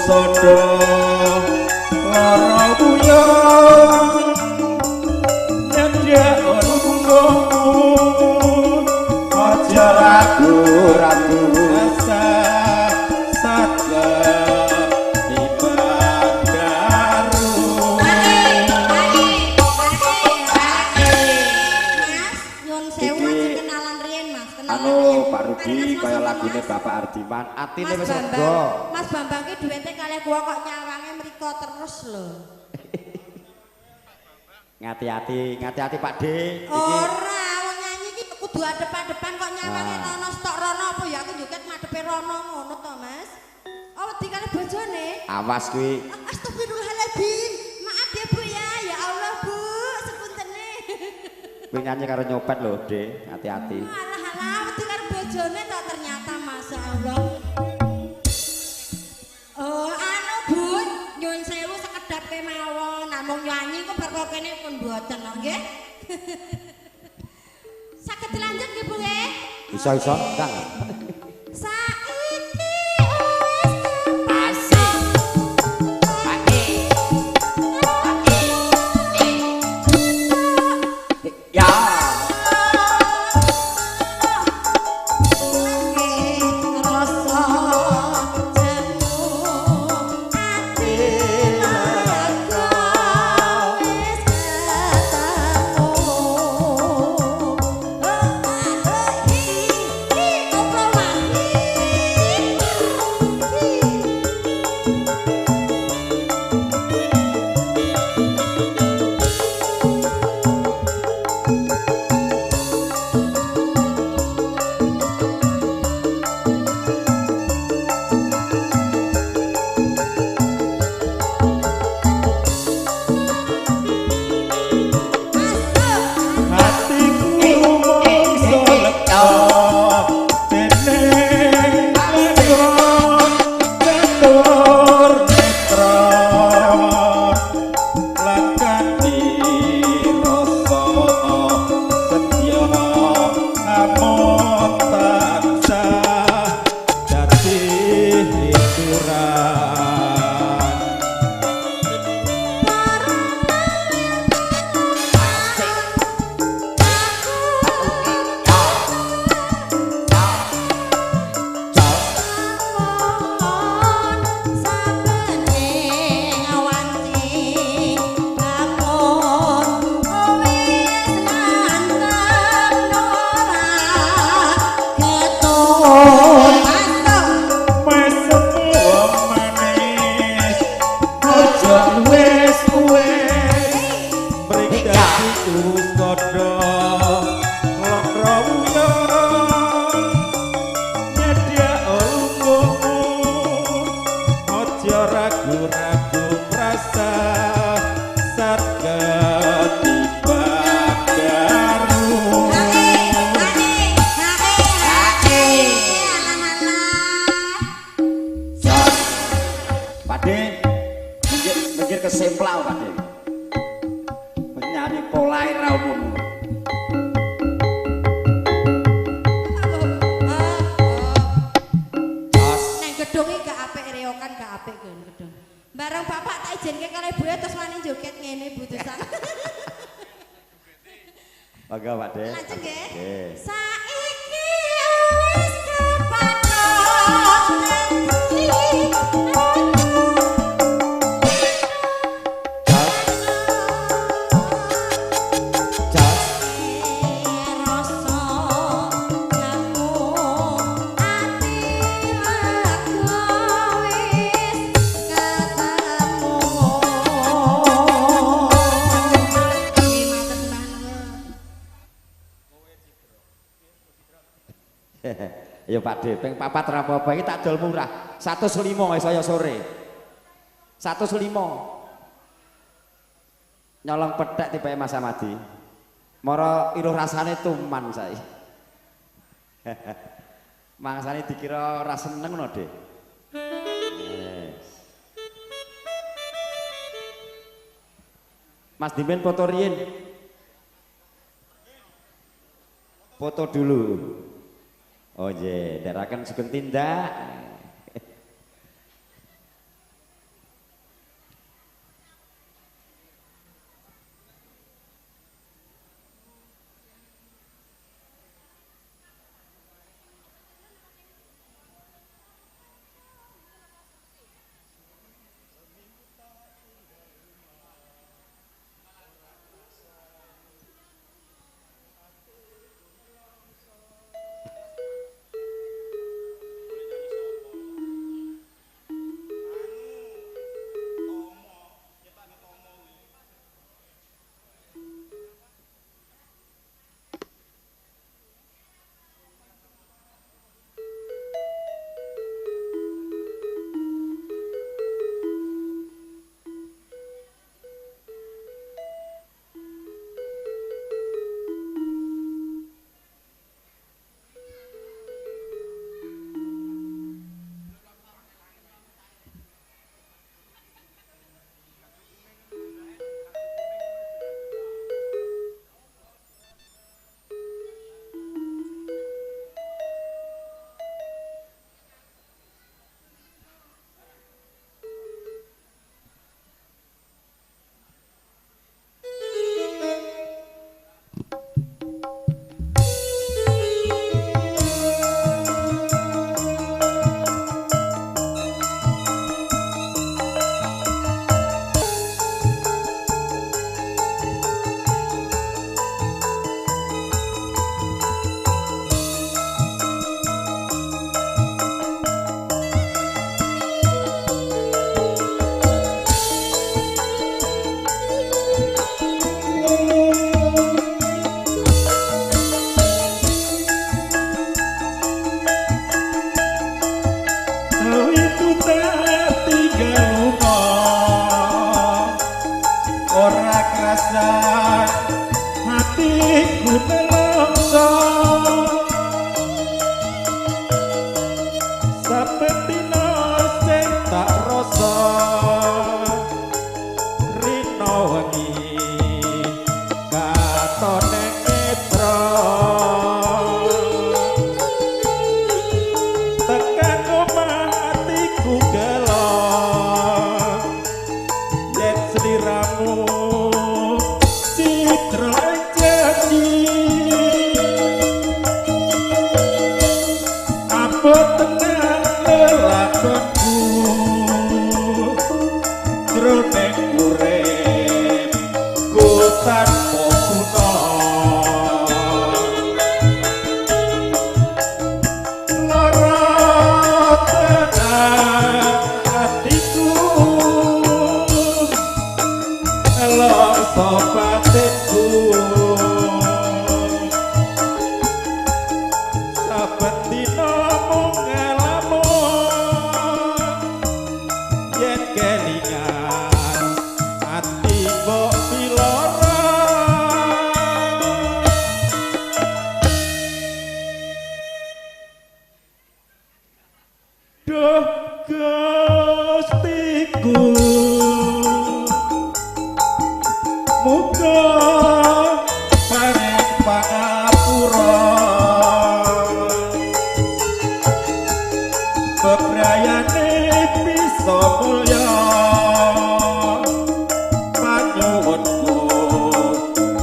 Sodo lara buyon nyandak lungomu aja ragu-ragu asa satwa timbang daru Nyun sewu aja kenalan riyen Mas, kenalan Anu riyen. Pak Rudi Mari, Mas, kaya sama-sama, lagune Mas. Bapak Ardiman, atine Mas wis Bambang, lega. Mas Bambang ki duwete kalih kuwi kok nyawange mriko terus lho. Ngati-hati Pak De. Iki Ora, wong nyanyi ki kudu adep-adepan kok nyawange Ah. rono stok rono apa ya aku njuket madepe rono ngono to, Mas. Oh, wedi kalih bojone. awas kuwi. Astagfirullahaladzim. Maaf ya Bu ya. Ya Allah Bu, sepuntene. Kuwi nyanyi karo nyopet lho, De. Hati-hati. Alah, wedi karo bojone to ternyata Masya Allah. Oh, anu Bu, nyun sewu sekedap kemawon. Namung nyanyi kok bar kok kene pun mboten kok nggih. Saged dilanjut nggih Bu nggih? Iso-iso, Kang. Saiki wis Ya. Oh Monggo Pak De. Lajeng nggih. Nggih. Saiki wis kepatok Ya Pak De, ping 4 ra apa-apa iki tak dol murah. 105 saya sore. 105. Nyolong pethek tipe Mas Amadi. Mara iruh rasane tuman sae. Mangsane dikira ora seneng ngono, Dik. Yes. Mas Dimen foto riyen. Foto dulu. Oh je, darakan sugeng tindak.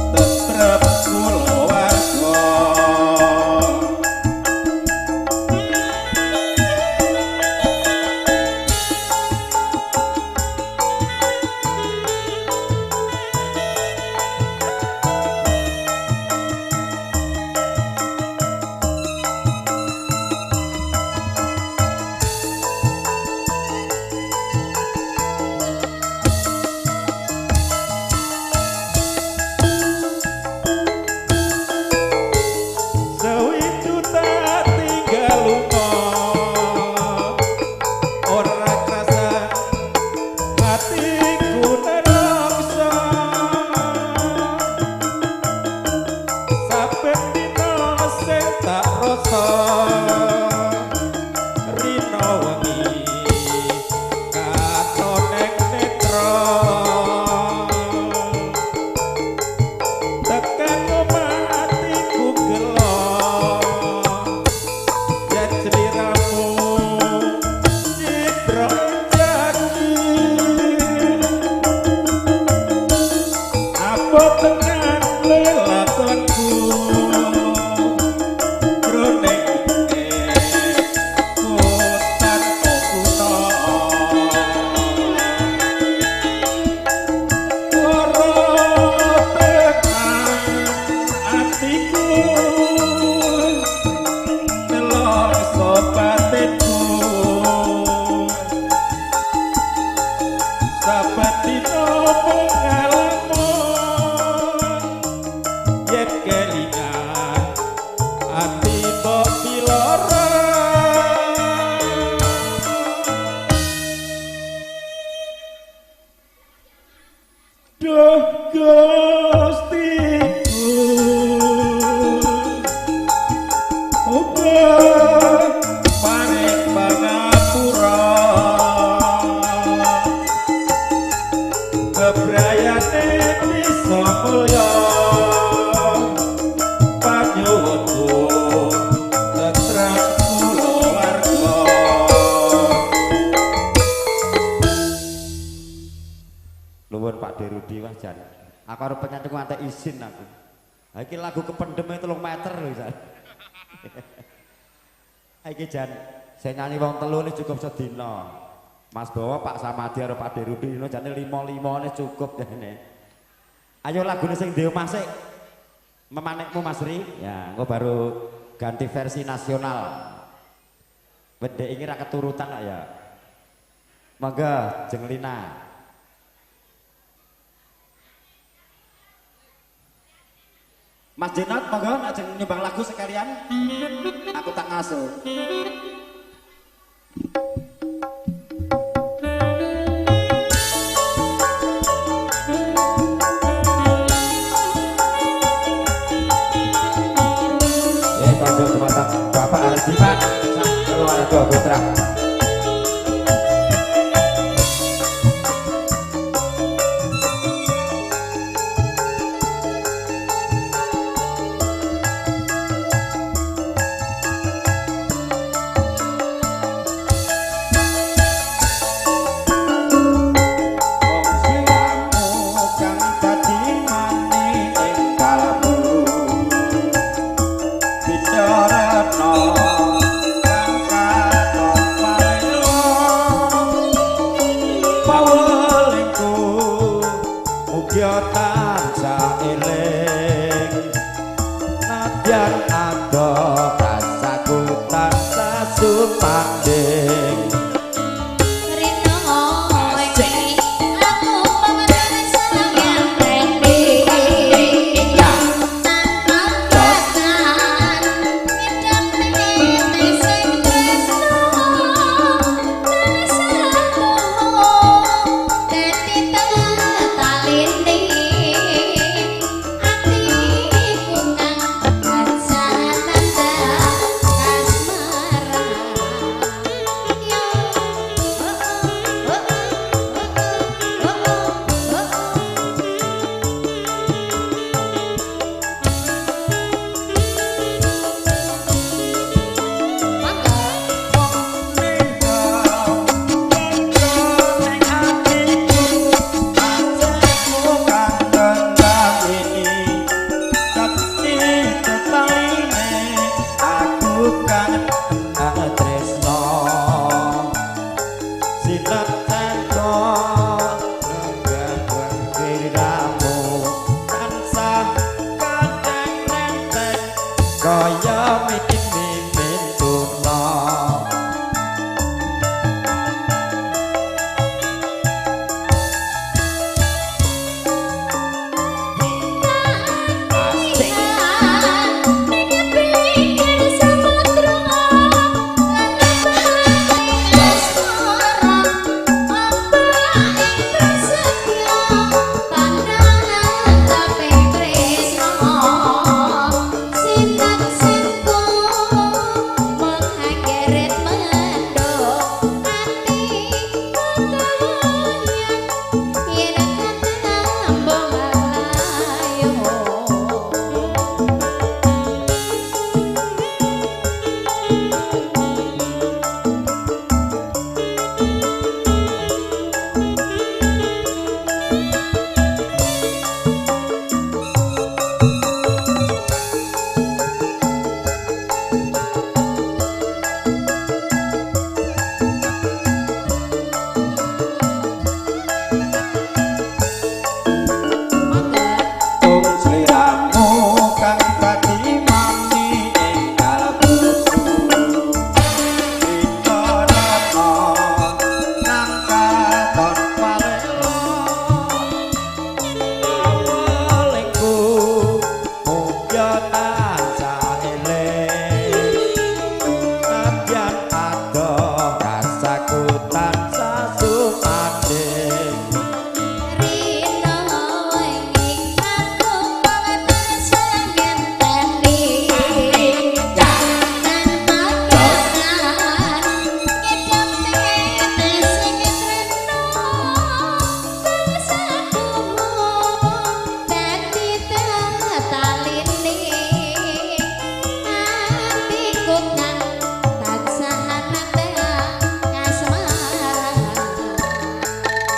Tetep kula lara duh Gustiku uga paring pangapura kebrayane bisa mulya panyuwunku tetrap kulawarga. Nuwun Pak Derudi wah jan. Aku arep penyanyi ngantek izin aku. Ha iki lagu kependeme 3 meter lho jan. Ha iki jan saya nyanyi wong telu ini cukup sedina. Mas Bawa, Pak Samadi karo Pak Derudi ini jane 5-5 ini cukup jane. Ayo lagune sing dhewe masik. Memanekmu Mas Ri. Ya, engko baru ganti versi nasional. Wedhe iki ra keturutan kok ya. Mangga Jenglina. Mas Jenot, monggo ajeng nyumbang lagu sekalian. Aku tak ngasuh. Kanggo teman Bapak Ardiman keluarga putra.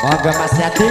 Monggo Mas Yadi.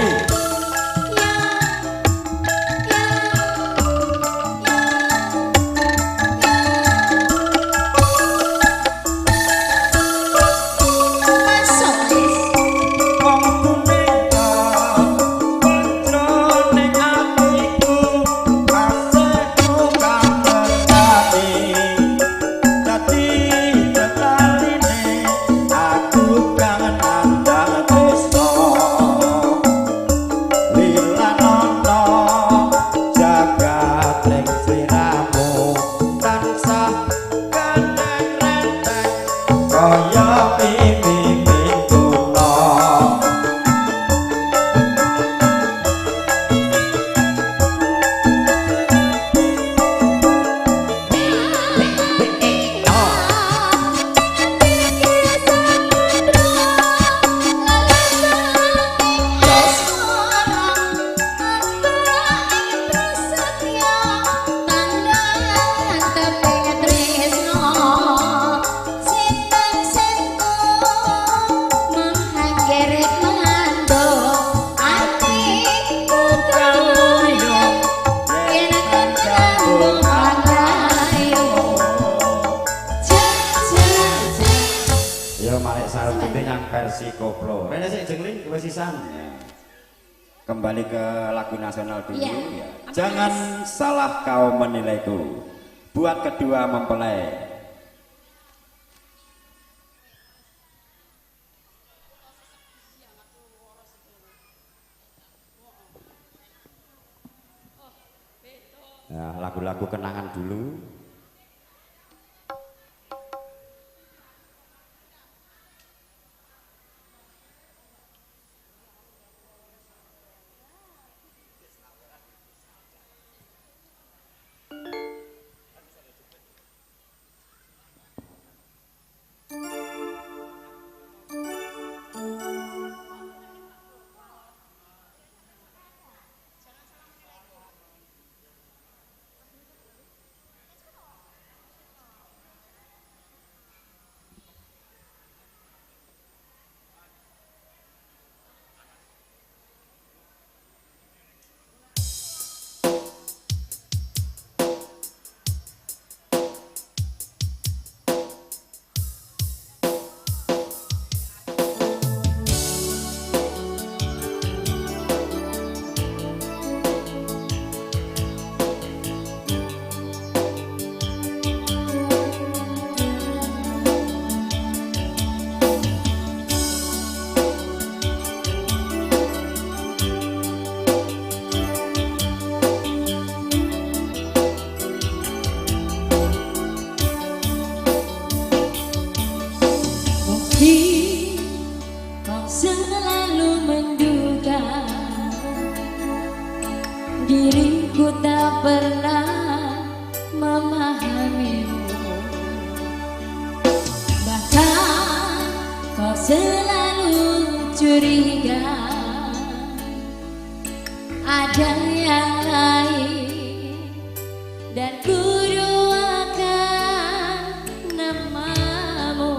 versi koplo. Rene sik jengling wis sisan. Kembali ke lagu nasional dulu ya. Jangan salah kau menilaiku. Buat kedua mempelai. Nah, lagu-lagu kenangan dulu. Diriku tak pernah memahamimu, bahkan kau selalu curiga ada yang lain, dan ku doakan namamu.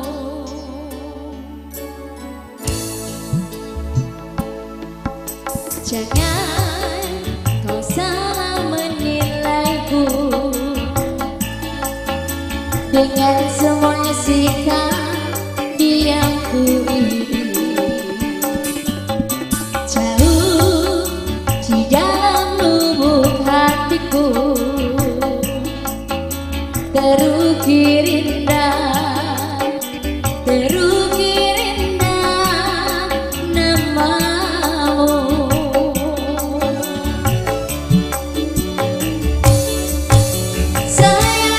Jangan kau salah menilaiku dengan semua sikap diamku ini. Jauh di dalam lubuk hatiku terukir indah, terukir indah namamu. Sayang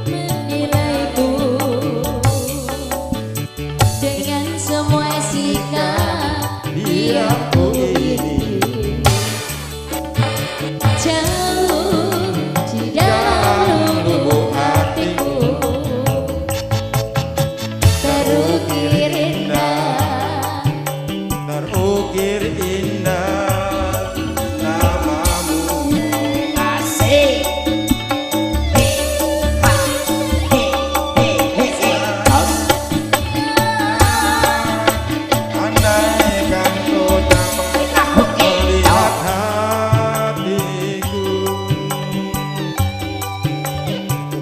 menilaiku dengan semua sikap diamku ini jauh di dalam lubuk hatiku terukir indah terukir indah namamu. asik. Andaikan kau dapat melihat hatiku,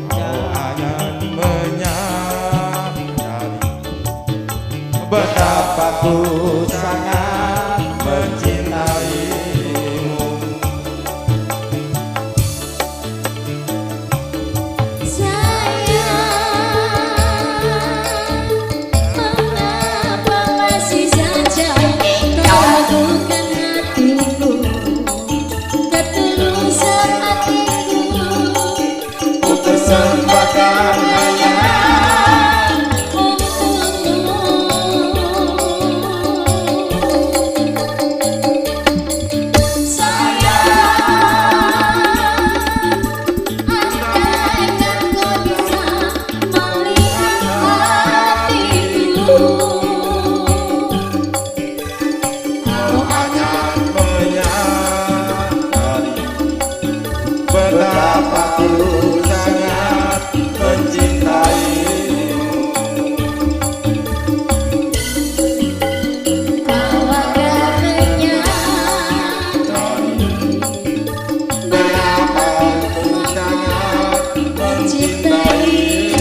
kau akan menyadari betapa ku sangat mencintaimu. Mengapa masih saja kau ragukan hatiku, ketulusan hatiku, Ku persembahkan hanya untukmu. Andaikan kau bisa melihat hatiku, kau akan menyadari betapa ku sangat mencintaimu. kau akan menyadari Betapa ku sangat mencintaimu.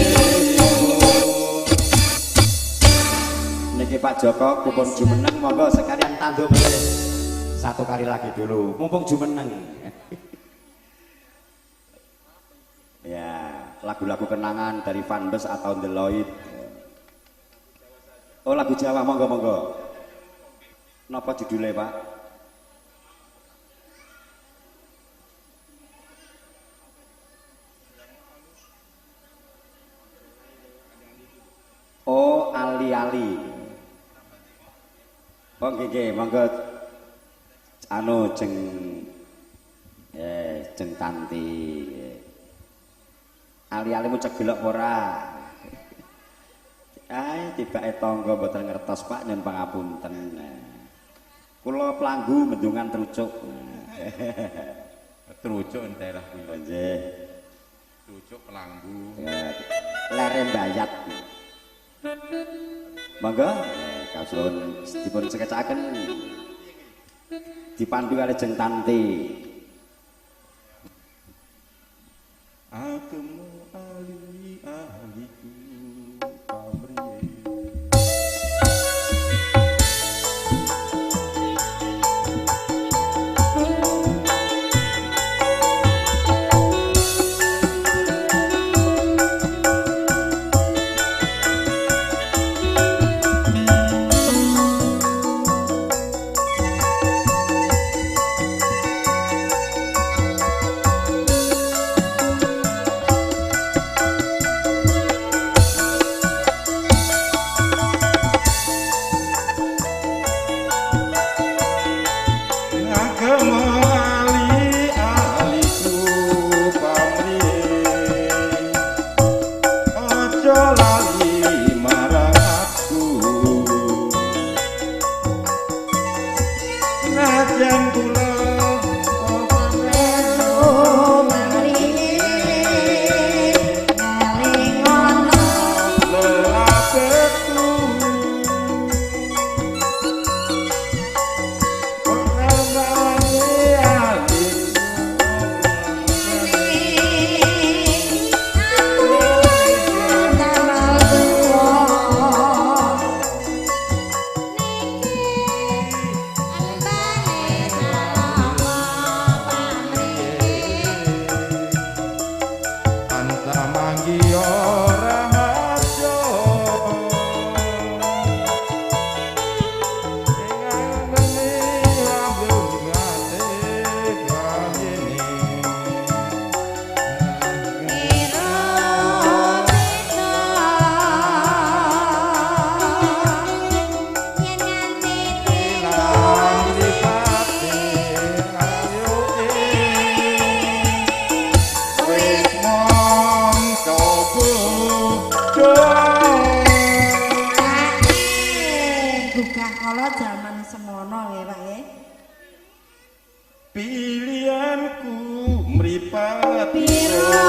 Niki Pak Joko kupon jumeneng monggo sekalian tanduk meneh. Satu kali lagi dulu mumpung jumeneng. Ya, lagu-lagu kenangan dari Van Bus atau The Lloyd. Oh, lagu Jawa monggo monggo. Napa judulnya, Pak? Oh, ali-ali. Oh, nggih, monggo anu jeng jeng Tanti. Ali-alimu cegelok ora. Tibake tangga mboten ngertos Pak nyun pangapunten. Kula planggu mendungan trucuk. Trucuk entek lah kuwi. Nggih. Trucuk pelanggu. Lere mbayat. Monggo kasuwun dipun sekecakaken dipandu kali jeng Tanti. Agemu ali-aliku pamrih. Niki zaman semono nggih Pak nggih. Pilihanku mripat Piro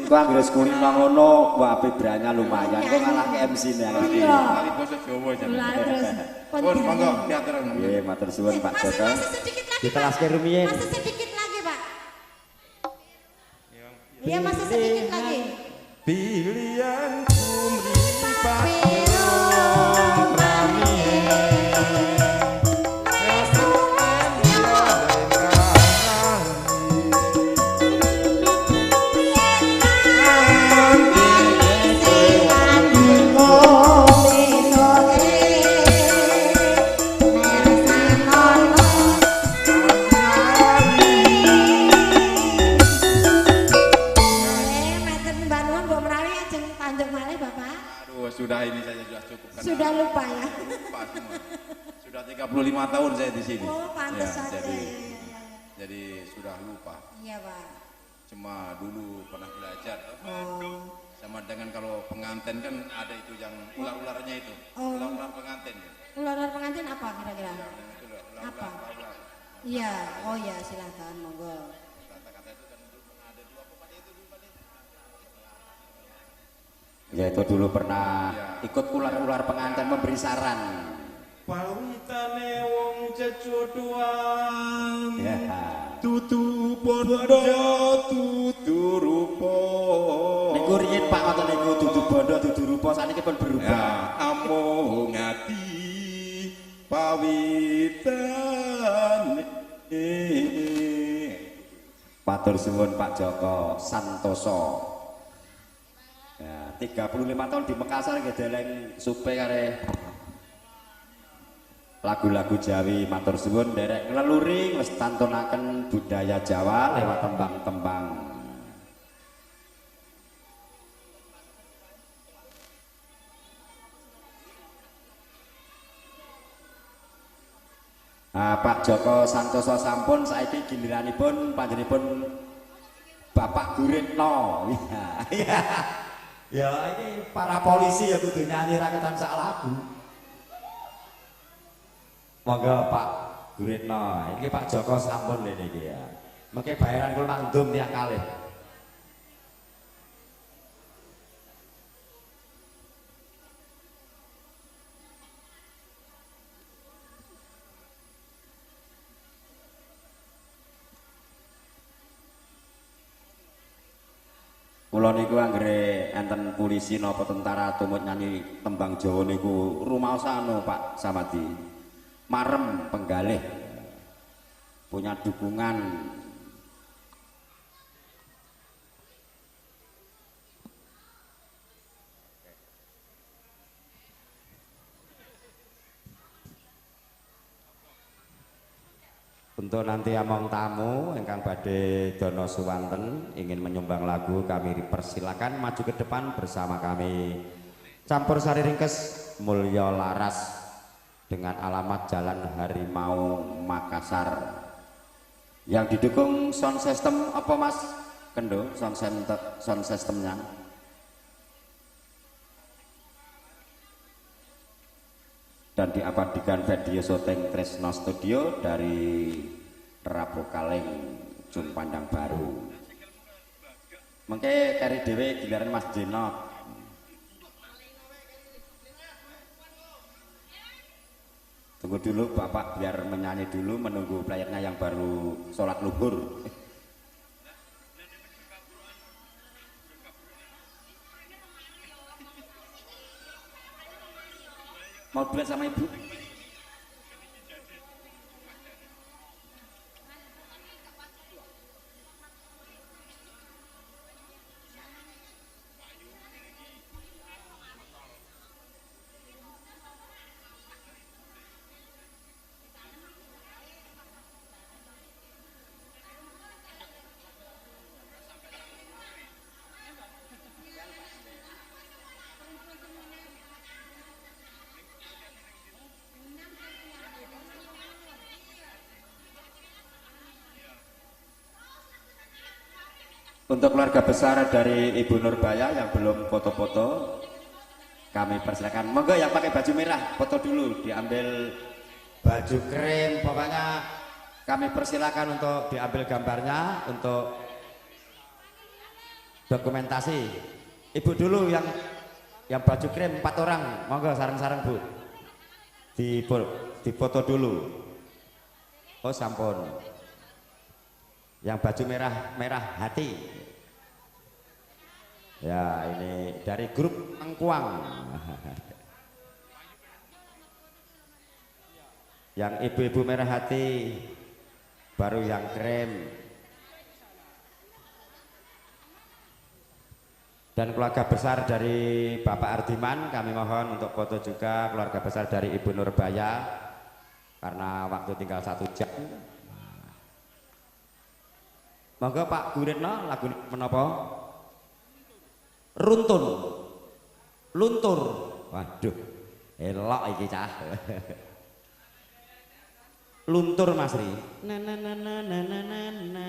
Engko anggere kuning ngono wae branya lumayan. Kok ngalah ke MC-ne iki. Kali basa Jawa jan. Pun monggo diatur. Nggih, matur suwun Pak Joko. Ditelaske rumiyin. Masih sedikit lagi, Pak. Iya, masih sedikit lagi. Pilihanku mripat sudah ini saja sudah cukup. Sudah lupa ya. Lupa semua. Sudah 35 tahun saya di sini. Oh, pantas ya, saja. Jadi sudah lupa. Iya, Pak. Cuma dulu pernah belajar. Oh. Sama dengan kalau pengantin kan ada itu yang ular-ularnya itu. Oh. Ular-ular pengantin. Ular pengantin apa kira-kira? Ya, itu loh, ular-ular. Apa? Ular-ular. Iya, oh ya silakan monggo. Kata-kata itu kan ada dua apa itu dulu Pak. Ya itu dulu pernah ikut ular-ular pengantin memberi saran. Pawitane wong cecodoan. Ya. Tutu bondo tutu rupa. Niku riyen Pak ngoten niku dudu bondo dudu rupa saniki pun berubah. Ya, amung ati pawitane. Matur suwun Pak Joko santoso. Ya, 35 tahun di Makassar nggih deleng supe kare lagu-lagu Jawi. Matur suwun derek ngleluri nglestanturaken budaya Jawa lewat tembang-tembang. Pak Joko Santoso sampun saiki giliranipun panjenenganipun Bapak Guritno. Iya. Ya ini para polisi ya kudu nyanyi rakyatan sak lagu. Monggo Pak Guritno, ini Pak Joko sampun ini ya. Mungkin bayaran kula mandum tiang kalih. Kula niku anggere enten polisi napa tentara tumut nyanyi tembang Jawa niku rumaosano Pak Samadi. Marem penggalih. Punya dukungan. Untuk nanti among tamu ingkang badhe dono suwanten ingin menyumbang lagu, kami dipersilakan maju ke depan bersama kami. Campur Sari Ringkes Mulya Laras dengan alamat Jalan Harimau Makassar. Yang didukung sound system apa Mas? Kendo sound systemnya. Dan diabadikan video syuting Tresno Studio dari Rabu Kaleng Jum Pandang Baru. Mengke kari dhewe giliran Mas Jenok. Tunggu dulu Bapak biar menyanyi dulu menunggu playernya yang baru sholat luhur. Mau duet sama ibu? Untuk keluarga besar dari Ibu Nurbaya yang belum foto-foto, kami persilakan. Monggo yang pakai baju merah, foto dulu, diambil baju krem, pokoknya kami persilakan untuk diambil gambarnya untuk dokumentasi. Ibu dulu yang baju krem 4 orang, monggo sareng-sareng Bu. Di foto dulu. Oh sampun. Yang baju merah hati. Ya ini dari grup Angkuang. Yang ibu-ibu merah hati, baru yang krem. Dan keluarga besar dari Bapak Ardiman, kami mohon untuk foto juga keluarga besar dari Ibu Nurbaya, karena waktu tinggal 1 jam. Monggo Pak Guritno, lagu menapa? Runtun. Luntur. Waduh, elok iki cah. Luntur Mas Ri. Na na na na na na na na.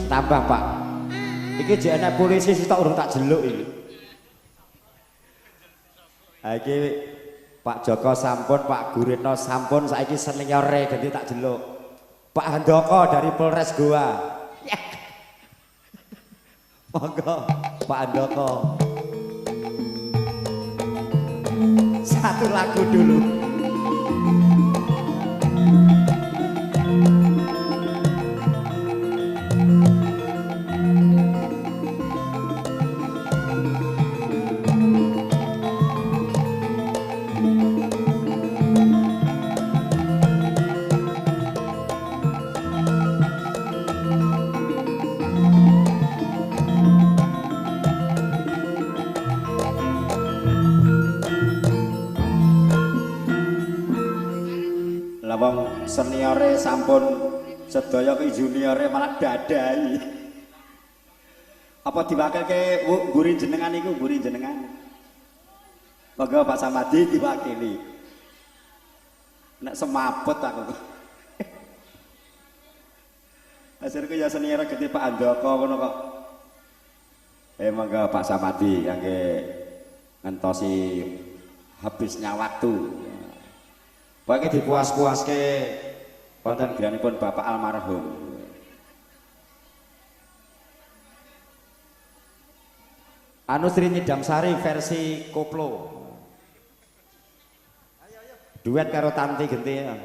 Tambah Pak. Iki jek enek polisi sitok urung tak jeluk iki. Ha iki Pak Joko sampun, Pak Guritno sampun, saiki seniore ganti tak jeluk. Pak Handoko dari Polres Goa. Monggo Pak Handoko. Satu lagu dulu. Wong seniore sampun sedaya ke juniore malah dadai. Apa diwakilke mburi jenengan iku, mburi jenengan? Monggo Pak Samadi diwakili. Nek semaput aku. Asirku ya senior gede Pak Andoko ngono kok. Monggo Pak Samadi kangge ngentosi habisnya waktu. Pokoknya dipuas-puaske wonten griyanipun Bapak almarhum. Anu Sri Nyidamsari versi koplo. Duet karo Tanti Genti ya.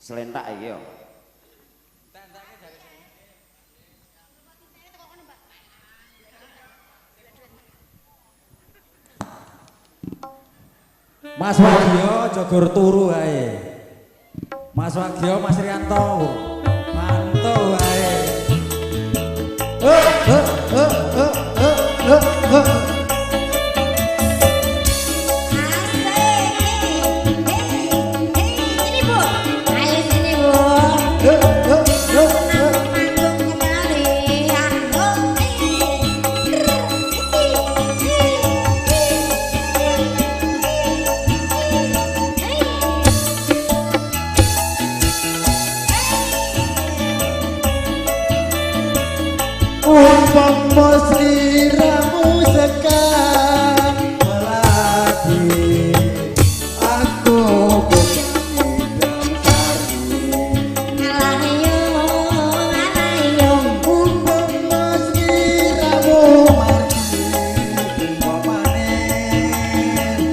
Selentak iki yo. Mas Wagio Jogor turu ae. Mas Wagio Mas Rianto mantuk ae. Sini Bu, ayo sini Bu. Manggung kembali. Umpama sliramu sekar melati, aku bukan sari. Alayo. Umpama sliramu margi pemanen,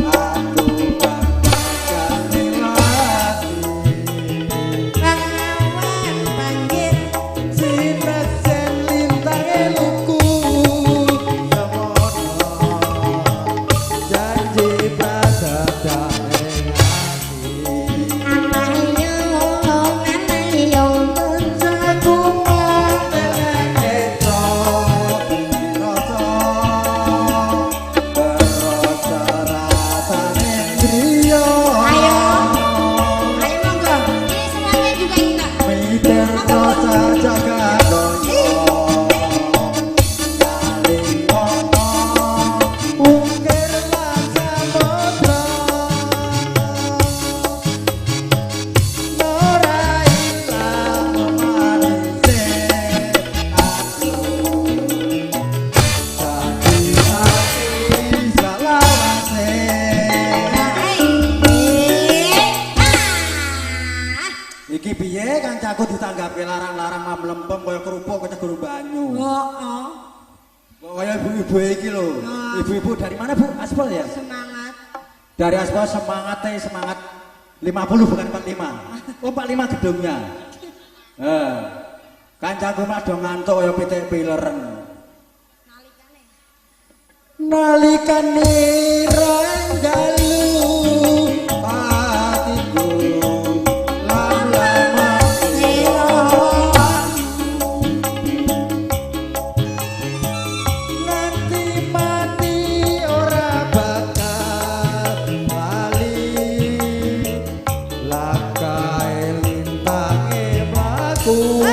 aku bakal melati. Awan banjir. Sinesen lintang eluku semono janji prasaja ing ati. Alayo. Aku mengenai rasa rasane griya. Ayo monggo. Ini semuanya juga kita. Miter rasa jaga doyo saling ngomong ungkir lan samudra ora ilang manise aku dadi ati salawase. Iki piye kancaku ditanggapi larang-larang mlempem kaya kerupuk kaya guru banyu. Heeh. Kok kaya ibu-ibu iki lho. Ibu-ibu dari mana Bu? Aspal ya? Semangat. Dari Aspal semangatnya semangat 50 bukan 45. Oh 45 gedungnya. Kancaku mah do ngantuk kaya pitik pileren. Nalikane renggalu atiku lama nanti mati ora bakal lali lakae lintange mlaku.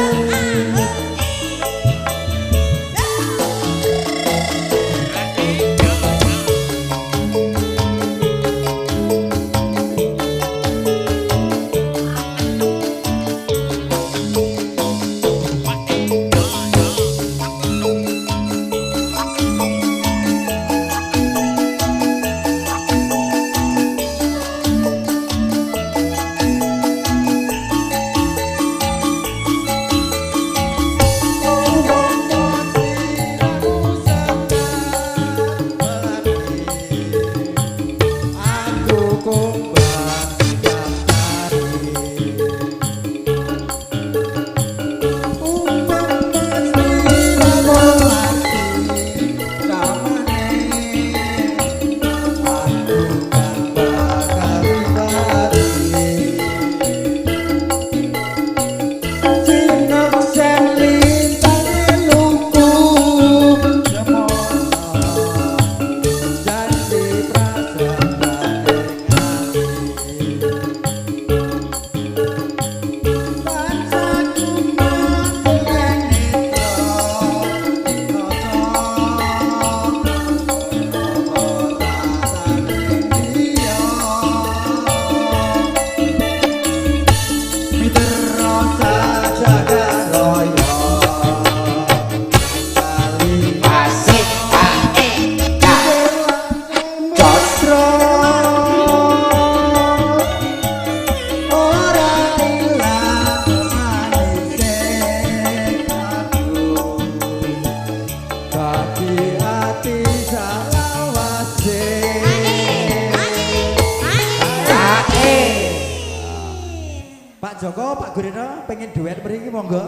Pak Joko, Pak Gurino pengen duet mriki monggo.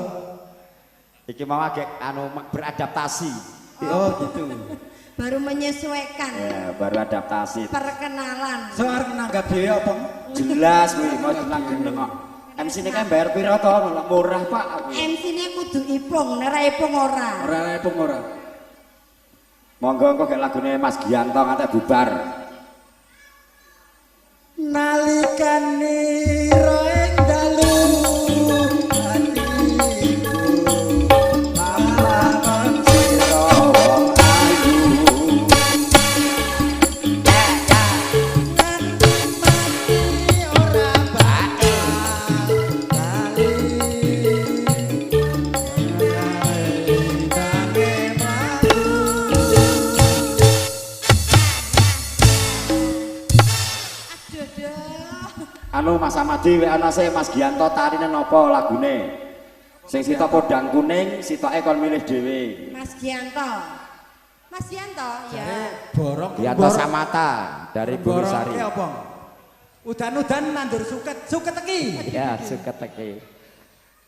Iki mau agak beradaptasi. Oh gitu. Baru menyesuaikan. Ya, baru adaptasi. Perkenalan. Soal nanggap dhewe apa? Jelas kuwi mau tenang gendeng kok. MC ini kan bayar piro to? Murah, Pak. MC ini kudu ipung, ora ipung ora. Ora epung ora. Monggo engko gek lagune Mas Gianto ngantek bubar. Nalikane roeng dalu Anu Mas Amadi ana se Mas Gianto tarine napa lagune? Sing sitok podang kuning, sitoke kon milih dhewe. Mas Gianto. Mas Gianto ya. Borong Gianto Samata dari Burisari. Borong apa? Udan-udan nandur suket iki. Ya, suket iki.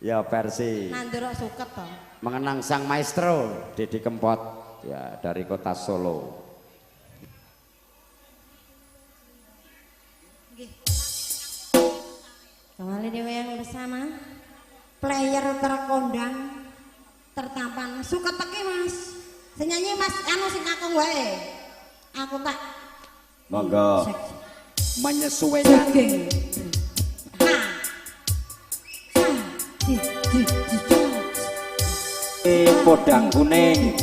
Ya versi Nandur suket to. mengenang sang maestro Didi Kempot ya dari kota Solo. Kembali dewe yang bersama player terkondang tertampan suka teki Mas. Sing nyanyi Mas anu sing kakung wae. Aku tak Monggo menyesuaikan. jogging. Ha. Ha. Di, di, Podang kuning.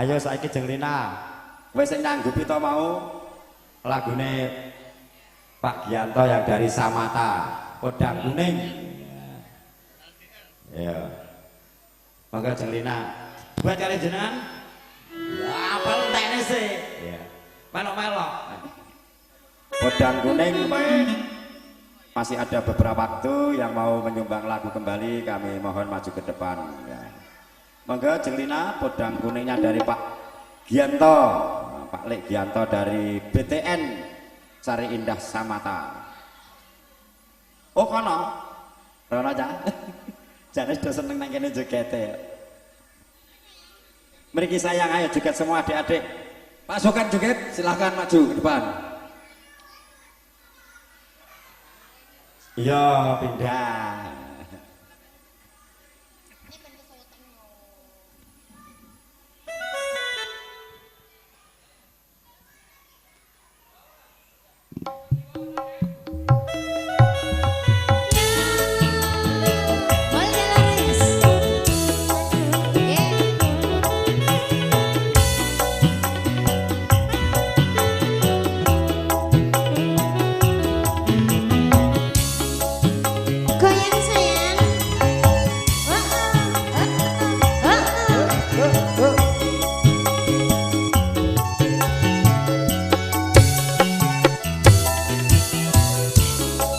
Ayo saiki Jenglina. Wis sing nyanggupi to mau lagune Pak Gianto yang dari Samata, Podang Kuning. Ya. Monggo Jenglina. Buat kalian jenengan. Ya, apa entekne sih? Ya. Melok-melok. Podang Kuning masih ada beberapa waktu yang mau menyumbang lagu kembali, kami mohon maju ke depan ya. Monggo Jenglina, Podang Kuningnya dari Pak Gianto, Pak Lek Gianto dari BTN Sari Indah Samata. Oh kono, rono aja. Jangan sudah seneng nang kene jogete. Mriki sayang, ayo joget semua adik-adik. Pasukan joget silahkan maju ke depan. Iya, pindah. Goyang sayang.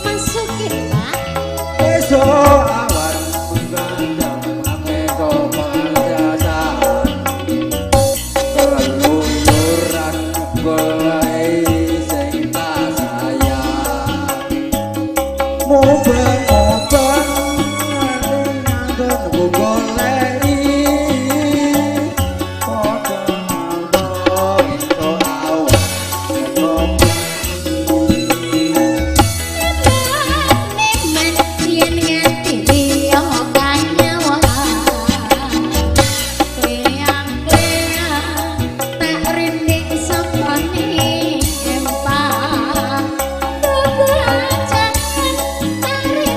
Masukin Pak. Besok awan menggandang ame kepanjasaan keluyuran golai sing tak sayang mubeng-mubeng nganggo golei padha itu awan Nemen yen nganti liya kanyawa. Keyang-keyang tak rintik sangkane empang. Bebacan tari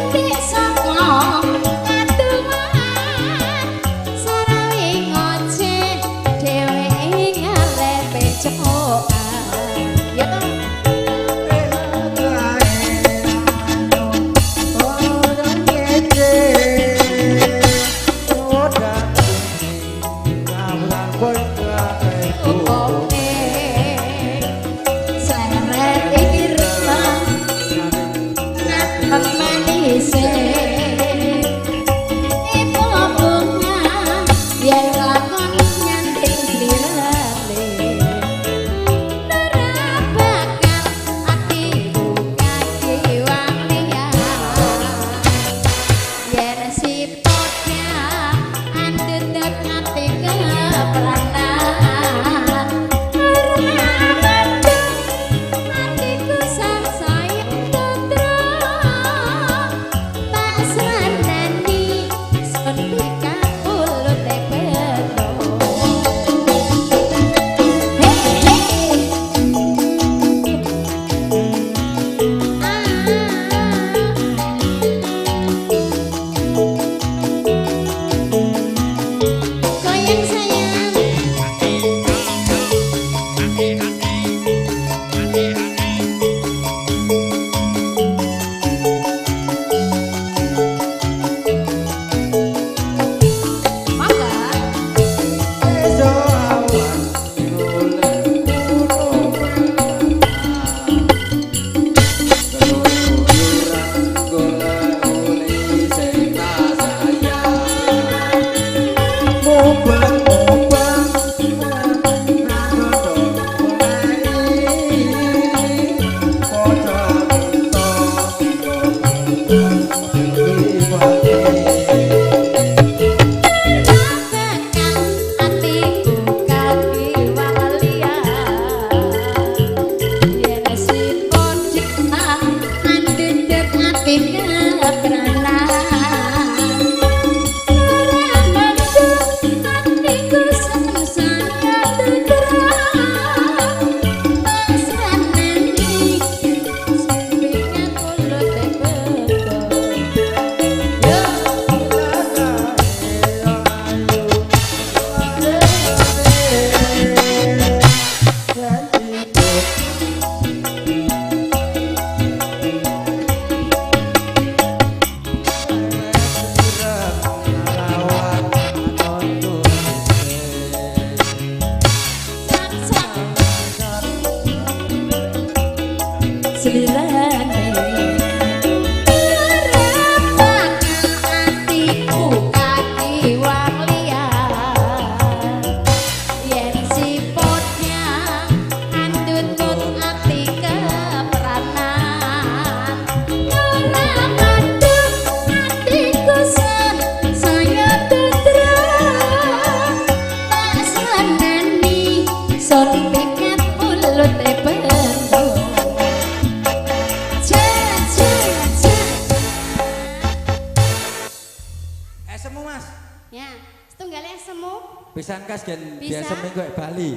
semu? Pisan kas gen Bisa. biasa seminggu Bali.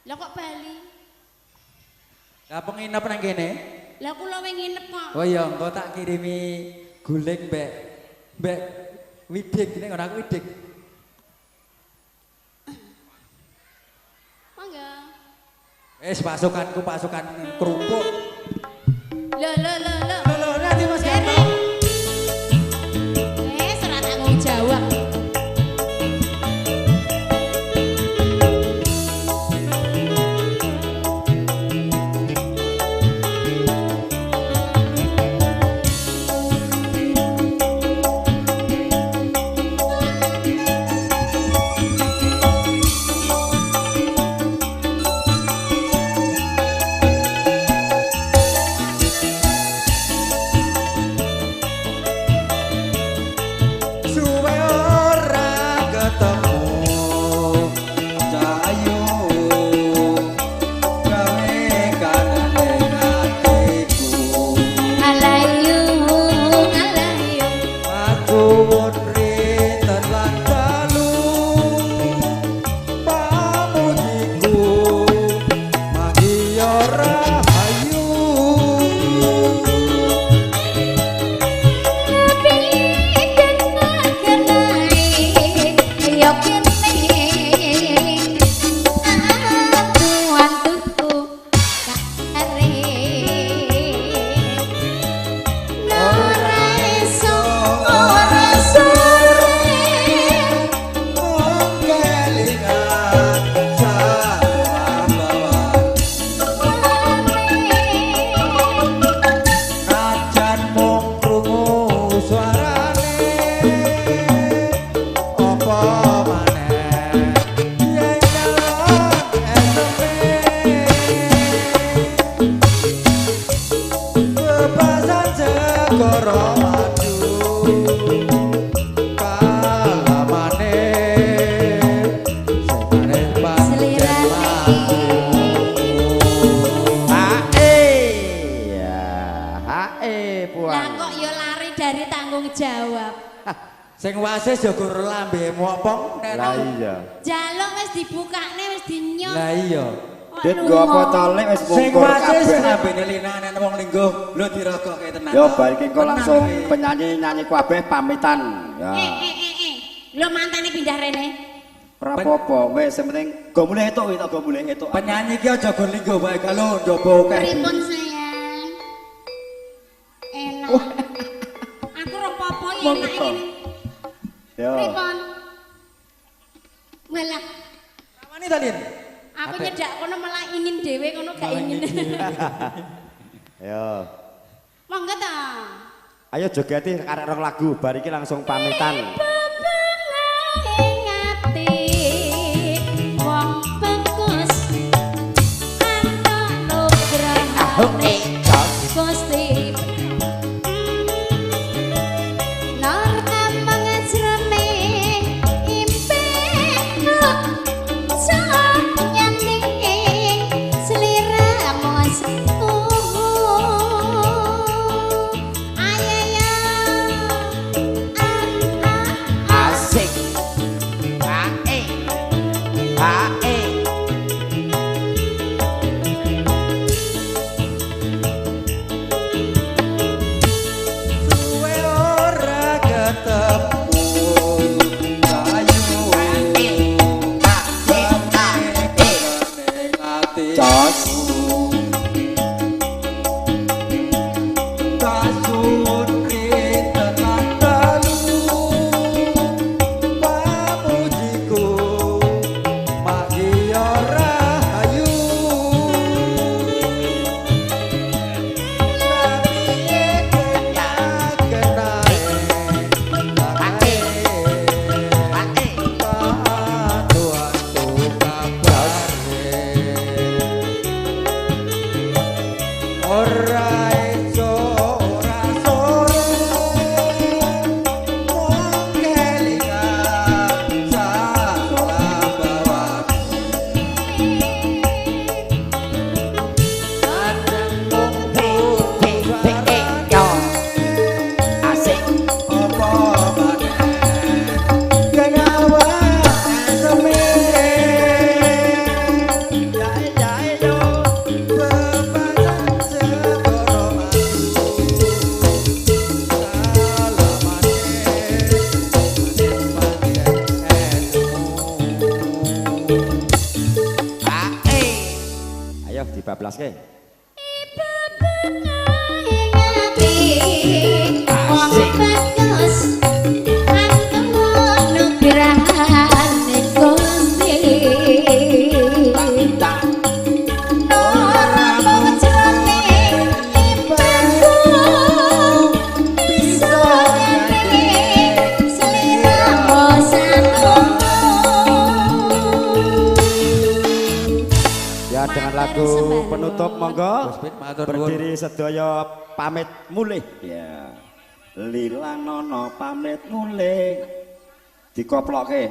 Lah kok Bali? Lah penginep nang kene. Lah kula wing nginep kok. Oh iya, engko tak kirimi guling mbek Widik nek ora aku Widik. Mangga. Pasukanku pasukan kerupuk. Lho. Lho, nanti Mas Jere. Gatot. Ora tanggung jawab. Suwe ora ketemu Cahayu gawe kanane hatiku Alayu aku rinten lan dalu pamujiku manggi ora ayu kelingan sabawan Kacan mung krungu suarane apa maneh yen nyalon bebasan segara maju kalamane sing pancen laku Lah puan. kok ya lari dari tanggung jawab. sing wasis ya gur lambemu opong Lah iya. Jaluk wis dibukakne wis dinyok. lah iya Dit gua botole wis sing bungkur wasis kabeh. lambene linane wong linggo lho dirogokke tenan Yo balik engko langsung penyanyi-nyanyi kabeh pamitan. Ya. Lho mantane pindah rene. Ora apa-apa, wis sing penting go mulih etuk iki go mulih etuk. penyanyi ki aja go linggo wae kalau njaba akeh Pripun sayang? Enak. Aku ora apa-apa enak ini. Yo. Pripun? Walah, Ramani ta Lin Aku nyedak kono malah ingin dhewe kono gak ingin. Yo. Monggo ta. Ayo jogeti arek rong lagu bar iki langsung pamitan. ingati wong bagus ana nugrahane Gusti Nur amang ajrone impeno sanyane sliramu ayaya bablas ke. Ya dengan lagu penutup monggo berdiri sedaya pamit mulih. Ya. Lila nono pamit mulih. Dikoploke.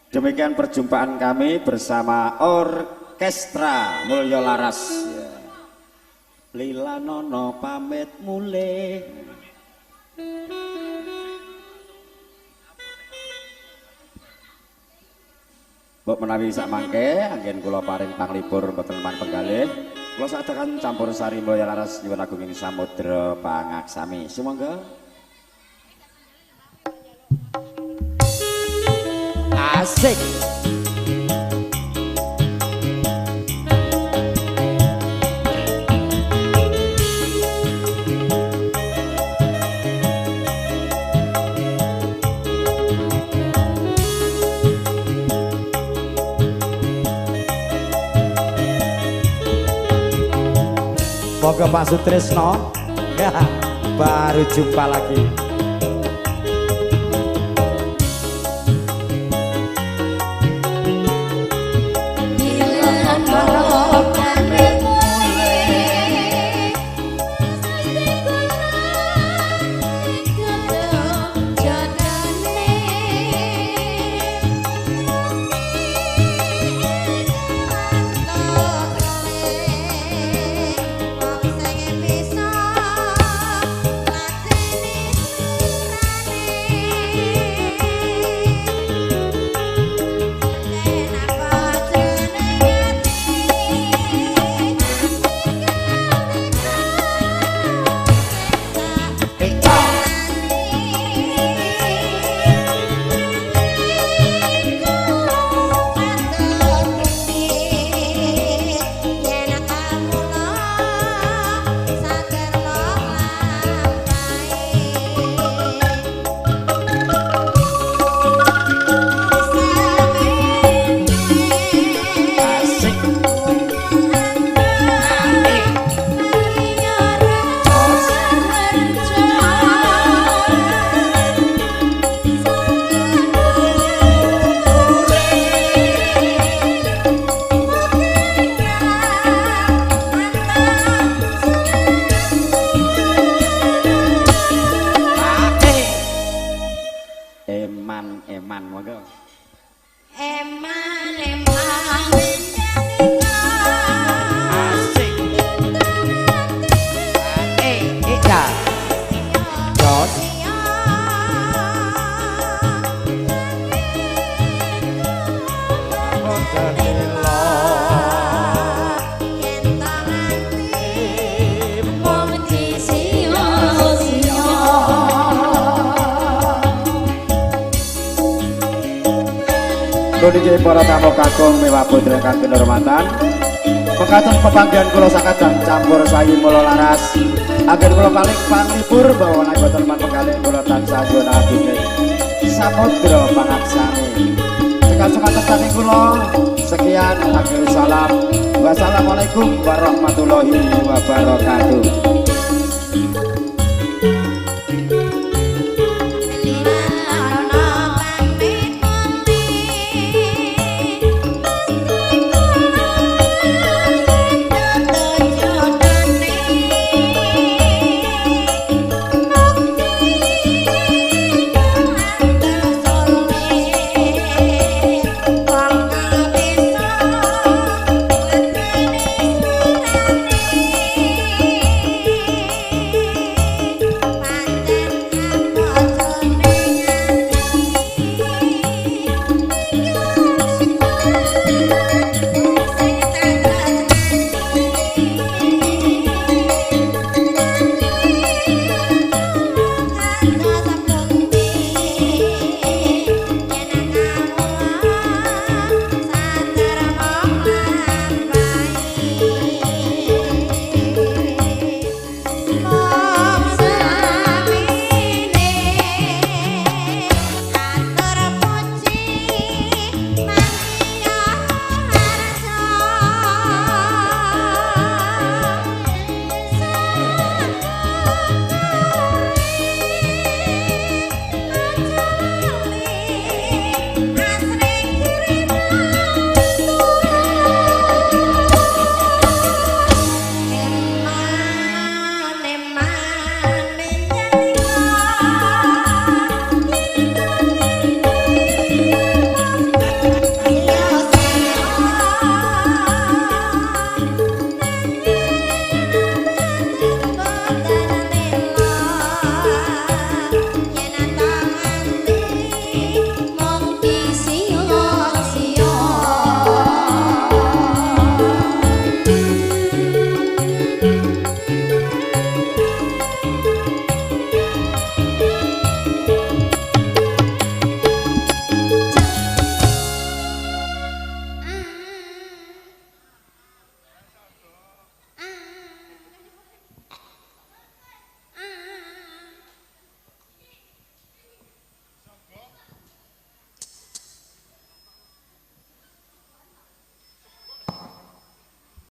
Demikian perjumpaan kami bersama Orkestra Mulyo Laras. Ya. Lila nono pamit mulih. Mbok menawi sak mangke anggen kula paring panglipur mboten man penggalih. Kula sadakan campur sari Mulyo Laras nyuwun agung ing samudra pangaksami. Sumangga. Asik. Moga Pak Sutrisno. Ya, baru jumpa lagi. Eman monggo. Eman Asik. Ika. Jos. Niki para tamu kakung mewah putra kang kinurmatan. Pekaten pepanggihan kula sakadang campur sayi Mulyo Laras. Agen kula paling panglipur bahwa nek boten man penggalih kula tansah nyuwun agung samudra pangaksami. Sekal sematen saking kula sekian akhir salam. Wassalamualaikum warahmatullahi wabarakatuh.